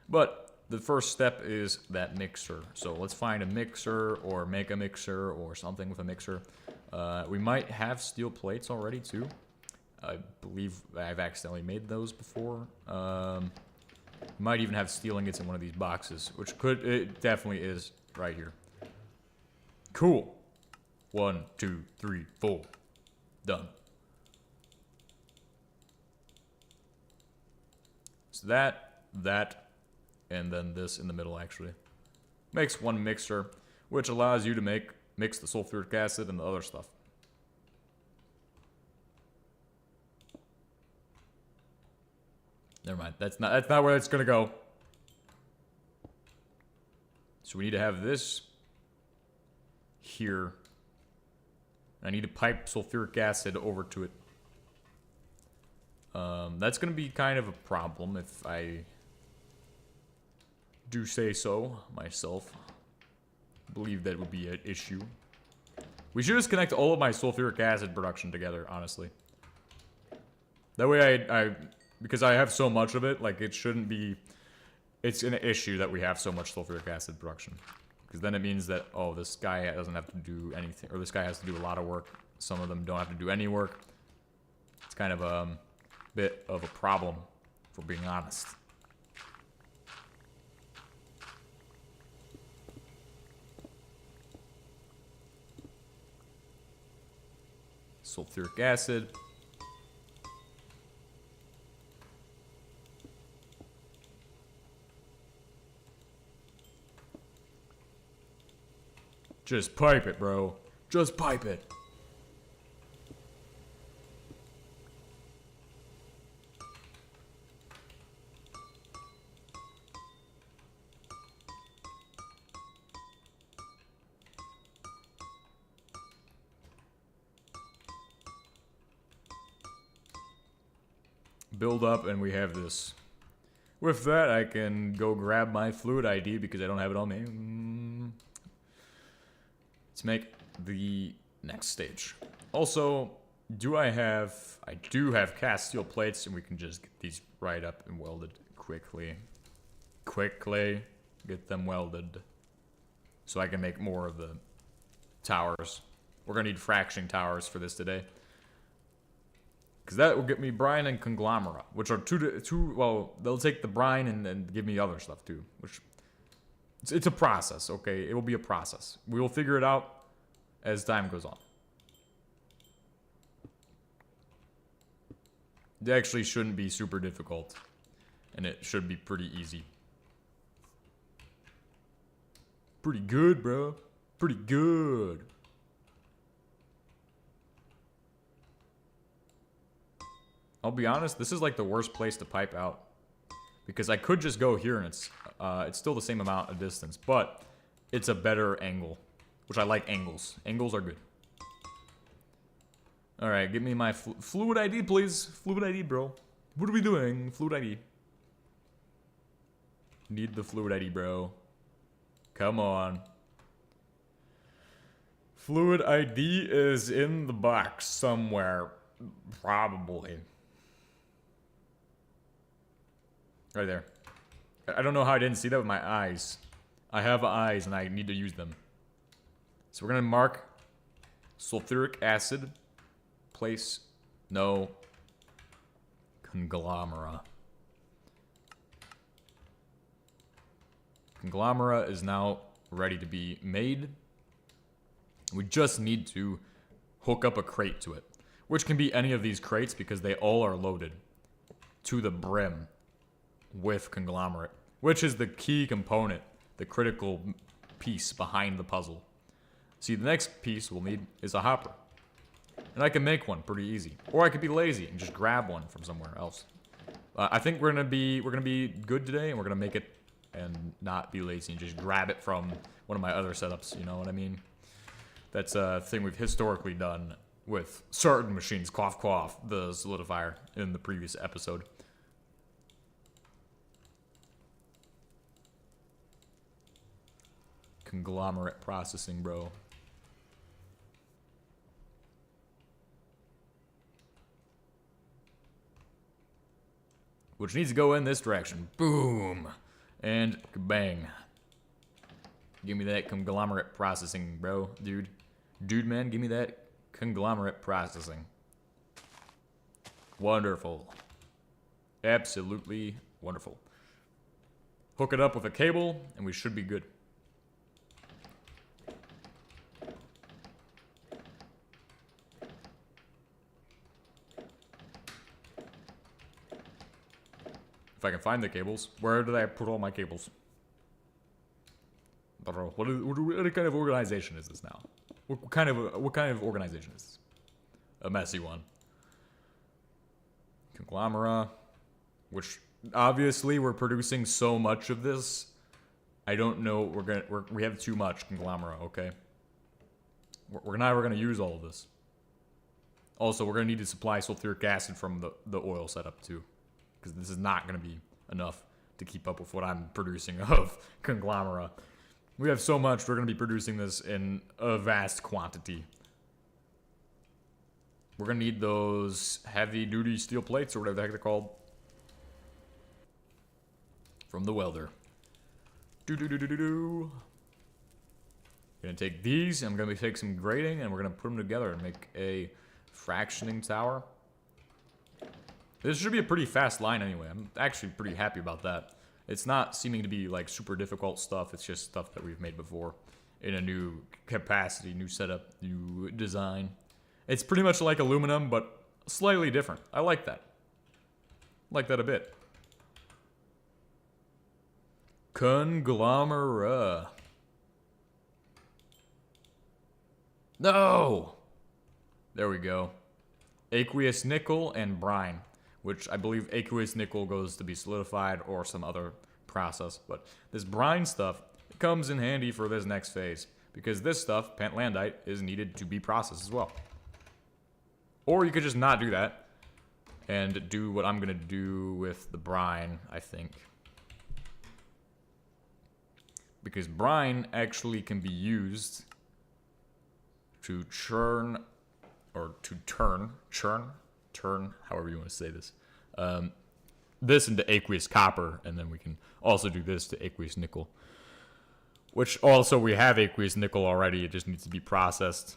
But the first step is that mixer. So let's find a mixer or make a mixer or something with a mixer. We might have steel plates already too. I believe I've accidentally made those before. Might even have steel ingots in one of these boxes, which it definitely is right here. Cool. 1, 2, 3, 4. Done. So that, and then this in the middle actually. Makes one mixer, which allows you to mix the sulfuric acid and the other stuff. Never mind. That's not where it's gonna go. So we need to have this here. I need to pipe sulfuric acid over to it. That's gonna be kind of a problem if I do say so myself. I believe that would be an issue. We should just connect all of my sulfuric acid production together, honestly. That way because I have so much of it, like it shouldn't be, it's an issue that we have so much sulfuric acid production. Because then it means that, oh, this guy doesn't have to do anything, or this guy has to do a lot of work. Some of them don't have to do any work. It's kind of a bit of a problem, if we're being honest. Sulfuric acid. Just pipe it, bro. Just pipe it. Build up, and we have this. With that, I can go grab my fluid ID because I don't have it on me. Let's make the next stage. Also, I do have cast steel plates, and we can just get these right up and welded quickly. Quickly get them welded. So I can make more of the towers. We're gonna need fracturing towers for this today. Because that will get me brine and conglomerate, which are well, they'll take the brine and give me other stuff too, which... It's a process, okay? It will be a process. We will figure it out as time goes on. It actually shouldn't be super difficult. And it should be pretty easy. Pretty good, bro. Pretty good. I'll be honest, this is like the worst place to pipe out. Because I could just go here and it's still the same amount of distance, but it's a better angle, which I like angles. Angles are good. All right, give me my fluid ID, please. Fluid ID, bro. What are we doing? Fluid ID. Need the fluid ID, bro. Come on. Fluid ID is in the box somewhere, probably. Right there. I don't know how I didn't see that with my eyes. I have eyes and I need to use them. So we're gonna mark sulfuric acid. Place. No. Conglomerate. Conglomerate is now ready to be made. We just need to hook up a crate to it. Which can be any of these crates because they all are loaded. to the brim with conglomerate, which is the key component, the critical piece behind the puzzle. See, the next piece we'll need is a hopper. And I can make one pretty easy. Or I could be lazy and just grab one from somewhere else. I think we're gonna be good today, and we're gonna make it and not be lazy and just grab it from one of my other setups, you know what I mean? That's a thing we've historically done with certain machines. Cough, cough, the solidifier in the previous episode. Conglomerate processing, bro. Which needs to go in this direction. Boom. And bang. Give me that conglomerate processing, bro. Dude. Dude, man, give me that conglomerate processing. Wonderful. Absolutely wonderful. Hook it up with a cable, and we should be good. If I can find the cables. Where did I put all my cables? What kind of organization is this now? What kind of organization is this? A messy one. Conglomerate, which obviously we're producing so much of this. I don't know. We have too much conglomerate. Okay. We're never gonna use all of this. Also, we're gonna need to supply sulfuric acid from the oil setup too, because this is not gonna be enough to keep up with what I'm producing of conglomerate. We have so much, we're going to be producing this in a vast quantity. We're going to need those heavy-duty steel plates, or whatever the heck they're called, from the welder. Do-do-do-do-do-do. Going to take these, I'm going to take some grating, and we're going to put them together and make a fractioning tower. This should be a pretty fast line anyway. I'm actually pretty happy about that. It's not seeming to be like super difficult stuff. It's just stuff that we've made before in a new capacity, new setup, new design. It's pretty much like aluminum, but slightly different. I like that. I like that a bit. Conglomerate. No! There we go. Aqueous nickel and brine, which I believe aqueous nickel goes to be solidified or some other process. But this brine stuff comes in handy for this next phase, because this stuff, pentlandite, is needed to be processed as well. Or you could just not do that and do what I'm going to do with the brine, I think. Because brine actually can be used to churn, however you want to say this, this into aqueous copper, and then we can also do this to aqueous nickel. Which also, we have aqueous nickel already, it just needs to be processed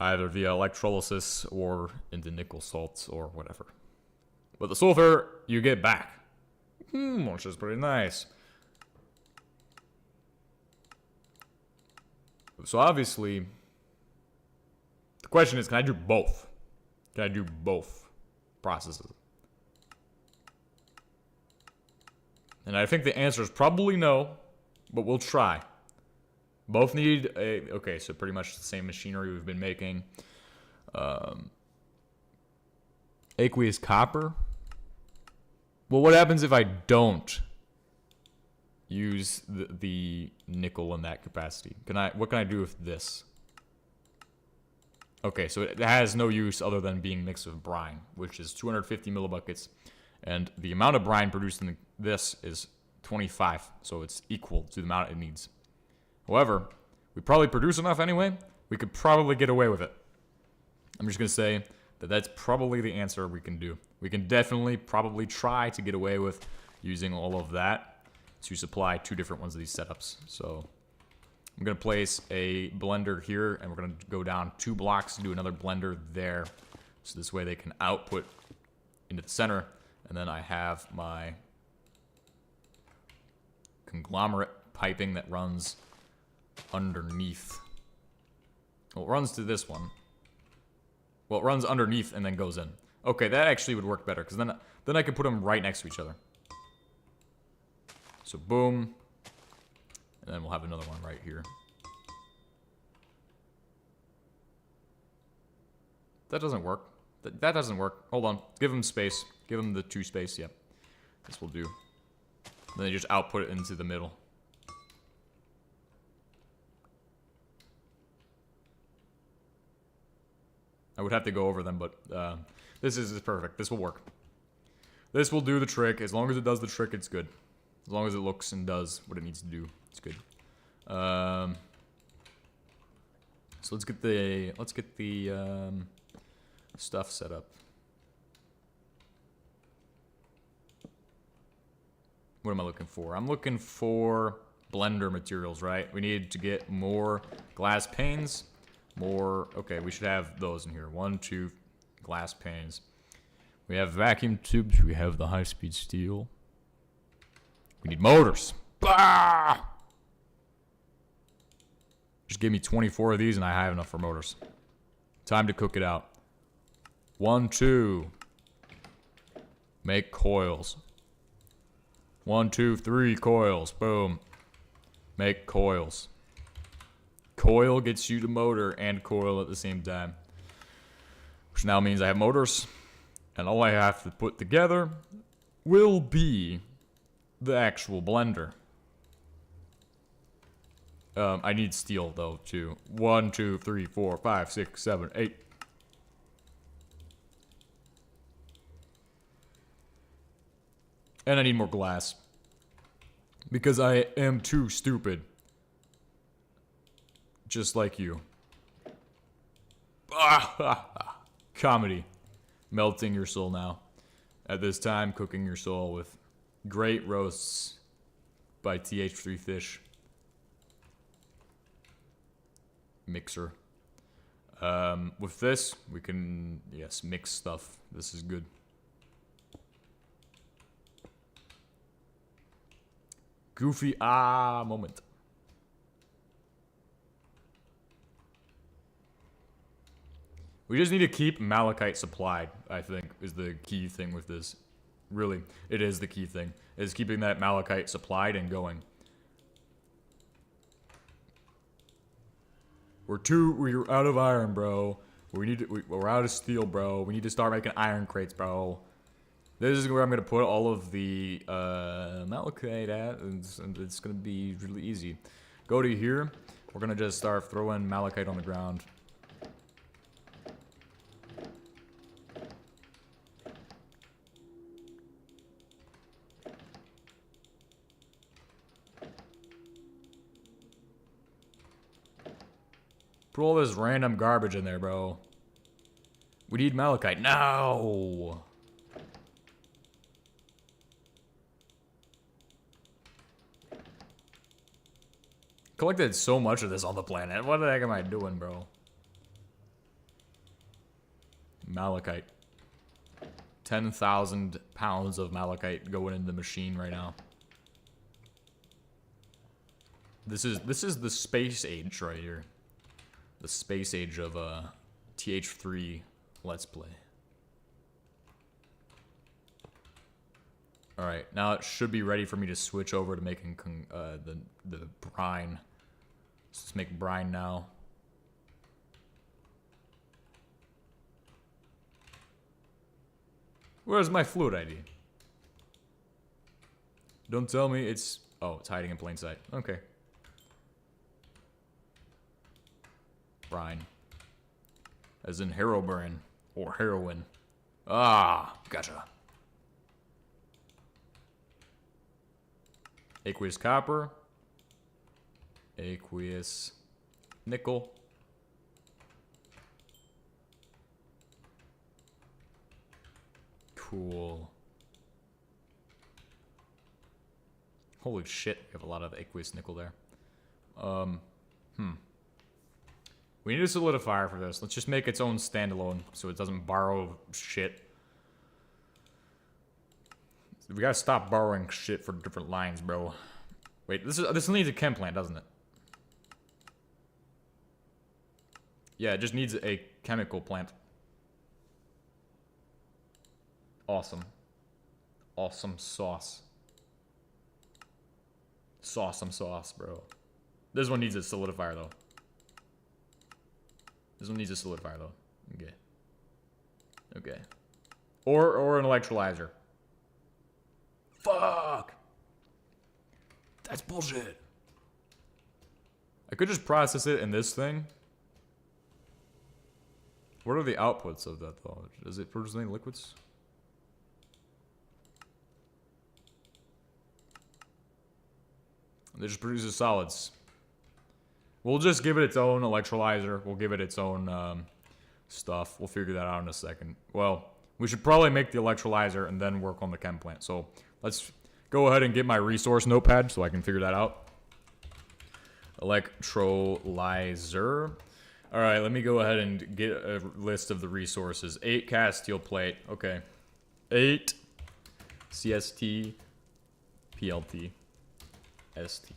either via electrolysis or into nickel salts or whatever. But the sulfur, you get back. Which is pretty nice. So obviously, the question is, can I do both? Can I do both processes? And I think the answer is probably no, but we'll try. Both need a... Okay, so pretty much the same machinery we've been making. Aqueous copper? Well, what happens if I don't use the nickel in that capacity? What can I do with this? Okay, so it has no use other than being mixed with brine, which is 250 millibuckets. And the amount of brine produced in this is 25, so it's equal to the amount it needs. However, we probably produce enough anyway. We could probably get away with it. I'm just going to say that that's probably the answer we can do. We can definitely probably try to get away with using all of that to supply two different ones of these setups. So I'm going to place a blender here, and we're going to go down 2 blocks and do another blender there. So this way they can output into the center. And then I have my conglomerate piping that runs underneath. Well, it runs to this one. Well, it runs underneath and then goes in. Okay, that actually would work better, because then I could put them right next to each other. So boom. And then we'll have another one right here. That doesn't work. That doesn't work. Hold on. Give them space. Give them the 2 space. Yep. This will do. Then they just output it into the middle. I would have to go over them, but this is perfect. This will work. This will do the trick. As long as it does the trick, it's good. As long as it looks and does what it needs to do, it's good. So let's get the stuff set up. What am I looking for? I'm looking for blender materials, right? We need to get more glass panes. More, okay, we should have those in here. 1, 2 glass panes. We have vacuum tubes. We have the high-speed steel. We need motors. Bah! Just give me 24 of these and I have enough for motors. Time to cook it out. 1, 2. Make coils. 1, 2, 3 coils. Boom. Make coils. Coil gets you the motor and coil at the same time. Which now means I have motors. And all I have to put together will be the actual blender. I need steel though too. 1, 2, 3, 4, 5, 6, 7, 8. And I need more glass. Because I am too stupid. Just like you. Comedy. Melting your soul now. At this time, cooking your soul with great roasts by TH3 Fish. Mixer. With this, we can, yes, mix stuff. This is good. Goofy moment. We just need to keep malachite supplied, I think, is the key thing with this. Really, it is the key thing. Is keeping that malachite supplied and going. We're out of iron, bro. We're out of steel, bro. We need to start making iron crates, bro. This is where I'm gonna put all of the malachite at, and it's gonna be really easy. Go to here. We're gonna just start throwing malachite on the ground. Put all this random garbage in there, bro. We need malachite. No! Collected so much of this on the planet. What the heck am I doing, bro? Malachite. 10,000 pounds of malachite going in the machine right now. This is the space age right here. The space age of TH3 Let's Play. Alright, now it should be ready for me to switch over to making the brine. Let's make brine now. Where's my fluid ID? Don't tell me it's... Oh, it's hiding in plain sight. Okay. Brine. As in heroin. Or heroin. Ah, gotcha. Aqueous copper. Aqueous nickel. Cool. Holy shit, we have a lot of aqueous nickel there. We need a solidifier for this. Let's just make its own standalone so it doesn't borrow shit. We gotta stop borrowing shit for different lines, bro. Wait, this needs a chem plant, doesn't it? Yeah, it just needs a chemical plant. Awesome. Awesome sauce. Awesome sauce, bro. This one needs a solidifier, though. This one needs a solidifier, though. Okay. Okay. Or an electrolyzer. Fuck! That's bullshit. I could just process it in this thing. What are the outputs of that, though? Does it produce any liquids? It just produces solids. We'll just give it its own electrolyzer. We'll give it its own stuff. We'll figure that out in a second. Well, we should probably make the electrolyzer and then work on the chem plant. So let's go ahead and get my resource notepad so I can figure that out. Electrolyzer. All right, let me go ahead and get a list of the resources. 8 cast steel plate. Okay. 8 CST PLT ST.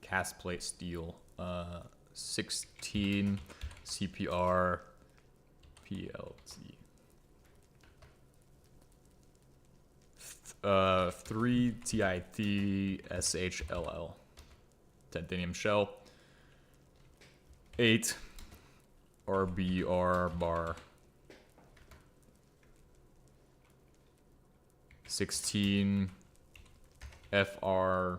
Cast plate steel. 16 CPR PLT. 3 TIT SHLL. Titanium shell. 8 RBR bar. 16 FRBR.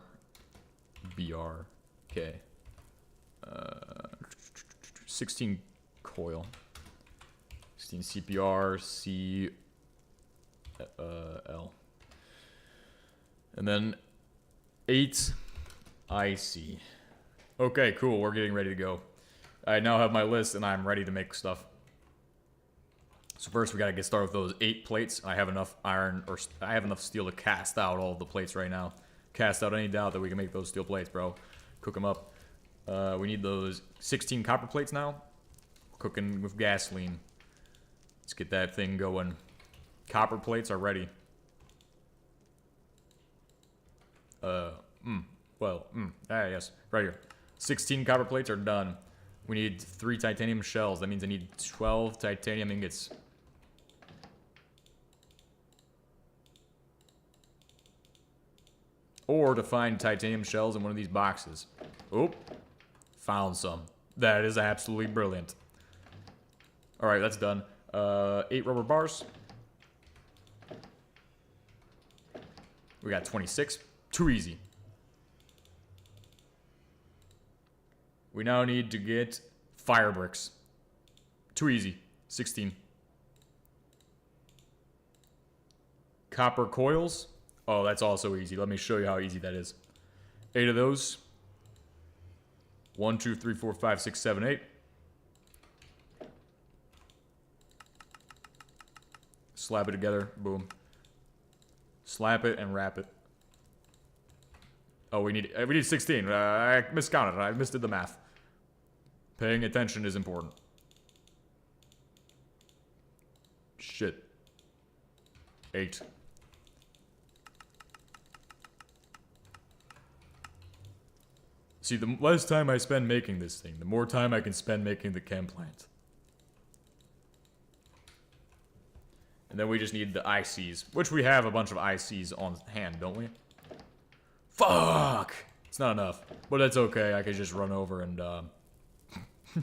Okay. 16 coil. 16 CPR C L. And then 8 IC. Okay, cool. We're getting ready to go. I now have my list and I'm ready to make stuff. So first we gotta get started with those 8 plates. I have enough iron, or I have enough steel to cast out all of the plates right now. Cast out any doubt that we can make those steel plates, bro. Cook them up. We need those 16 copper plates now. Cooking with gasoline. Let's get that thing going. Copper plates are ready. Yes, right here. 16 copper plates are done. We need 3 titanium shells. That means I need 12 titanium ingots. Or to find titanium shells in one of these boxes. Oop. Found some. That is absolutely brilliant. Alright, that's done. 8 rubber bars. We got 26. Too easy. We now need to get fire bricks. Too easy. 16. Copper coils. Oh, that's also easy. Let me show you how easy that is. 8 of those. 1, 2, 3, 4, 5, 6, 7, 8. Slap it together. Boom. Slap it and wrap it. Oh, we need 16. I miscounted. I misdid the math. Paying attention is important. Shit. 8. See, the less time I spend making this thing, the more time I can spend making the chem plant. And then we just need the ICs, which we have a bunch of ICs on hand, don't we? Fuck! It's not enough, but that's okay. I could just run over and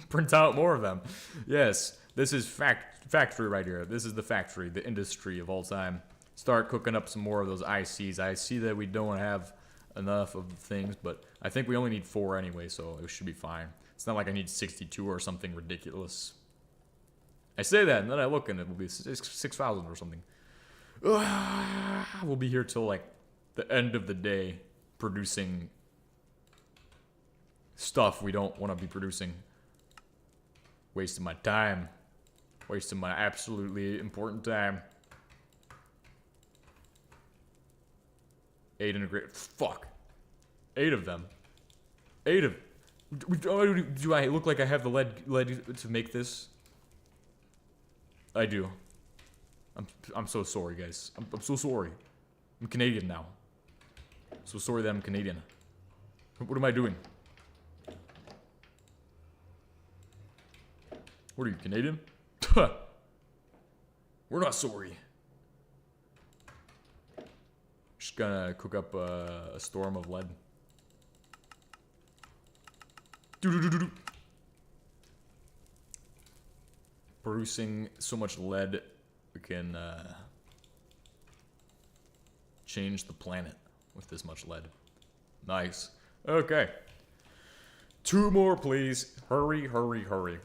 print out more of them. Yes, this is factory right here. This is the factory, the industry of all time. Start cooking up some more of those ICs. I see that we don't have enough of things, but I think we only need 4 anyway, so it should be fine. It's not like I need 62 or something ridiculous. I say that, and then I look, and it will be 6,000 or something. We'll be here till, like, the end of the day producing stuff we don't want to be producing. Wasting my time. Wasting my absolutely important time. 8 integrated. Fuck. 8 of them. 8 of... Do I look like I have the lead to make this? I do. I'm so sorry, guys. I'm so sorry. I'm Canadian now. I'm so sorry that I'm Canadian. What am I doing? What are you, Canadian? We're We're not sorry. Just gonna cook up a storm of lead. Do-do-do-do-do. Producing so much lead, we can change the planet with this much lead. Nice. Okay. 2 more, please. Hurry, hurry, hurry.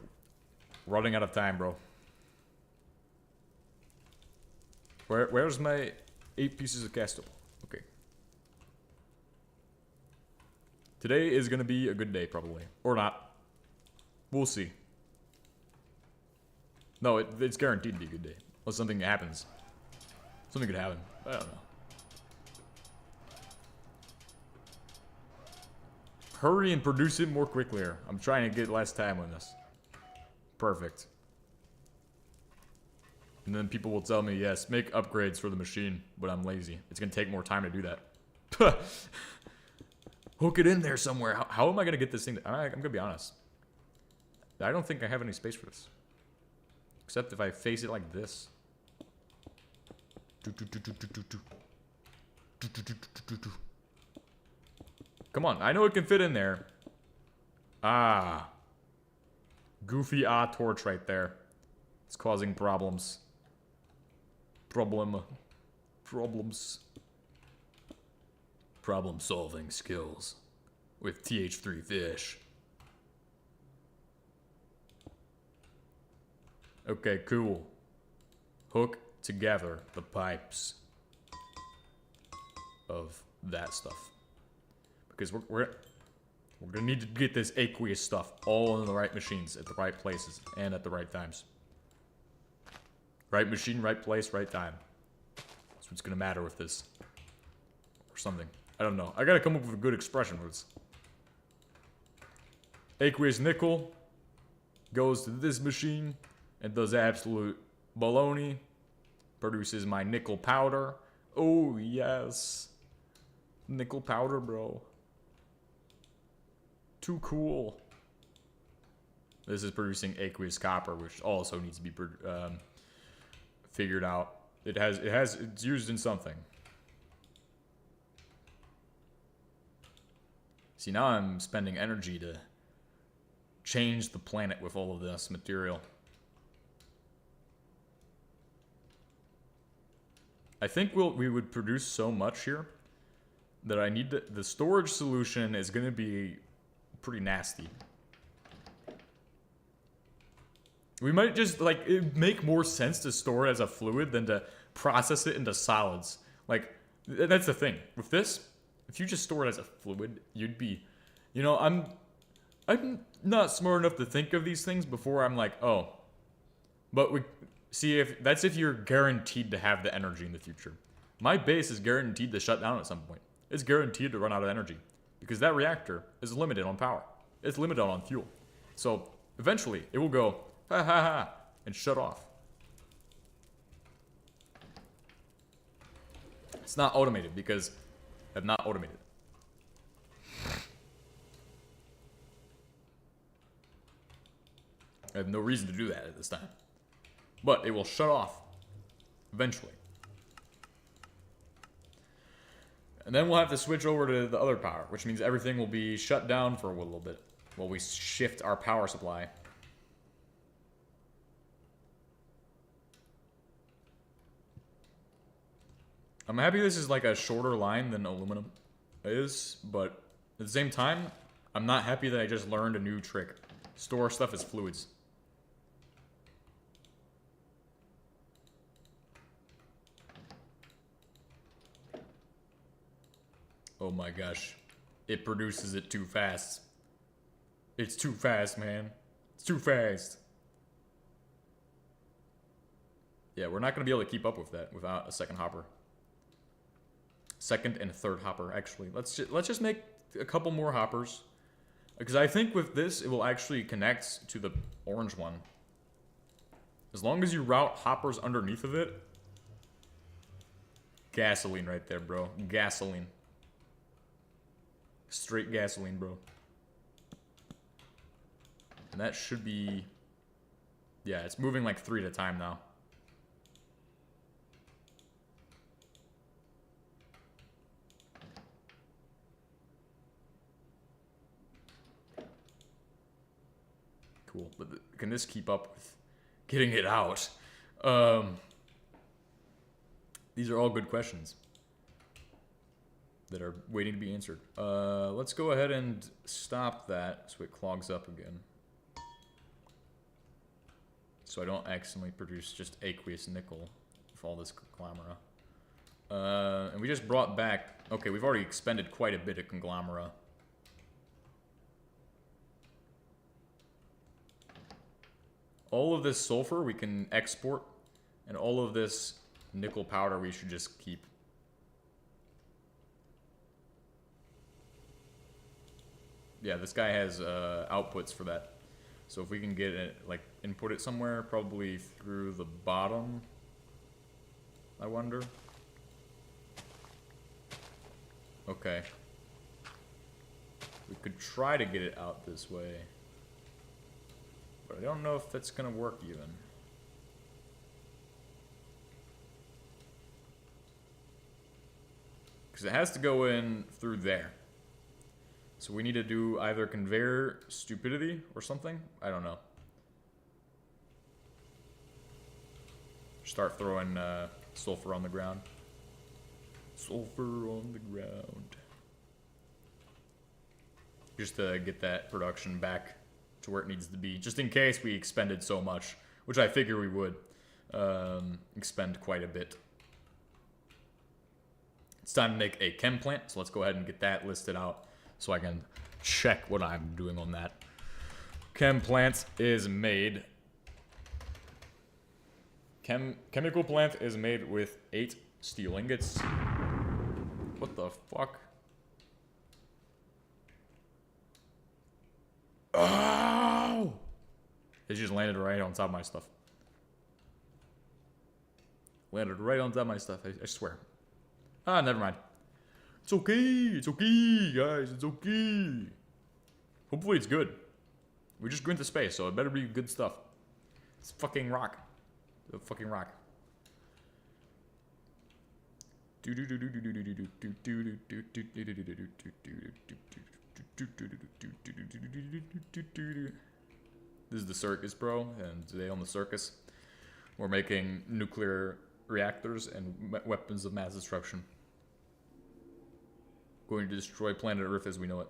Running out of time, bro. Where's my 8 pieces of castle? Okay. Today is gonna be a good day, probably. Or not. We'll see. No, it's guaranteed to be a good day. Unless something happens. Something could happen. I don't know. Hurry and produce it more quickly here. I'm trying to get less time on this. Perfect. And then people will tell me, yes, make upgrades for the machine, but I'm lazy. It's gonna take more time to do that. Hook it in there somewhere. How am I gonna get this thing? I'm gonna be honest. I don't think I have any space for this. Except if I face it like this. Come on, I know it can fit in there. Ah. Goofy torch right there. It's causing problems. Problems. Problem solving skills. With TH3 fish. Okay, cool. Hook together the pipes of that stuff. Because we're gonna need to get this aqueous stuff all in the right machines at the right places and at the right times. Right machine, right place, right time. That's what's gonna matter with this. Or something. I don't know. I gotta come up with a good expression for this. Aqueous nickel goes to this machine and does absolute baloney. Produces my nickel powder. Oh, yes. Nickel powder, bro. Too cool. This is producing aqueous copper, which also needs to be figured out. It's used in something. See, now I'm spending energy to change the planet with all of this material. I think we would produce so much here that I need the storage solution is going to be pretty nasty. We might just, like, it make more sense to store it as a fluid than to process it into solids. Like, that's the thing. With this, if you just store it as a fluid, you'd be, you know, I'm not smart enough to think of these things before I'm like, oh. But that's if you're guaranteed to have the energy in the future. My base is guaranteed to shut down at some point. It's guaranteed to run out of energy. Because that reactor is limited on power. It's limited on fuel. So, eventually, it will go, ha ha ha, and shut off. It's not automated because I've not automated. I have no reason to do that at this time. But it will shut off eventually. And then we'll have to switch over to the other power, which means everything will be shut down for a little bit while we shift our power supply. I'm happy this is like a shorter line than aluminum is, but at the same time, I'm not happy that I just learned a new trick. Store stuff as fluids. Oh my gosh. It produces it too fast. It's too fast, man. It's too fast. Yeah, we're not going to be able to keep up with that without a second hopper. Second and third hopper, actually. Let's just make a couple more hoppers. Because I think with this, it will actually connect to the orange one. As long as you route hoppers underneath of it. Gasoline right there, bro. Gasoline. Straight gasoline, bro. And that should be... Yeah, it's moving like 3 at a time now. Cool. But can this keep up with getting it out? These are all good questions that are waiting to be answered. Let's go ahead and stop that so it clogs up again. So I don't accidentally produce just aqueous nickel with all this conglomerate. And we just brought back... Okay, we've already expended quite a bit of conglomerate. All of this sulfur we can export, and all of this nickel powder we should just keep. Yeah, this guy has outputs for that. So if we can get it, like, input it somewhere, probably through the bottom, I wonder. Okay. We could try to get it out this way. But I don't know if that's gonna work even. Because it has to go in through there. So we need to do either conveyor stupidity or something. I don't know. Start throwing sulfur on the ground. Sulfur on the ground. Just to get that production back to where it needs to be. Just in case we expended so much. Which I figure we would. Expend quite a bit. It's time to make a chem plant. So let's go ahead and get that listed out. So I can check what I'm doing on that. Chem plant is made. Chemical plant is made with 8 steel ingots. What the fuck? Oh! It just landed right on top of my stuff. Landed right on top of my stuff, I swear. Ah, never mind. It's okay, guys, it's okay. Hopefully it's good. We just go into space, so it better be good stuff. It's fucking rock. It's a fucking rock. This is the circus, bro, and today on the circus, we're making nuclear reactors and weapons of mass destruction. Going to destroy planet Earth as we know it.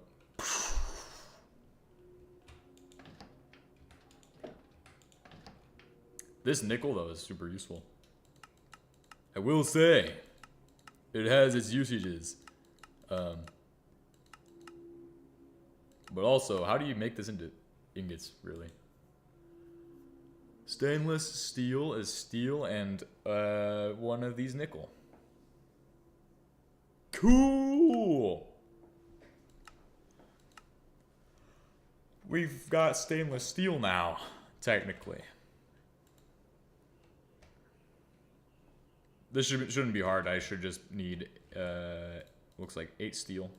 This nickel, though, is super useful. I will say, it has its usages. But also, how do you make this into ingots, really? Stainless steel is steel and one of these nickel. Cool! We've got stainless steel now, technically. This shouldn't be hard. I should just need, looks like 8 steel.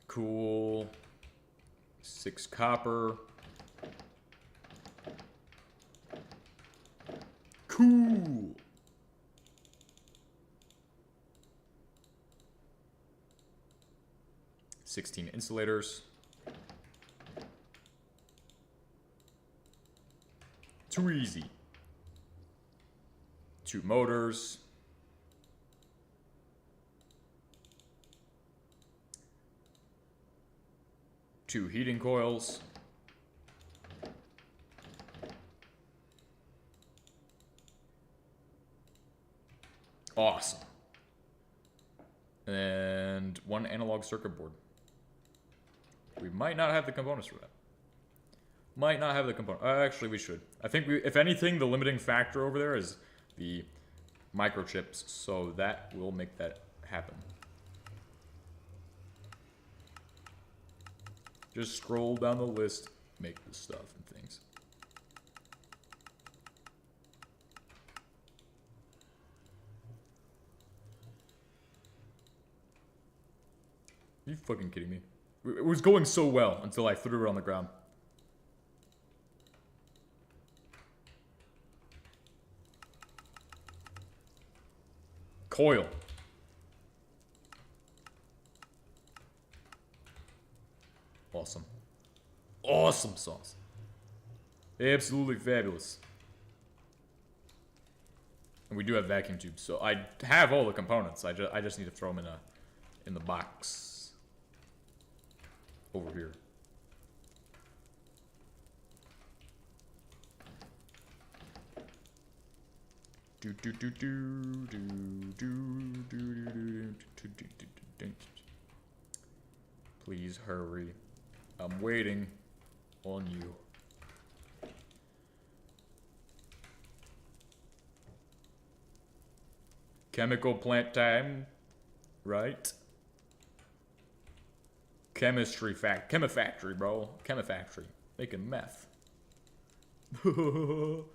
Cool. 6 copper. Cool. $16 insulators. 2 easy. 2 motors. 2 heating coils. Awesome. And 1 analog circuit board. We might not have the components for that. Might not have the component. Actually, we should. I think if anything, the limiting factor over there is the microchips, so that will make that happen. Just scroll down the list, make the stuff and things. Are you fucking kidding me? It was going so well until I threw it on the ground. Coil. awesome. Awesome sauce. Absolutely fabulous. And we do have vacuum tubes, so I have all the components. I just need to throw them in the box over here. Please hurry. I'm waiting on you. Chemical plant time, right? Chemifactory, bro. Chemifactory. Making meth. I'm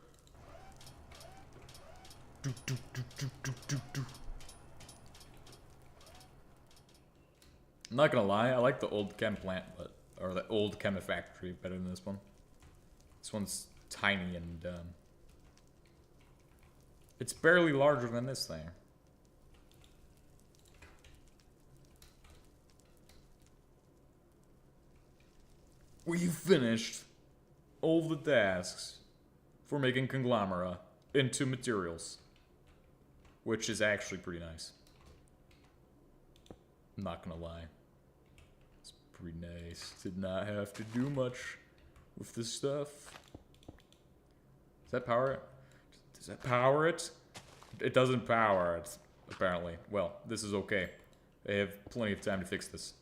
not gonna lie, I like the old chem plant, or the old chemifactory better than this one. This one's tiny and it's barely larger than this thing. We've finished all the tasks for making conglomera into materials, which is actually pretty nice. I'm not gonna lie. It's pretty nice. Did not have to do much with this stuff. Does that power it? Does that power it? It doesn't power it, apparently. Well, this is okay. I have plenty of time to fix this.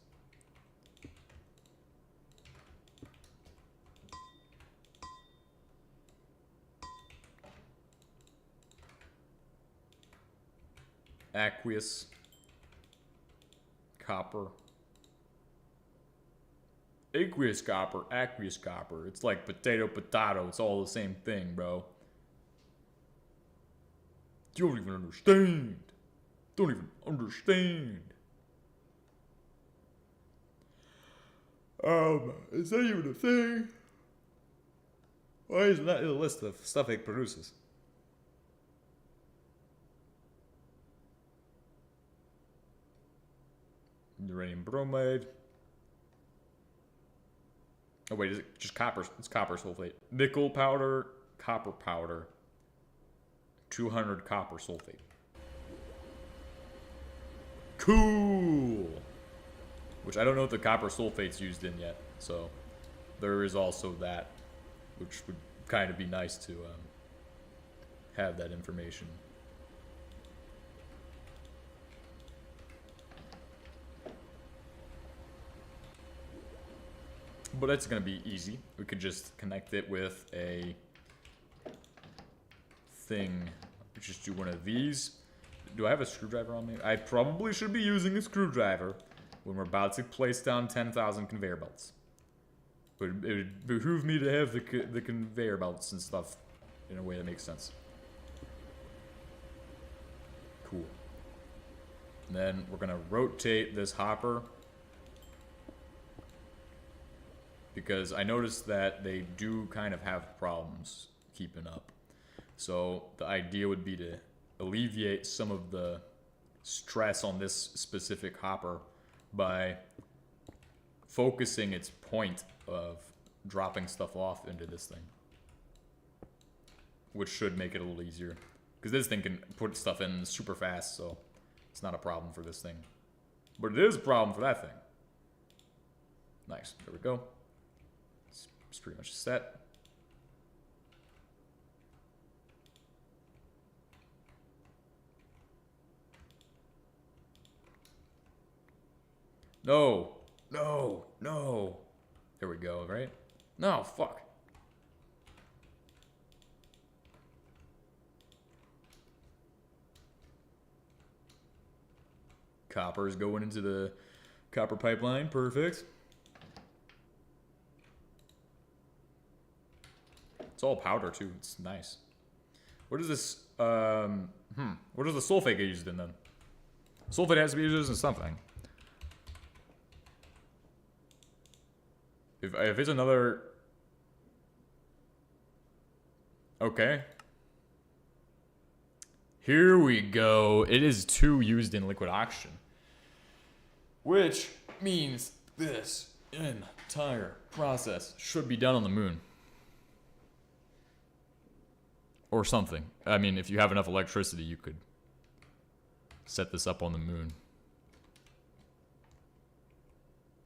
Aqueous. Copper. Aqueous copper. Aqueous copper. It's like potato, potato. It's all the same thing, bro. You don't even understand. Don't even understand. Is that even a thing? Why isn't that in the list of stuff it produces? Uranium bromide. Oh wait, is it just copper? It's copper sulfate. Nickel powder, copper powder. 200 copper sulfate. Cool! Which I don't know if the copper sulfate's used in yet, so there is also that, which would kind of be nice to have that information. But that's gonna be easy. We could just connect it with a thing. Just do one of these. Do I have a screwdriver on me? I probably should be using a screwdriver when we're about to place down 10,000 conveyor belts. But it would behoove me to have the conveyor belts and stuff in a way that makes sense. Cool. And then we're gonna rotate this hopper, because I noticed that they do kind of have problems keeping up. So the idea would be to alleviate some of the stress on this specific hopper by focusing its point of dropping stuff off into this thing, which should make it a little easier, because this thing can put stuff in super fast, so it's not a problem for this thing, but it is a problem for that thing. Nice. There we go. It's pretty much set. No, no, no. There we go, right? No, fuck. Copper is going into the copper pipeline. Perfect. It's all powder too. It's nice. What is this? What does the sulfate get used in then? Sulfate has to be used in something. If it's another... Okay. Here we go. It is 2 used in liquid oxygen. Which means this. entire process should be done on the moon. Or something. I mean, if you have enough electricity, you could set this up on the moon.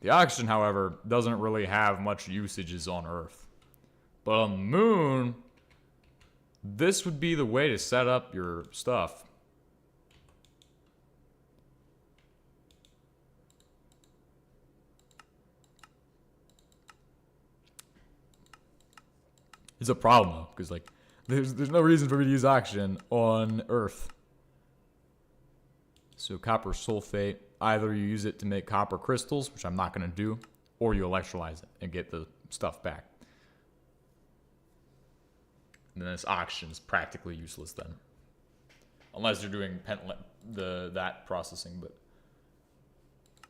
The oxygen, however, doesn't really have much usages on Earth. But on the moon, this would be the way to set up your stuff. It's a problem, though, because, like, there's no reason for me to use oxygen on Earth. So copper sulfate, either you use it to make copper crystals, which I'm not going to do, or you electrolyze it and get the stuff back. And then this oxygen is practically useless then. Unless you're doing that processing, but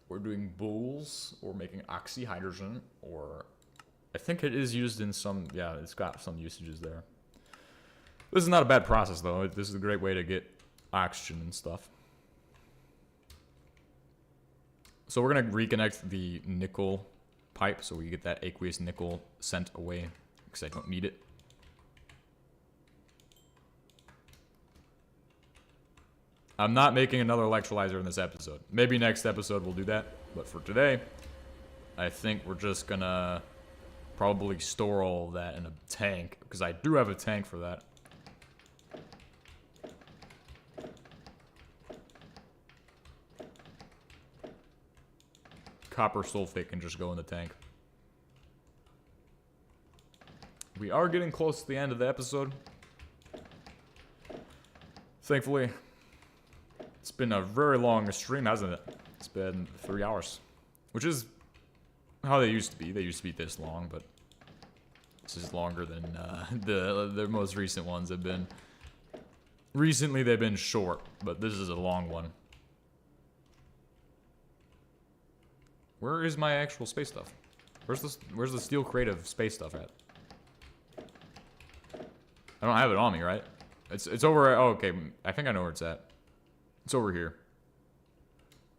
we're doing bulls, or making oxyhydrogen, or I think it is used in some, yeah, it's got some usages there. This is not a bad process, though. This is a great way to get oxygen and stuff. So we're going to reconnect the nickel pipe so we get that aqueous nickel sent away, because I don't need it. I'm not making another electrolyzer in this episode. Maybe next episode we'll do that, but for today, I think we're just going to probably store all of that in a tank, because I do have a tank for that. Copper sulfate can just go in the tank. We are getting close to the end of the episode. Thankfully, it's been a very long stream, hasn't it? It's been 3 hours, which is how they used to be. They used to be this long, but this is longer than the most recent ones have been. Recently, they've been short, but this is a long one. Where is my actual space stuff? Where's the Steel Creative space stuff at? I don't have it on me, right? It's over at, oh, okay, I think I know where it's at. It's over here.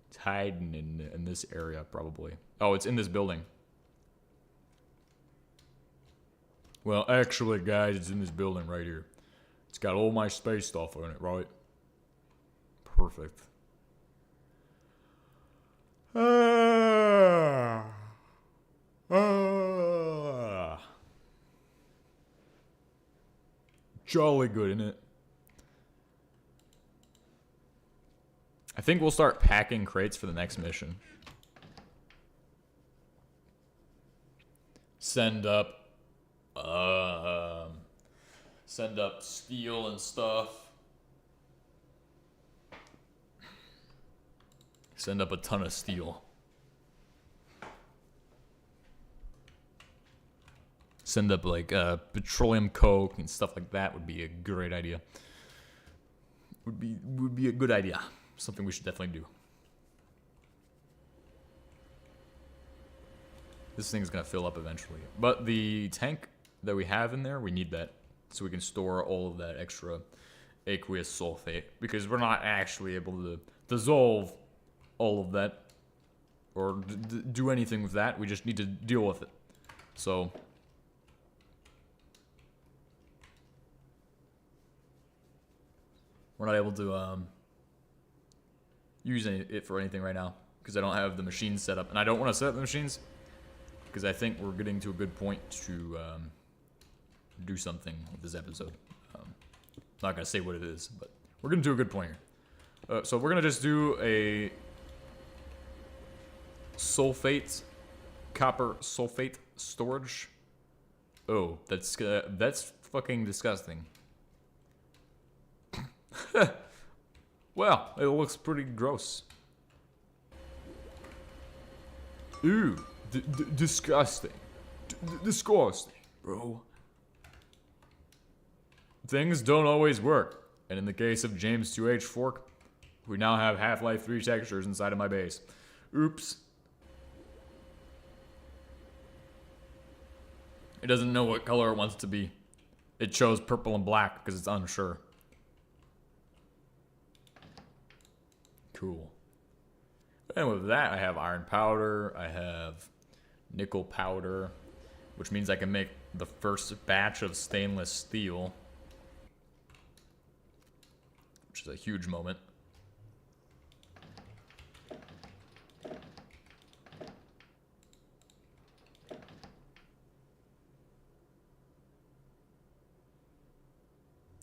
It's hiding in this area, probably. Oh, it's in this building. Well, actually, guys, it's in this building right here. It's got all my space stuff on it, right? Perfect. Jolly good, isn't it? I think we'll start packing crates for the next mission. Send up steel and stuff. Send up a ton of steel. Send up like petroleum coke and stuff like that would be a great idea. Would be a good idea. Something we should definitely do. This thing's gonna fill up eventually. But the tank that we have in there, we need that so we can store all of that extra aqueous sulfate, because we're not actually able to dissolve all of that or do anything with that. We just need to deal with it. So we're not able to use it for anything right now because I don't have the machines set up, and I don't want to set up the machines because I think we're getting to a good point to do something with this episode. I'm not gonna say what it is, but we're getting to a good point here. So we're gonna just do a copper sulfate storage. Oh, that's fucking disgusting. Well, it looks pretty gross. Ew, disgusting. Disgusting, bro. Things don't always work, and in the case of James 2H Fork, we now have Half-Life 3 textures inside of my base. Oops. It doesn't know what color it wants to be. It chose purple and black because it's unsure. Cool. And with that, I have iron powder, I have nickel powder, which means I can make the first batch of stainless steel, which is a huge moment.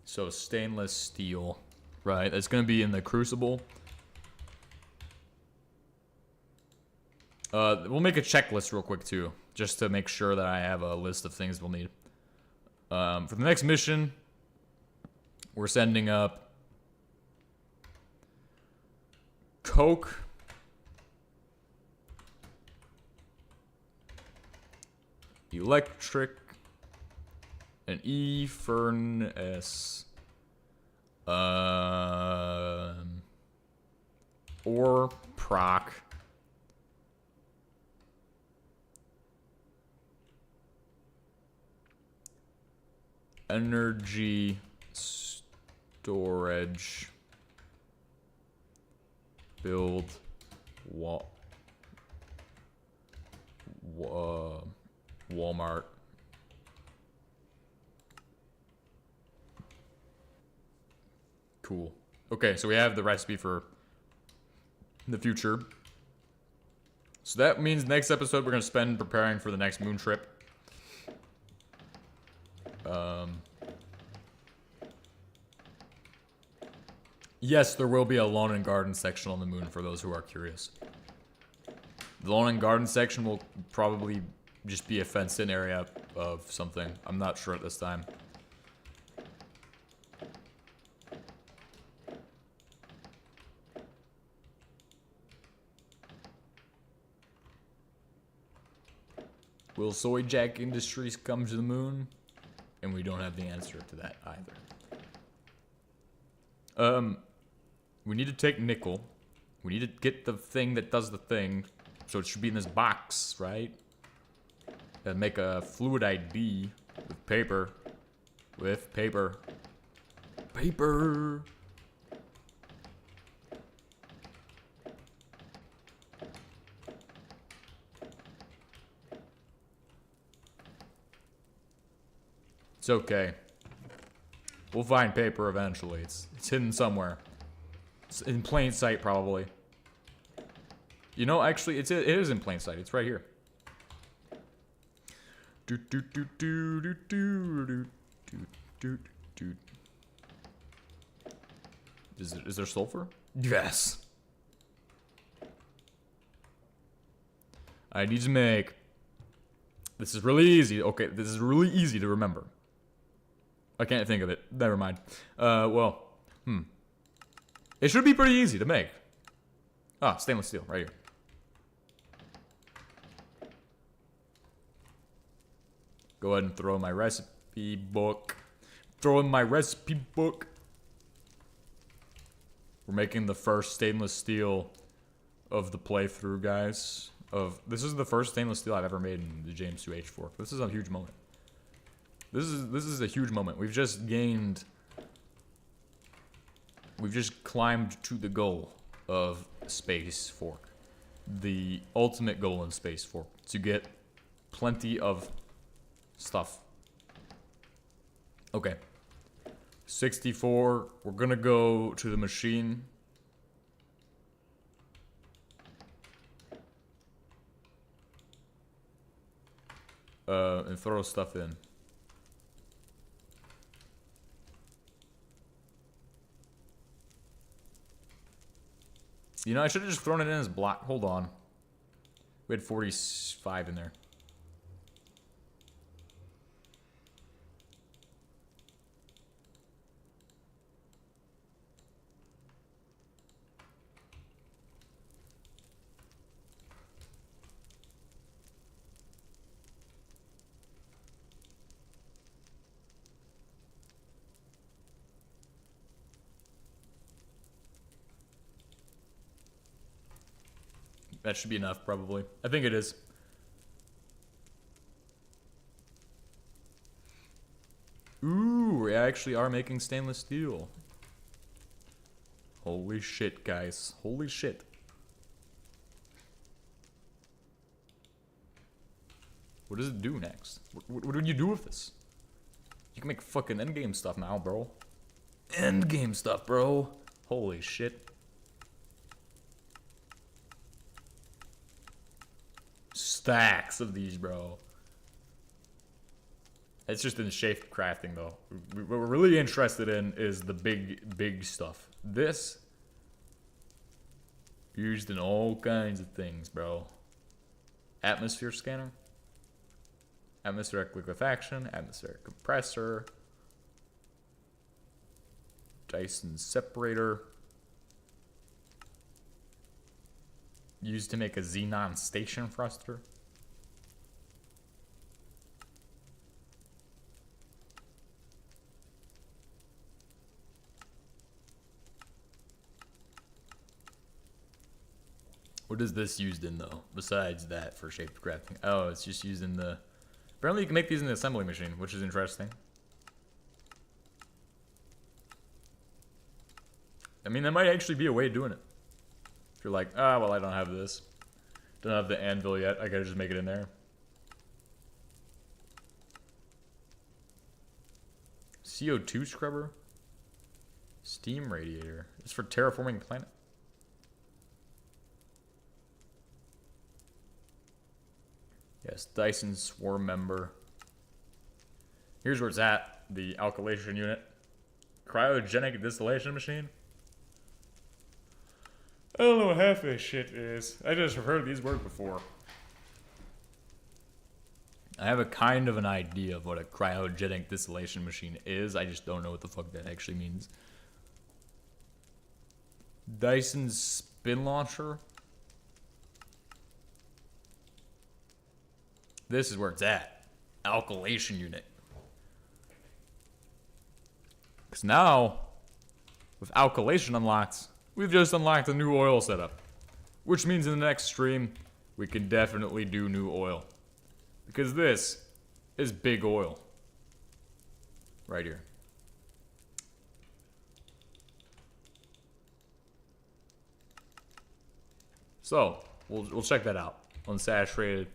So stainless steel, right? That's gonna be in the crucible. We'll make a checklist real quick too, just to make sure that I have a list of things we'll need. For the next mission, we're sending up coke, electric, an E furnace, or proc. Energy storage. Build Walmart. Cool. Okay, so we have the recipe for the future. So that means next episode we're going to spend preparing for the next moon trip. Yes, there will be a lawn and garden section on the moon for those who are curious. The lawn and garden section will probably just be a fenced-in area of something. I'm not sure at this time. Will Soy Jack Industries come to the moon? And we don't have the answer to that either. We need to take nickel. We need to get the thing that does the thing. So it should be in this box, right? And make a fluid ID with paper. With paper. Paper! It's okay. We'll find paper eventually. It's hidden somewhere. It's in plain sight, probably. You know, actually, it is in plain sight. It's right here. Is there sulfur? Yes. I need to make. This is really easy. Okay, this is really easy to remember. I can't think of it. Never mind. It should be pretty easy to make. Ah, stainless steel, right here. Go ahead and throw in my recipe book. Throw in my recipe book. We're making the first stainless steel of the playthrough, guys. This is the first stainless steel I've ever made in the James 2H fork. This is a huge moment. This is a huge moment. We've just climbed to the goal of Space Fork. The ultimate goal in Space Fork. To get plenty of stuff. Okay. 64. We're gonna go to the machine. And throw stuff in. You know, I should have just thrown it in as block. Hold on. We had 45 in there. That should be enough, probably. I think it is. Ooh, we actually are making stainless steel. Holy shit, guys. Holy shit. What does it do next? What do you do with this? You can make fucking endgame stuff now, bro. Endgame stuff, bro. Holy shit. Stacks of these, bro. It's just in shape crafting, though. What we're really interested in is the big stuff. This, used in all kinds of things, bro. Atmosphere scanner. Atmospheric liquefaction. Atmospheric compressor. Dyson separator. Used to make a xenon station thruster. What is this used in, though, besides that for shape crafting? Oh, it's just used in the... Apparently you can make these in the assembly machine, which is interesting. I mean, that might actually be a way of doing it. If you're like, ah, well, I don't have this. Don't have the anvil yet. I gotta just make it in there. CO2 scrubber? Steam radiator. It's for terraforming planet. Yes, Dyson swarm member. Here's where it's at. The alkylation unit. Cryogenic distillation machine. I don't know what half this shit is. I just have heard these words before. I have a kind of an idea of what a cryogenic distillation machine is. I just don't know what the fuck that actually means. Dyson spin launcher. This is where it's at. Alkylation unit. Because now, with alkylation unlocked, we've just unlocked a new oil setup. Which means in the next stream, we can definitely do new oil. Because this is big oil. Right here. So, we'll check that out. Unsaturated.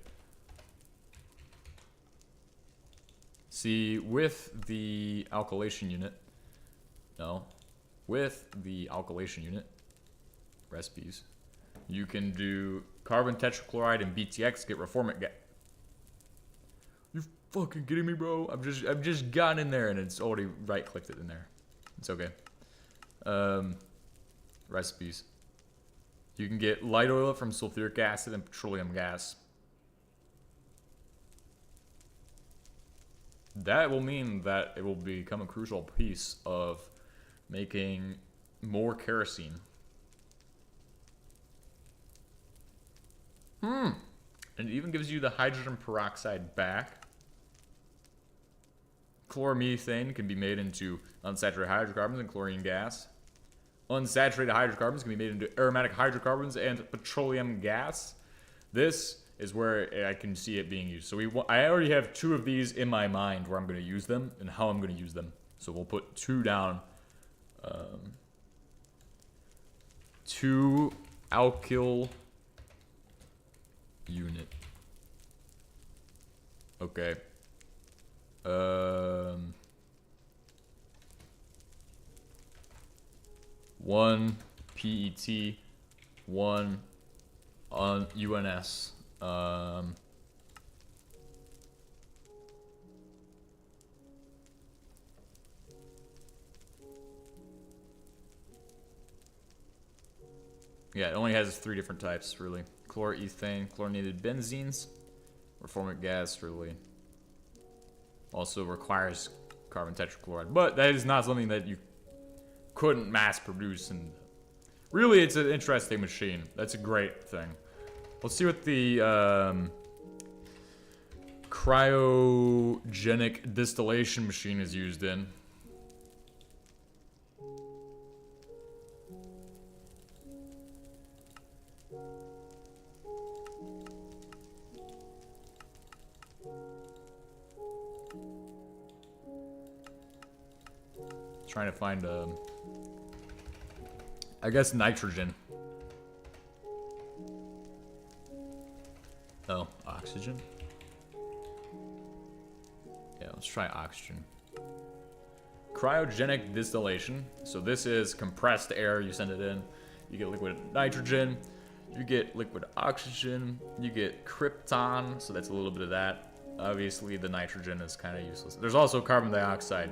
See, with the alkylation unit, with the alkylation unit recipes, you can do carbon tetrachloride and BTX, get reformant gas. You fucking kidding me, bro? I've just gotten in there and it's already right-clicked it in there. It's okay. Recipes. You can get light oil from sulfuric acid and petroleum gas. That will mean that it will become a crucial piece of making more kerosene. And it even gives you the hydrogen peroxide back. Chloromethane can be made into unsaturated hydrocarbons and chlorine gas. Unsaturated hydrocarbons can be made into aromatic hydrocarbons and petroleum gas. This is where I can see it being used. So I already have 2 of these in my mind where I'm going to use them and how I'm going to use them. So we'll put 2 down. 2 alkyl unit. Okay. 1 PET, 1 on UNS. Yeah, it only has 3 different types, really. Chlorethane, chlorinated benzenes, reformant gas, really. Also requires carbon tetrachloride, but that is not something that you couldn't mass produce, and really it's an interesting machine. That's a great thing. Let's see what the cryogenic distillation machine is used in. Trying to find I guess nitrogen. Oh, oxygen. Yeah, let's try oxygen. Cryogenic distillation. So this is compressed air. You send it in. You get liquid nitrogen. You get liquid oxygen. You get krypton. So that's a little bit of that. Obviously, the nitrogen is kind of useless. There's also carbon dioxide.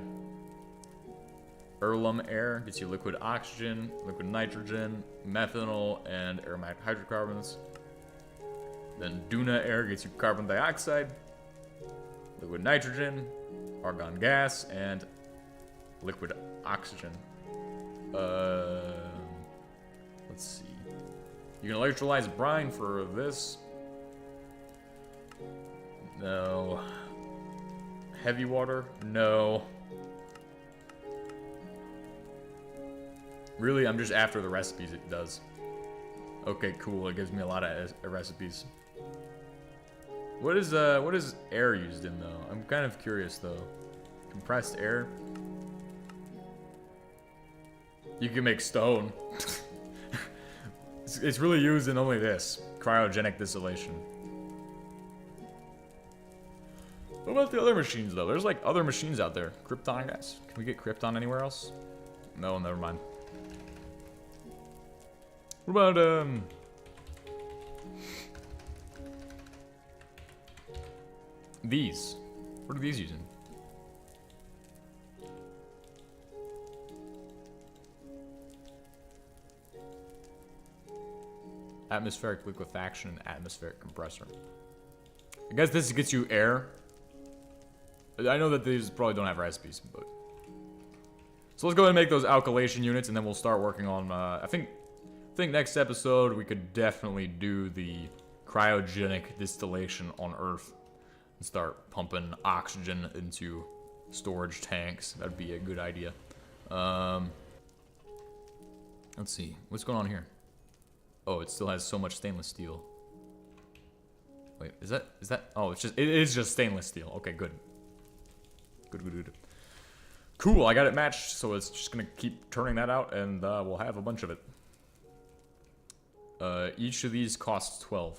Erlum air gets you liquid oxygen, liquid nitrogen, methanol, and aromatic hydrocarbons. Then Duna air gets you carbon dioxide, liquid nitrogen, argon gas, and liquid oxygen. Let's see. You can electrolyze brine for this. No. Heavy water? No. Really, I'm just after the recipes it does. Okay, cool. It gives me a lot of recipes. What is air used in though? I'm kind of curious though. Compressed air. You can make stone. It's really used in only this. Cryogenic distillation. What about the other machines though? There's like other machines out there. Krypton gas. Can we get krypton anywhere else? No, never mind. What about these? What are these using? Atmospheric liquefaction and atmospheric compressor. I guess this gets you air. I know that these probably don't have recipes, but... So let's go ahead and make those alkylation units, and then we'll start working on, I think next episode we could definitely do the cryogenic distillation on Earth and start pumping oxygen into storage tanks. That'd be a good idea. Let's see. What's going on here? Oh, it still has so much stainless steel. Wait, is that? Oh, it is just stainless steel. Okay, good. Good. Cool, I got it matched, so it's just gonna keep turning that out, and we'll have a bunch of it. Each of these costs 12.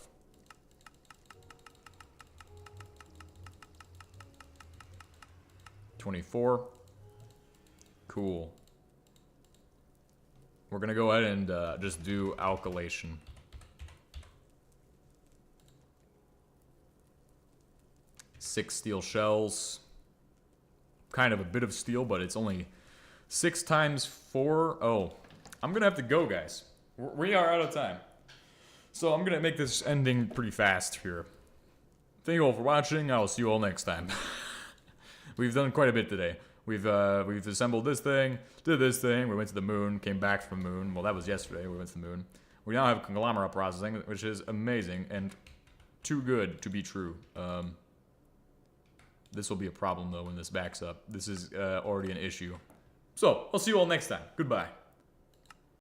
$24. Cool. We're gonna go ahead and just do alkylation. Six steel shells. Kind of a bit of steel, but it's only 6 times 4. Oh, I'm gonna have to go, guys. We are out of time. So I'm gonna make this ending pretty fast here. Thank you all for watching. I'll see you all next time. We've done quite a bit today. We've assembled this thing, did this thing, we went to the moon, came back from the moon. Well, that was yesterday, we went to the moon. We now have conglomerate processing, which is amazing and too good to be true. This will be a problem, though, when this backs up. This is already an issue. So, I'll see you all next time. Goodbye.